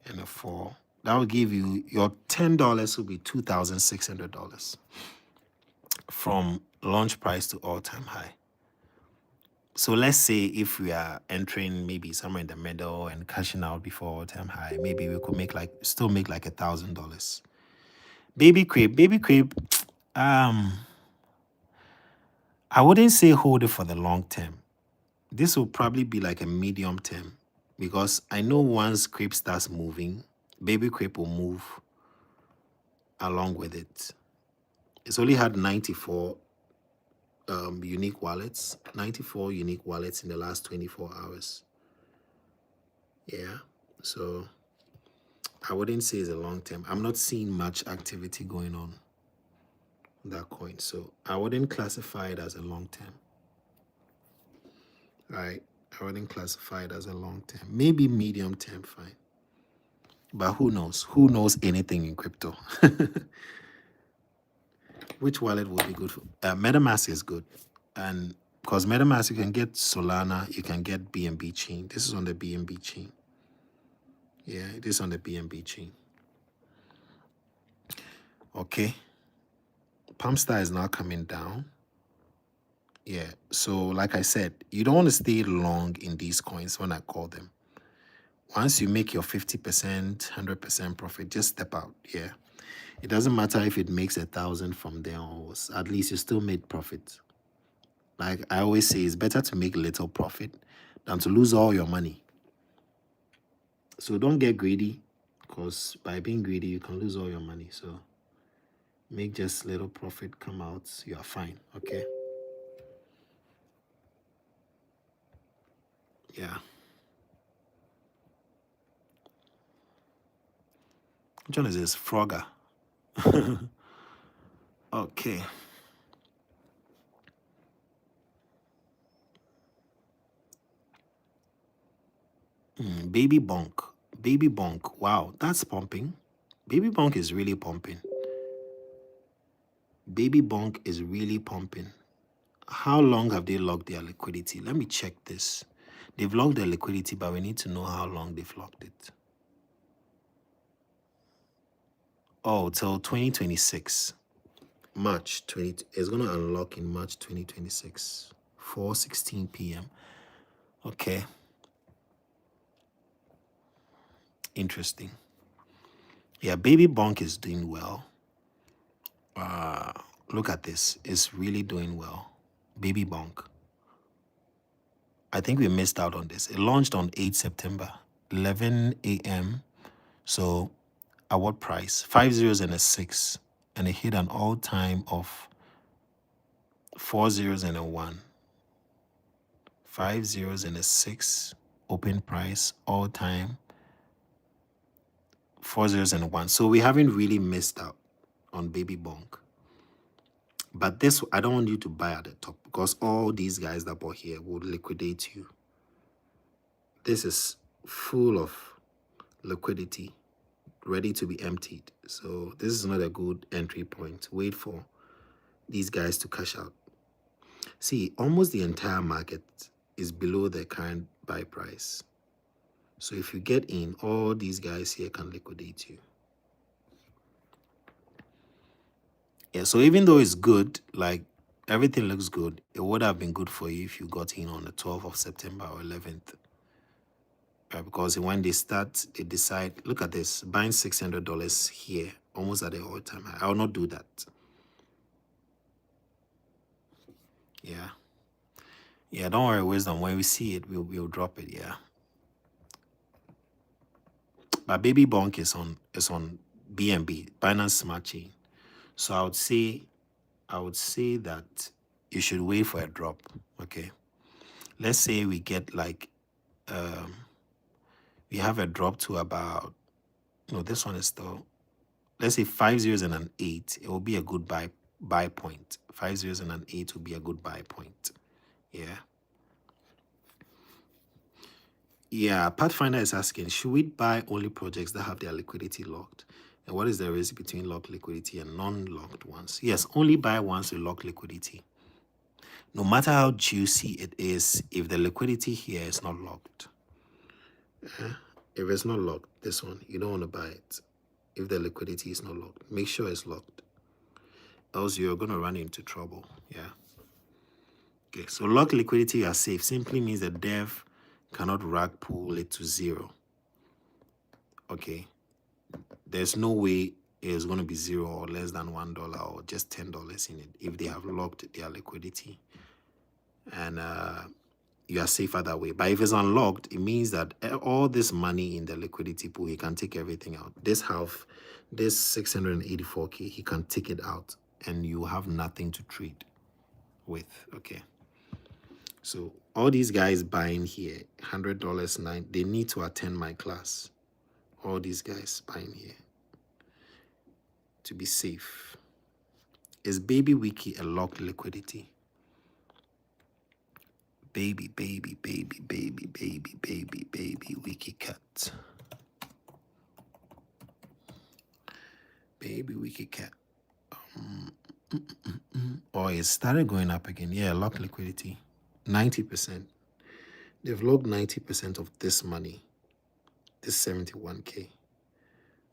and a 4. That will give you your $10 will be $2,600 from launch price to all-time high. So let's say if we are entering maybe somewhere in the middle and cashing out before all-time high, maybe we could make still make like $1,000. Baby Crepe, I wouldn't say hold it for the long term. This will probably be like a medium term, because I know once Crepe starts moving, Baby Crepe will move along with it. It's only had 94 unique wallets, 94 unique wallets in the last 24 hours. Yeah, so I wouldn't say it's a long term. I'm not seeing much activity going on that coin, so I wouldn't classify it as a long term. Right? I wouldn't classify it as a long term. Maybe medium term, fine. But who knows? Who knows anything in crypto? Which wallet would be good for? MetaMask is good, and because MetaMask you can get Solana, you can get BNB chain. This is on the BNB chain. Yeah, it is on the BNB chain. Okay. Pumpstar is now coming down. Yeah. So like I said, you don't want to stay long in these coins when I call them. Once you make your 50%, 100% profit, just step out. Yeah. It doesn't matter if it makes 1,000 from there onwards. At least you still made profit. Like I always say, it's better to make little profit than to lose all your money. So don't get greedy, because by being greedy, you can lose all your money. So make just little profit, come out, you are fine. Okay. Yeah. Which one is this? Frogger. Okay. Baby Bonk. Baby Bonk. Wow, that's pumping. Baby Bonk is really pumping. Baby Bonk is really pumping. How long have they locked their liquidity? Let me check this. They've locked their liquidity, but we need to know how long they've locked it. Oh, till 2026. March 20. It's going to unlock in March 2026. 4:16 p.m. Okay. Interesting. Yeah, Baby Bonk is doing well. Look at this. It's really doing well. Baby Bonk. I think we missed out on this. It launched on 8 September, 11 a.m. So at what price? 5 zeros and a 6. And it hit an all-time of 4 zeros and a 1. 5 zeros and a 6. Open price, all-time. 4 zeros and a 1. So we haven't really missed out on Baby Bonk. But this, I don't want you to buy at the top, because all these guys that bought here will liquidate you. This is full of liquidity, ready to be emptied. So this is not a good entry point. Wait for these guys to cash out. See, almost the entire market is below the current buy price. So if you get in, all these guys here can liquidate you. Yeah, so even though it's good, like everything looks good, it would have been good for you if you got in on the 12th of September or 11th. Right, because when they start, they decide, look at this, buying $600 here, almost at the all-time high. I will not do that. Yeah. Yeah, don't worry, Wisdom. When we see it, we'll drop it, yeah. But Baby Bonk is on BNB, Binance Smart Chain. So I would say that you should wait for a drop. Okay. Let's say we get like we have a drop to about, no, this one is still, let's say 5 zeros and an 8. It will be a good buy point. 5 zeros and an 8 will be a good buy point. Yeah. Yeah, Pathfinder is asking, should we buy only projects that have their liquidity locked? And what is the risk between locked liquidity and non-locked ones? Yes, only buy once with locked liquidity. No matter how juicy it is, if the liquidity here is not locked, if it's not locked, this one, you don't want to buy it. If the liquidity is not locked, make sure it's locked. Else you're going to run into trouble. Yeah. Okay, so locked liquidity are safe simply means the dev cannot rug pull it to zero. Okay. There's no way it's going to be zero or less than $1 or just $10 in it if they have locked their liquidity. And you are safer that way. But if it's unlocked, it means that all this money in the liquidity pool, he can take everything out. This 684K, he can take it out and you have nothing to trade with. Okay. So all these guys buying here, $100, they need to attend my class. All these guys buying here to be safe. Is Baby Wiki a locked liquidity? Baby Wiki cat. Baby Wiki cat. Oh, it started going up again. Yeah, locked liquidity. 90%. They've locked 90% of this money. This 71K.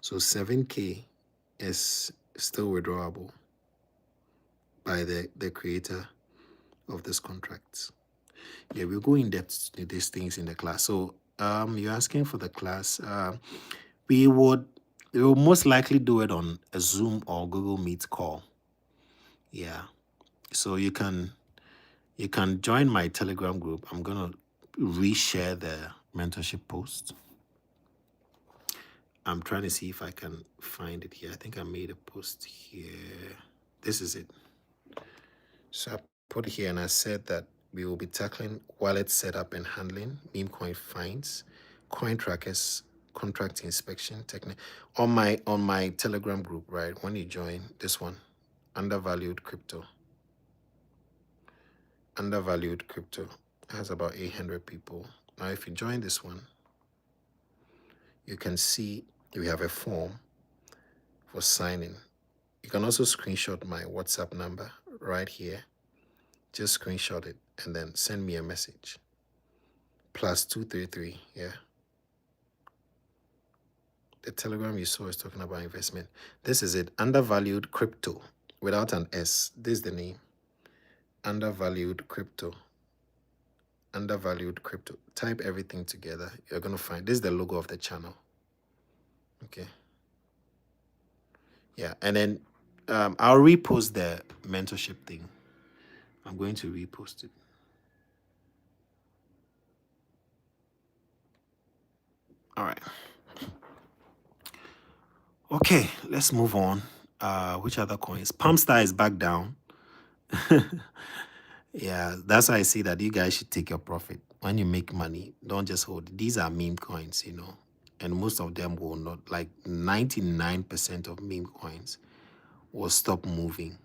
So 7K is still withdrawable by the creator of this contract. Yeah, we'll go in depth to these things in the class. So you're asking for the class. We will most likely do it on a Zoom or Google Meet call. Yeah. So you can join my Telegram group. I'm gonna reshare the mentorship post. I'm trying to see if I can find it here. I think I made a post here. This is it. So I put it here and I said that we will be tackling wallet setup and handling, meme coin finds, coin trackers, contract inspection technique on my Telegram group, right? When you join this one, undervalued crypto has about 800 people. Now, if you join this one, you can see we have a form for signing. You can also screenshot my WhatsApp number right here. Just screenshot it and then send me a message. +233, yeah. The Telegram you saw is talking about investment. This is it, undervalued crypto without an S. This is the name, undervalued crypto. Undervalued crypto. Type everything together. You're going to find, this is the logo of the channel. Okay. Yeah, and then I'll repost the mentorship thing. I'm going to repost it. All right. Okay, let's move on. Which other coins? Pumpstar is back down. Yeah, that's why I say that you guys should take your profit. When you make money, don't just hold it. These are meme coins, you know, and most of them will not, like 99% of meme coins will stop moving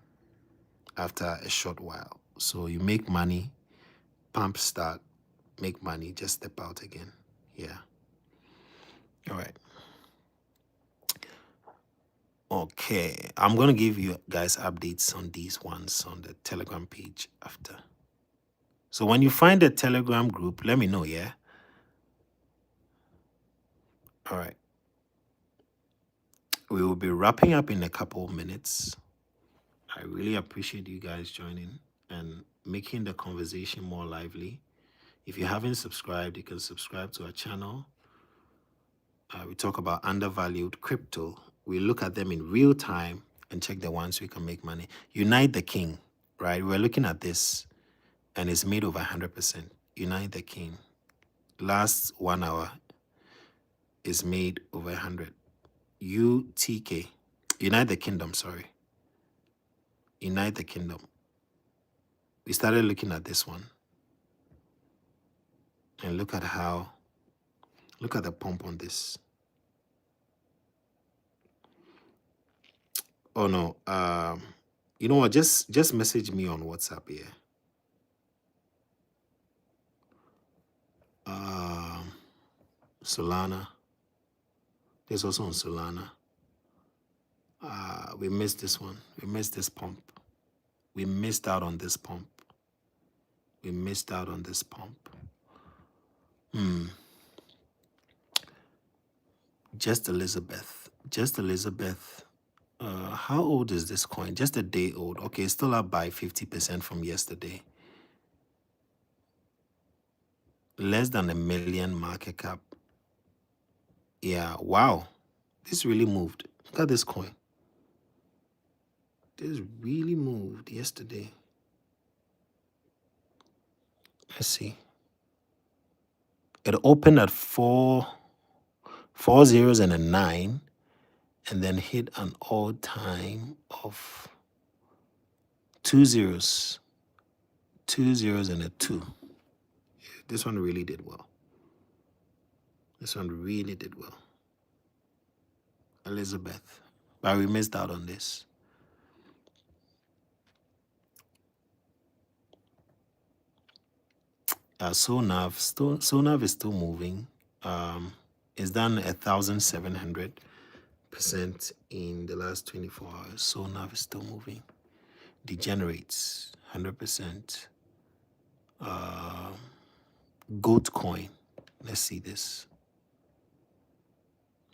after a short while. So you make money, pump start, make money, just step out again. Yeah. All right. Okay, I'm going to give you guys updates on these ones on the Telegram page after. So when you find the Telegram group, let me know, yeah? All right. We will be wrapping up in a couple of minutes. I really appreciate you guys joining and making the conversation more lively. If you haven't subscribed, you can subscribe to our channel. We talk about undervalued crypto. We look at them in real time and check the ones we can make money. Unite the King, right? We're looking at this and it's made over 100%. Unite the King. Last 1 hour is made over 100. UTK. Unite the Kingdom, sorry. Unite the Kingdom. We started looking at this one. And look at the pump on this. Oh no, you know what, just message me on WhatsApp here. Solana. There's also on Solana. We missed this one. We missed this pump. We missed out on this pump. We missed out on this pump. Just Elizabeth. Just Elizabeth. How old is this coin? Just a day old. Okay, it's still up by 50% from yesterday. Less than 1 million market cap. Yeah, wow. This really moved. Look at this coin. This really moved yesterday. Let's see. It opened at four zeros and a 9, and then hit an all-time of 2 zeros. 2 zeros and a 2. This one really did well. This one really did well. Elizabeth. But we missed out on this. Sonav is still moving. It's done 1,700% in the last 24 hours. Sonav is still moving. Degenerates 100%. Goat coin. Let's see this.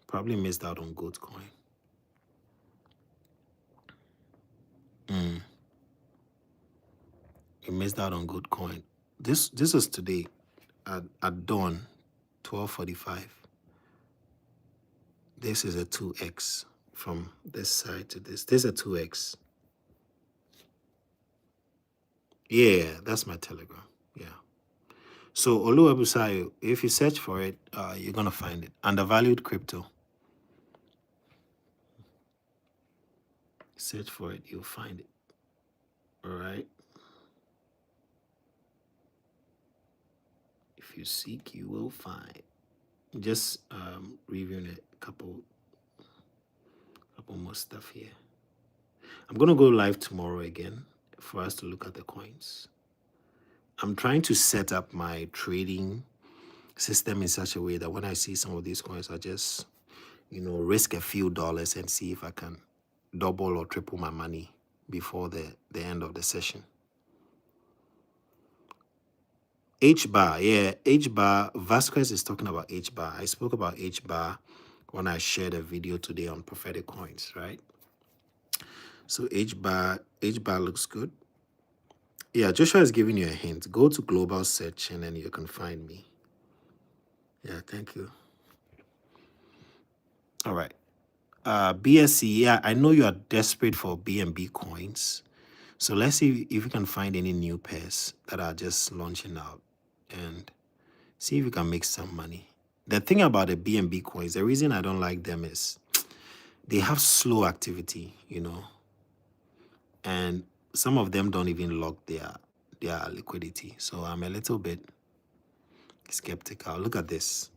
Probably missed out on goat coin. We missed out on goat coin. This was today at dawn, 12:45. This is a 2x from this side to this. This is a 2x. Yeah, that's my Telegram. Yeah. So Oluwabusayo, if you search for it, you're gonna find it. Undervalued crypto. Search for it, you'll find it. All right. If you seek, you will find. Just reviewing a couple more stuff here. I'm gonna go live tomorrow again for us to look at the coins. I'm trying to set up my trading system in such a way that when I see some of these coins, I just, risk a few dollars and see if I can double or triple my money before the end of the session. H-bar, yeah, H-bar. Vasquez is talking about H-bar. I spoke about H-bar when I shared a video today on prophetic coins, right? So H-bar looks good. Yeah, Joshua is giving you a hint. Go to global search and then you can find me. Yeah, thank you. All right. BSC, yeah, I know you are desperate for BNB coins. So let's see if we can find any new pairs that are just launching out and see if we can make some money. The thing about the BNB coins, the reason I don't like them is they have slow activity, and some of them don't even lock their liquidity. So I'm a little bit skeptical. Look at this.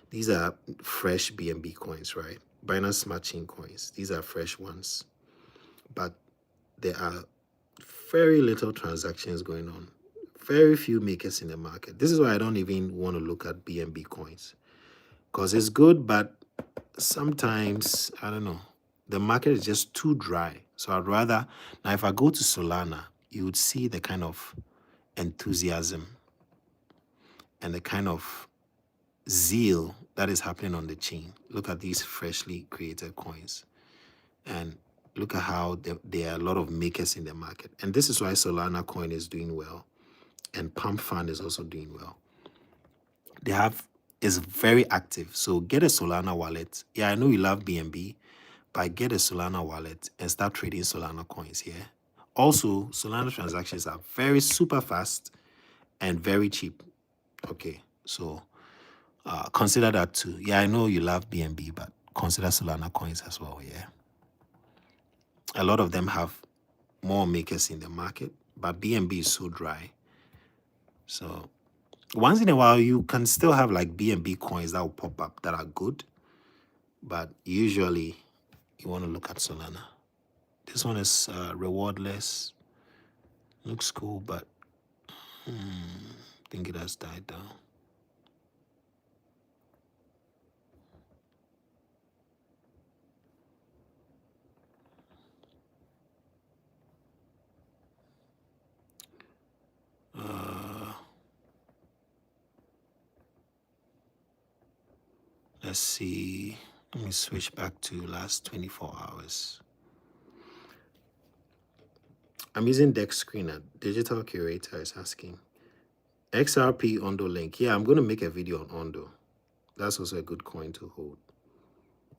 These are fresh BNB coins, right? Binance Smart Chain coins. These are fresh ones. But there are very little transactions going on. Very few makers in the market. This is why I don't even want to look at BNB coins. Because it's good, but sometimes, I don't know, the market is just too dry. So I'd rather, now if I go to Solana, you would see the kind of enthusiasm and the kind of zeal that is happening on the chain. Look at these freshly created coins. And look at how there are a lot of makers in the market. And this is why Solana coin is doing well. And Pump Fund is also doing well. It's very active. So get a Solana wallet. Yeah, I know you love BNB, but get a Solana wallet and start trading Solana coins here. Also, Solana transactions are very super fast and very cheap. Okay, so consider that too. Yeah, I know you love BNB, but consider Solana coins as well, yeah. A lot of them have more makers in the market, but BNB is so dry. So once in a while, you can still have like BNB coins that will pop up that are good, but usually you want to look at Solana. This one is rewardless. Looks cool, but I think it has died down. Let's see. Let me switch back to last 24 hours. I'm using Dex Screener. Digital Curator is asking. XRP Ondo link. Yeah, I'm going to make a video on Ondo. That's also a good coin to hold.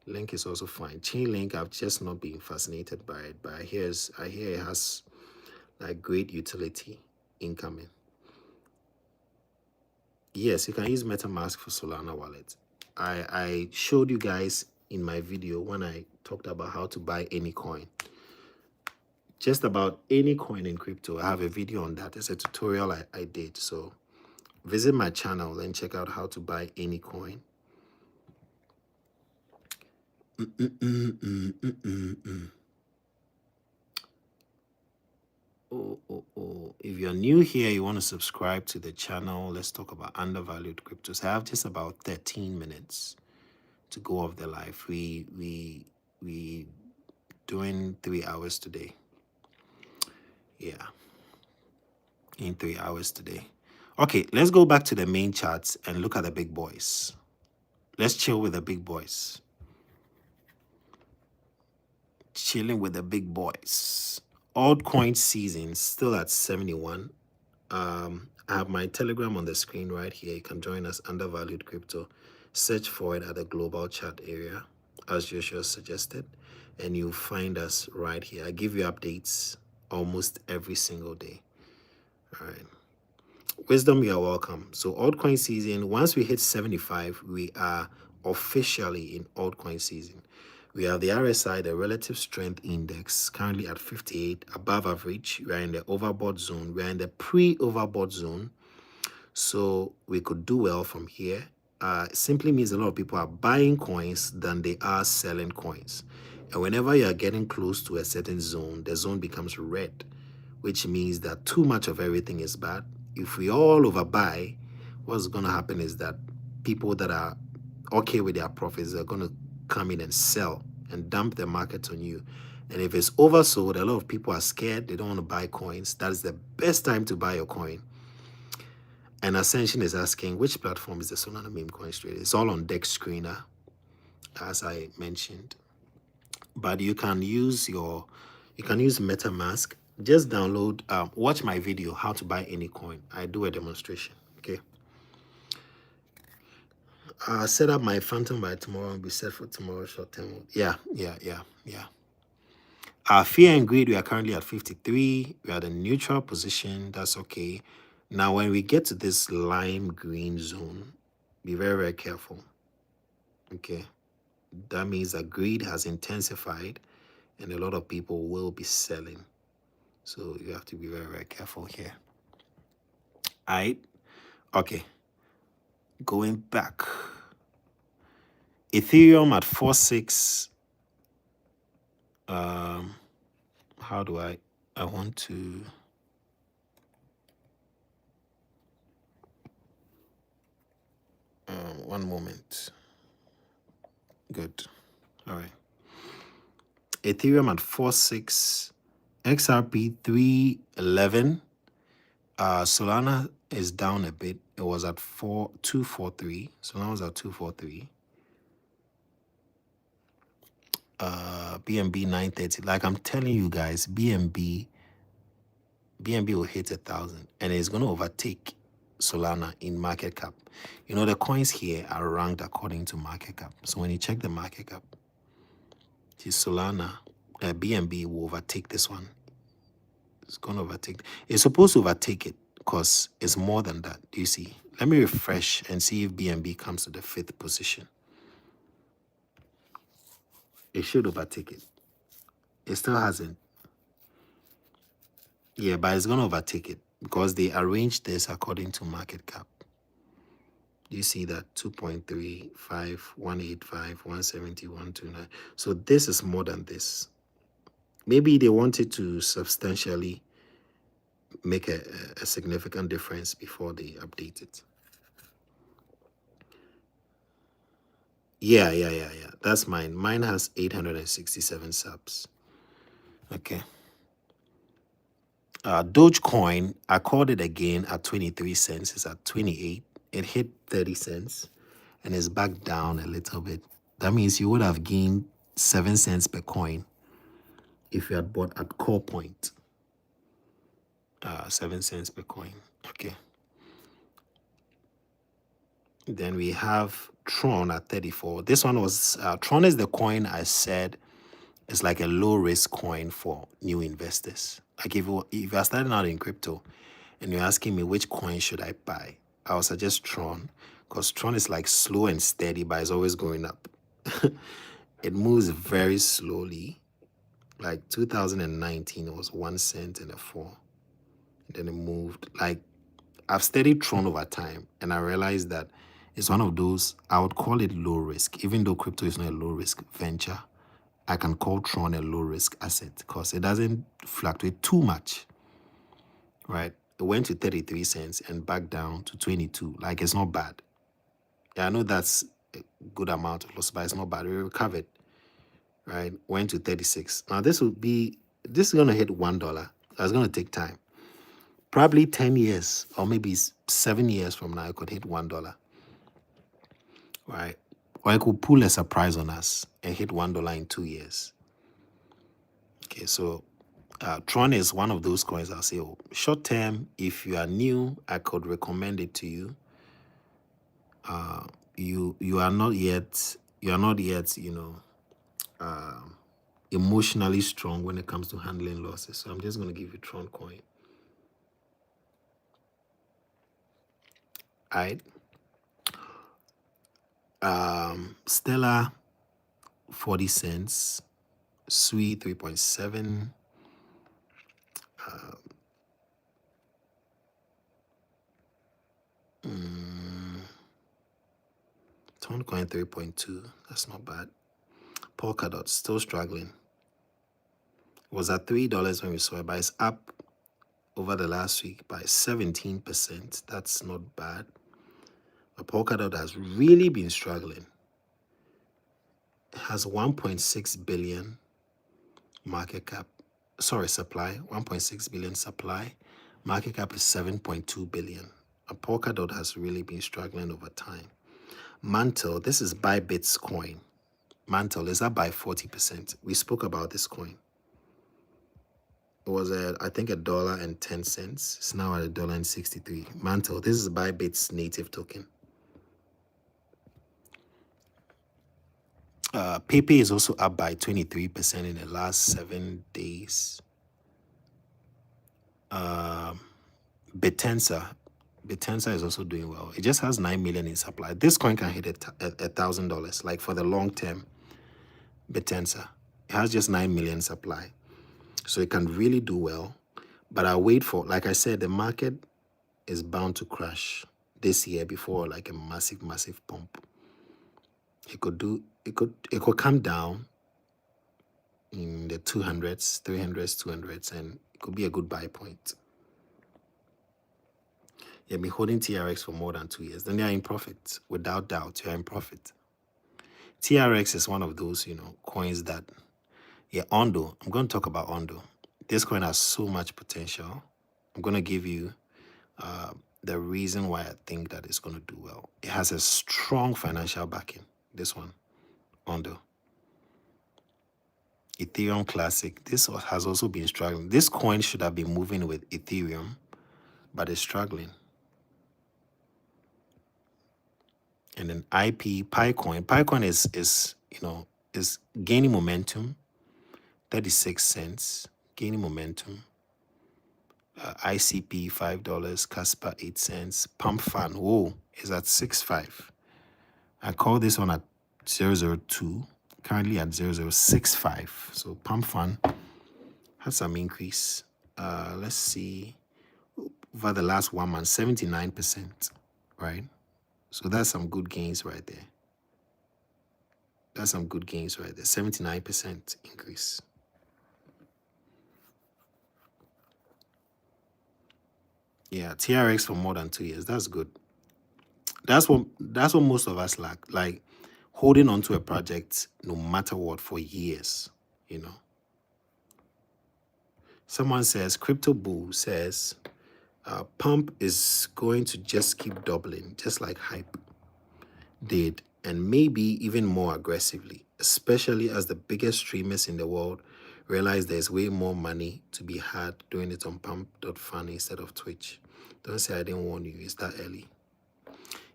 Link is also fine. Chainlink, I've just not been fascinated by it, but I hear it has like great utility incoming. Yes, you can use MetaMask for Solana wallet. I showed you guys in my video when I talked about how to buy any coin. Just about any coin in crypto. I have a video on that. It's a tutorial I did. So visit my channel and check out how to buy any coin. Oh. If you're new here, you want to subscribe to the channel. Let's talk about undervalued cryptos. I have just about 13 minutes to go off the live. We doing 3 hours today. Yeah, in 3 hours today. Okay, let's go back to the main charts and look at the big boys. Let's chill with the big boys. Chilling with the big boys. Altcoin season still at 71. I have my Telegram on the screen right here. You can join us, Undervalued Crypto. Search for it at the global chat area, as Joshua suggested, and you'll find us right here. I give you updates almost every single day. All right. Wisdom, you are welcome. So altcoin season, once we hit 75, we are officially in altcoin season. We have the RSI, the relative strength index, currently at 58, above average. We are in the overbought zone. We are in the pre-overbought zone. So we could do well from here. Simply means a lot of people are buying coins than they are selling coins. And whenever you are getting close to a certain zone, the zone becomes red, which means that too much of everything is bad. If we all overbuy, what's going to happen is that people that are okay with their profits are going to come in and sell and dump the market on you. And if it's oversold, a lot of people are scared. They don't want to buy coins. That is the best time to buy your coin. And Ascension is asking, which platform is the Solana Memecoins trade? It's all on Dex Screener, as I mentioned. But you can use MetaMask. Just download, watch my video, how to buy any coin. I do a demonstration, okay? Set up my phantom by tomorrow and be set for tomorrow short term. Yeah. Fear and greed, we are currently at 53. We are at a neutral position. That's okay. Now, when we get to this lime green zone, be very, very careful. Okay. That means that greed has intensified and a lot of people will be selling. So you have to be very, very careful here. All right. Okay. Going back. Ethereum at 4.6. How do I want to... one moment. Good. All right. Ethereum at 4.6. XRP 3.11. Solana is down a bit. It was at 2.43. Solana was at 2.43. BNB 930. Like I'm telling you guys, BNB will hit 1,000 and it's going to overtake Solana in market cap. You know, the coins here are ranked according to market cap. So when you check the market cap, Solana, BNB will overtake this one. It's going to overtake. It's supposed to overtake it because it's more than that. Do you see? Let me refresh and see if BNB comes to the 5th position. It should overtake it. It still hasn't. Yeah, but it's going to overtake it because they arranged this according to market cap. You see that 2.35, 185, 170, 129. So this is more than this. Maybe they wanted to substantially make a significant difference before they update it. Yeah. That's mine. Mine has 867 subs. Okay. Dogecoin, I called it again at 23 cents. It's at 28. It hit 30 cents. and it's back down a little bit. That means you would have gained 7 cents per coin if you had bought at call point. 7 cents per coin. Okay. Then we have Tron at 34. This one was Tron is the coin I said is like a low risk coin for new investors. Like if you're starting out in crypto and you're asking me which coin should I buy, I would suggest Tron, because Tron is like slow and steady, but it's always going up. It moves very slowly. Like 2019, it was 1 cent and a 4. Then it moved. Like I've studied Tron over time, and I realized that it's one of those, I would call it low risk. Even though crypto is not a low risk venture, I can call Tron a low risk asset because it doesn't fluctuate too much, right? It went to 33 cents and back down to 22. Like it's not bad. Yeah, I know that's a good amount of loss, but it's not bad. We recovered, right? Went to 36. Now this is going to hit $1. That's going to take time. Probably 10 years or maybe 7 years from now, it could hit $1, right? Or it could pull a surprise on us and hit $1 in 2 years. Okay, so Tron is one of those coins I'll say, oh, short term, if you are new, I could recommend it to you. You are not yet, emotionally strong when it comes to handling losses. So I'm just going to give you Tron coin. All right. Stellar, 40 cents. Sui, 3.7. Tron coin, 3.2. That's not bad. Polkadot, still struggling. It was at $3 when we saw it, but it's up over the last week by 17%. That's not bad. But Polkadot has really been struggling. It has 1.6 billion market cap. Sorry, supply. 1.6 billion supply. Market cap is 7.2 billion. Polkadot has really been struggling over time. Mantle, this is Bybit's coin. Mantle is up by 40%. We spoke about this coin. It was I think $1.10. It's now at $1.63. Mantle, this is Bybit's native token. Pepe is also up by 23% in the last 7 days. Betensa is also doing well. It just has 9 million in supply. This coin can hit $1,000, like for the long term. Betensa, it has just 9 million supply, so it can really do well. But I wait for, like I said, the market is bound to crash this year before like a massive pump. It could come down in the 200s, 300s, 200s, and it could be a good buy point. You've been holding TRX for more than 2 years, then you're in profit. Without doubt, you're in profit. TRX is one of those, coins that, Ondo. I'm going to talk about Ondo. This coin has so much potential. I'm going to give you the reason why I think that it's going to do well. It has a strong financial backing. This one, Ondo. Ethereum Classic. This has also been struggling. This coin should have been moving with Ethereum, but it's struggling. And then IP, Picoin. Picoin is gaining momentum. 36 cents, gaining momentum. ICP, $5. Casper, 8 cents. Pump Fan, whoa, is at 6.5. I call this one at 002, currently at 0065. So Pump Fan has some increase. Let's see, over the last 1 month, 79%, right? So that's some good gains right there. 79% increase. Yeah, TRX for more than 2 years. That's good. That's what most of us lack. Like holding on to a project no matter what for years, Someone says, Crypto Bull says, pump is going to just keep doubling, just like hype. did, and maybe even more aggressively, especially as the biggest streamers in the world realize there's way more money to be had doing it on pump.fun instead of Twitch. Don't say I didn't warn you, it's that early.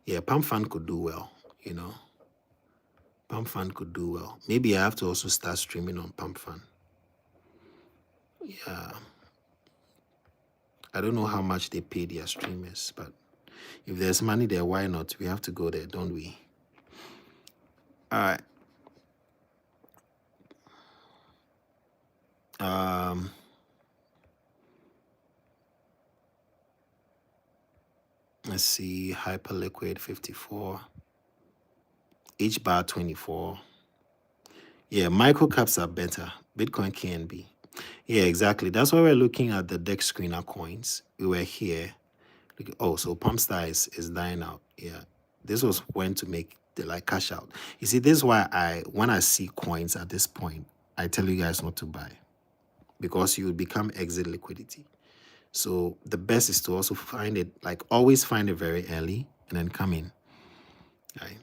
Yeah, Pump Fun could do well, you know. Pump Fun could do well. Maybe I have to also start streaming on Pump Fun. Yeah. I don't know how much they pay their streamers, but if there's money there, why not? We have to go there, don't we? All right. Let's see. Hyperliquid 54. H bar 24. Yeah, micro caps are better. Bitcoin can be. Yeah, exactly. That's why we're looking at the deck screener coins. We were here. Oh, so Pumpstar is dying out. Yeah. This was when to make the like cash out. You see, this is why when I see coins at this point, I tell you guys not to buy. Because you will become exit liquidity. So the best is to also find it, like always find it very early and then come in. Right?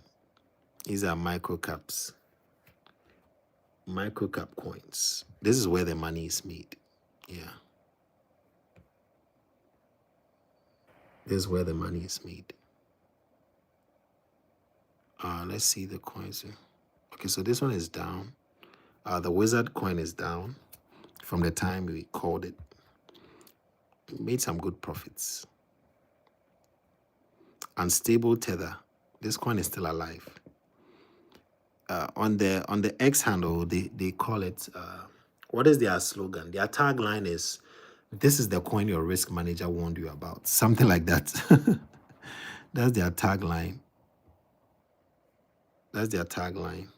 These are micro caps. Micro cap coins. This is where the money is made. Yeah. This is where the money is made. Let's see the coins here. Okay, so this one is down. The wizard coin is down from the time we called it. Made some good profits. Unstable tether. This coin is still alive. On the X handle, they call it. What is their slogan? Their tagline is, "This is the coin your risk manager warned you about." Something like that. That's their tagline. That's their tagline.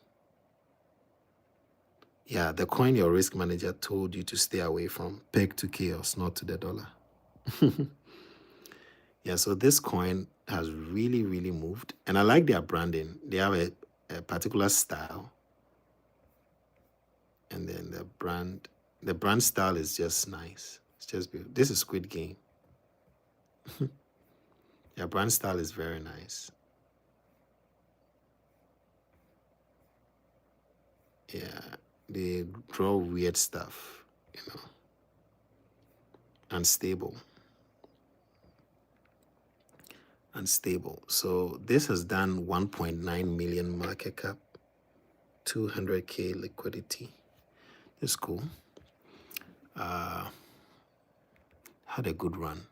Yeah, the coin your risk manager told you to stay away from. Peg to chaos, not to the dollar. Yeah, so this coin has really, really moved. And I like their branding. They have a particular style. And then the brand style is just nice. It's just beautiful. This is Squid Game. Their brand style is very nice. Yeah, they draw weird stuff, you know. Unstable. Unstable. So this has done 1.9 million market cap, 200K liquidity. It's cool. Had a good run.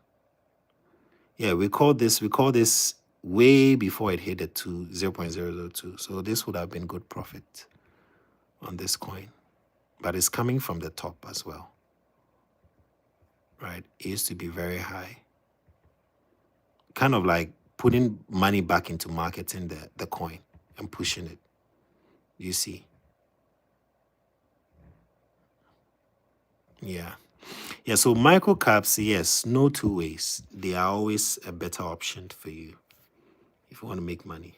Yeah, we called this way before it hit the 0.002. So this would have been good profit on this coin. But it's coming from the top as well. Right? It used to be very high. Kind of like putting money back into marketing the coin and pushing it. You see? Yeah. Yeah, so micro caps, yes, no two ways. They are always a better option for you if you want to make money.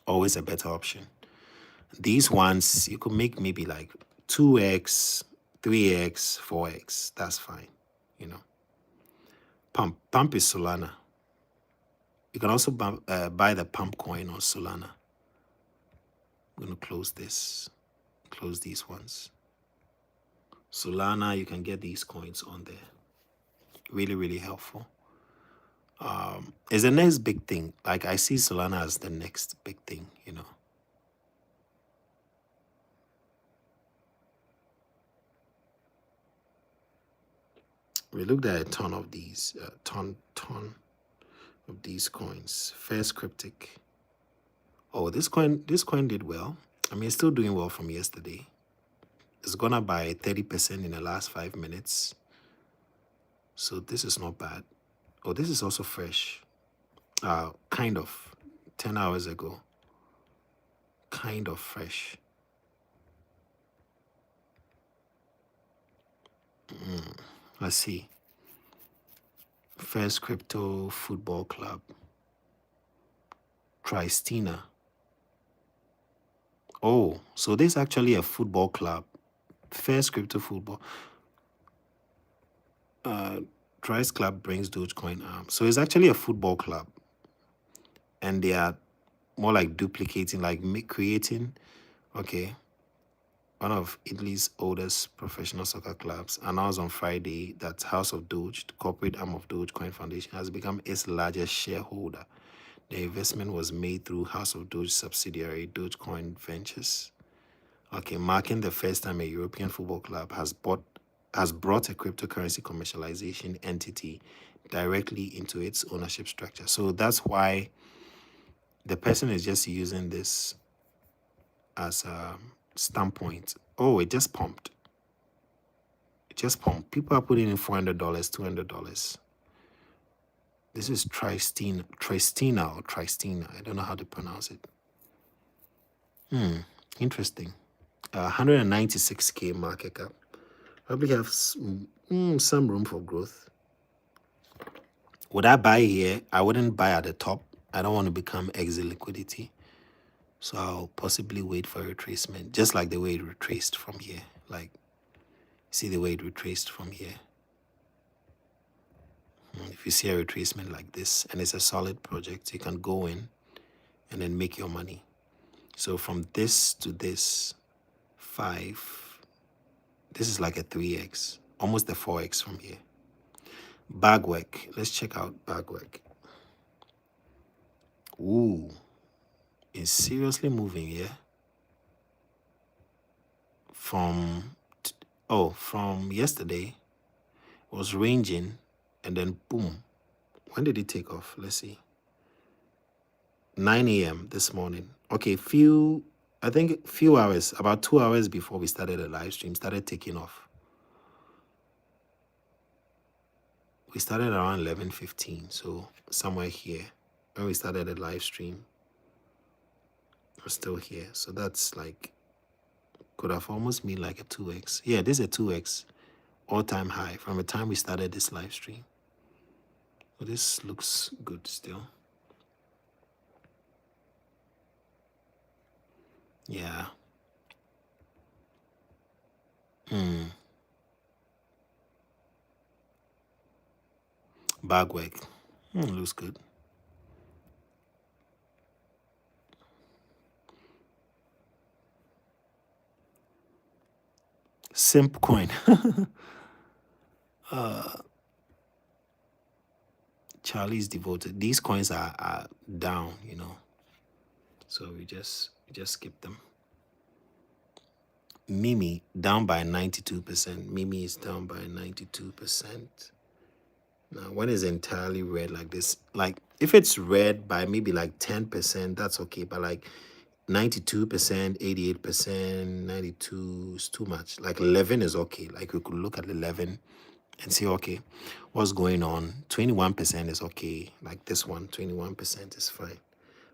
Always a better option. These ones, you could make maybe like 2x, 3x, 4x. That's fine, you know. Pump is Solana. You can also buy the pump coin on Solana. I'm going to close this. Close these ones. Solana, you can get these coins on there. Really, really helpful. It's the next big thing. Like I see Solana as the next big thing, you know. We looked at a ton of these, ton of these coins. First Cryptic. Oh, this coin did well. I mean, it's still doing well from yesterday. It's gone up by 30% in the last 5 minutes. So this is not bad. Oh, this is also fresh. Kind of. 10 hours ago. Kind of fresh. Let's see. First Crypto Football Club. Tristina. Oh, so this is actually a football club. First Crypto Football. Trice Club brings Dogecoin arm. So it's actually a football club. And they are more like duplicating, like creating. Okay, one of Italy's oldest professional soccer clubs announced on Friday that House of Doge, the corporate arm of Dogecoin Foundation, has become its largest shareholder. The investment was made through House of Doge subsidiary Dogecoin Ventures. Okay, marking the first time a European football club has brought a cryptocurrency commercialization entity directly into its ownership structure. So that's why the person is just using this as a standpoint. Oh, it just pumped. It just pumped. People are putting in $400, $200. This is Tristina or Tristina. I don't know how to pronounce it. Interesting. 196K market cap. Probably have some room for growth. Would I buy here? I wouldn't buy at the top. I don't want to become exit liquidity. So I'll possibly wait for a retracement, just like the way it retraced from here. Like, see the way it retraced from here. If you see a retracement like this and it's a solid project, you can go in and then make your money. So from this to this, 5, this is like a 3x, almost a 4x from here. Bagwork, let's check out Bagwork. Ooh, it's seriously moving, yeah? From yesterday, it was ranging, and then boom. When did it take off? Let's see. 9 a.m. this morning. Okay, few hours, about 2 hours before we started the live stream, started taking off. We started around 11:15, so somewhere here. When we started the live stream, we're still here. So that's like, could have almost been like a 2x. Yeah, this is a 2x all-time high from the time we started this live stream. So this looks good still. Yeah. Bagwork. Looks good. Simp coin. Charlie's devoted. These coins are down, you know. So we just skip them. Mimi down by 92%. Mimi is down by 92%. Now, when it's entirely red like this, like if it's red by maybe like 10%, that's okay. But like 92%, 88%, 92 is too much. Like 11 is okay. Like we could look at 11 and see, okay, what's going on? 21% is okay. Like this one, 21% is fine.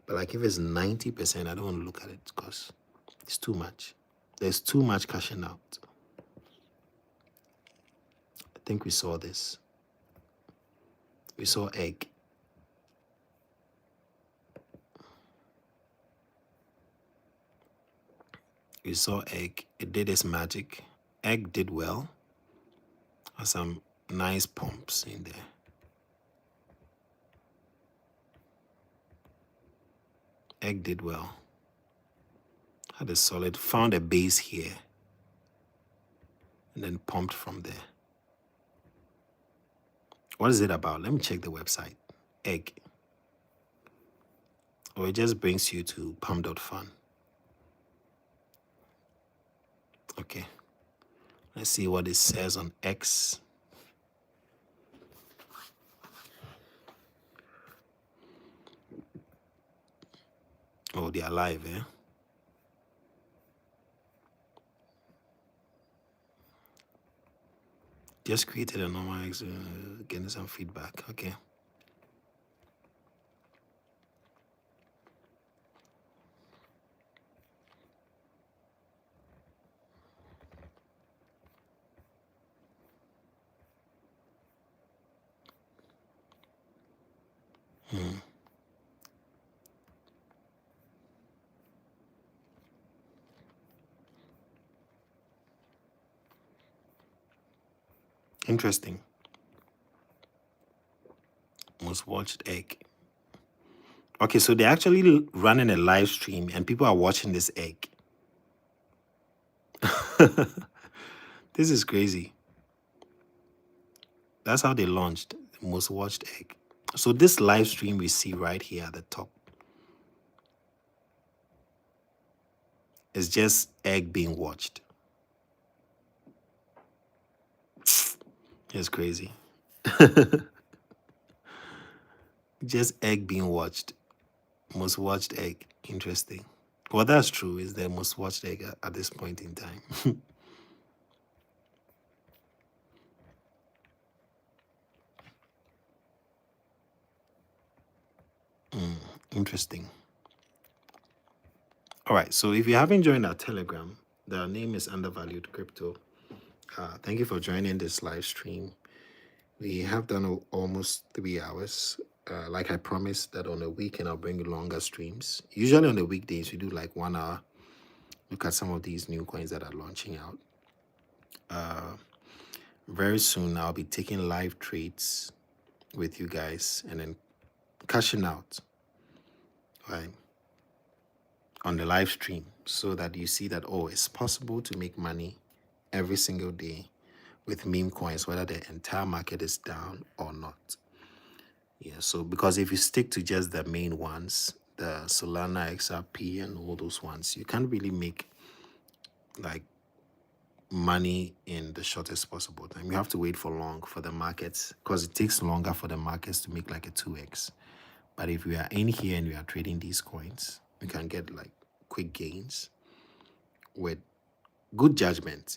But like if it's 90%, I don't want to look at it because it's too much. There's too much cashing out. I think we saw this. We saw egg. We saw egg. It did its magic. Egg did well. Has some nice pumps in there. Egg did well. Had a solid, found a base here. And then pumped from there. What is it about? Let me check the website. Egg. Or it just brings you to pump.fun. Okay. Let's see what it says on X. Oh, they're live, eh? Just created a normal X, getting some feedback. Okay. Interesting. Most watched egg. Okay, so they're actually running a live stream and people are watching this egg. This is crazy. That's how they launched the most watched egg. So this live stream we see right here at the top is just egg being watched. It's crazy. Just egg being watched. Most watched egg. Interesting. Well, that's true. Is the most watched egg at this point in time. Interesting. All right. So if you haven't joined our Telegram, the name is Undervalued Crypto. Thank you for joining this live stream. We have done almost 3 hours. Like I promised that on the weekend I'll bring you longer streams. Usually on the weekdays we do like 1 hour. Look at some of these new coins that are launching out. Very soon I'll be taking live trades with you guys and then cashing out, right, on the live stream so that you see that, oh, it's possible to make money every single day with meme coins, whether the entire market is down or not. Yeah, so because if you stick to just the main ones, the Solana, XRP, and all those ones, you can't really make like money in the shortest possible time. You have to wait for long for the markets because it takes longer for the markets to make like a 2x. But if we are in here and we are trading these coins, we can get like quick gains with good judgment,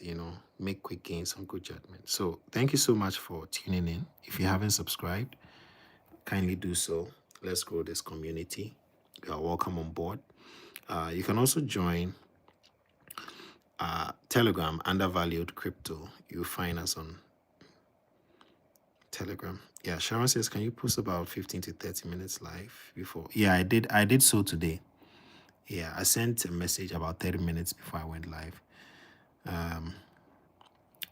make quick gains on good judgment. So thank you so much for tuning in. If you haven't subscribed, kindly do so. Let's grow this community. You are welcome on board. You can also join Telegram, Undervalued Crypto. You'll find us on Telegram. Yeah, Sharon says, can you post about 15 to 30 minutes live before? Yeah, I did so today. Yeah, I sent a message about 30 minutes before I went live.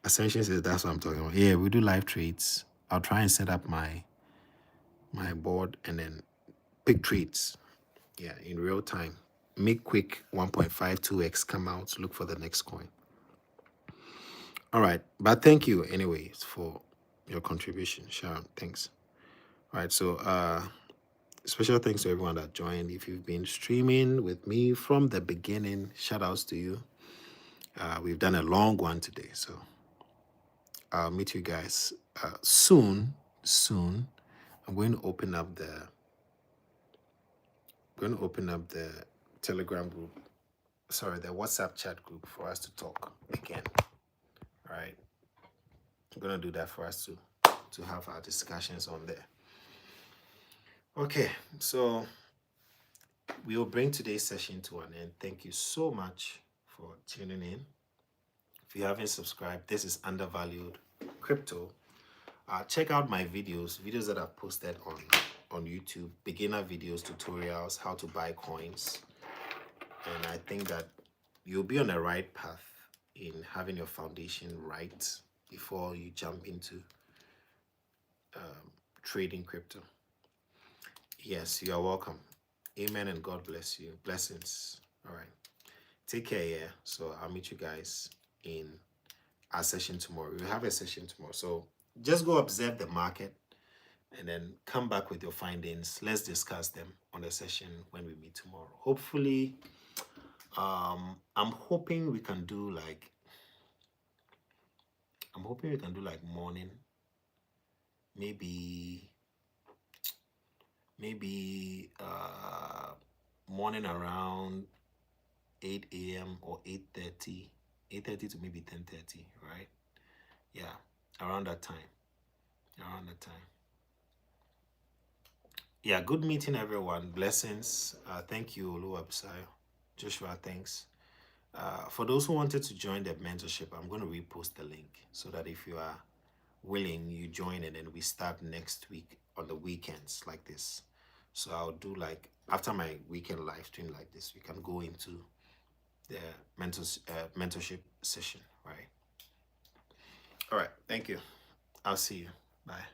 Ascension says that's what I'm talking about. Yeah, we do live trades. I'll try and set up my board and then pick trades. Yeah, in real time. Make quick 1.52x come out, look for the next coin. All right, but thank you anyways for your contribution, Sharon. Thanks. All right, so special thanks to everyone that joined. If you've been streaming with me from the beginning, shout outs to you. We've done a long one today, so I'll meet you guys soon. I'm going to open up the Telegram group. Sorry, the WhatsApp chat group for us to talk again. All right, I'm gonna do that for us to have our discussions on there. Okay, so we'll bring today's session to an end. Thank you so much for tuning in. If you haven't subscribed, this is Undervalued Crypto. Check out my videos that I've posted on YouTube, beginner videos, tutorials, how to buy coins. And I think that you'll be on the right path in having your foundation right before you jump into trading crypto. Yes, you are welcome. Amen and God bless you. Blessings. All right. Take care, yeah. So I'll meet you guys in our session tomorrow. We'll have a session tomorrow. So just go observe the market and then come back with your findings. Let's discuss them on the session when we meet tomorrow. Hopefully, I'm hoping we can do like morning, maybe morning around 8 a.m. or 8:30 to maybe 10:30, right? Yeah, around that time. Yeah, good meeting everyone. Blessings. Thank you, Oluwabusayo. Joshua, thanks. For those who wanted to join the mentorship, I'm going to repost the link so that if you are willing, you join and then we start next week on the weekends like this. So I'll do like after my weekend live stream like this, we can go into the mentorship session, right? All right, thank you. I'll see you. Bye.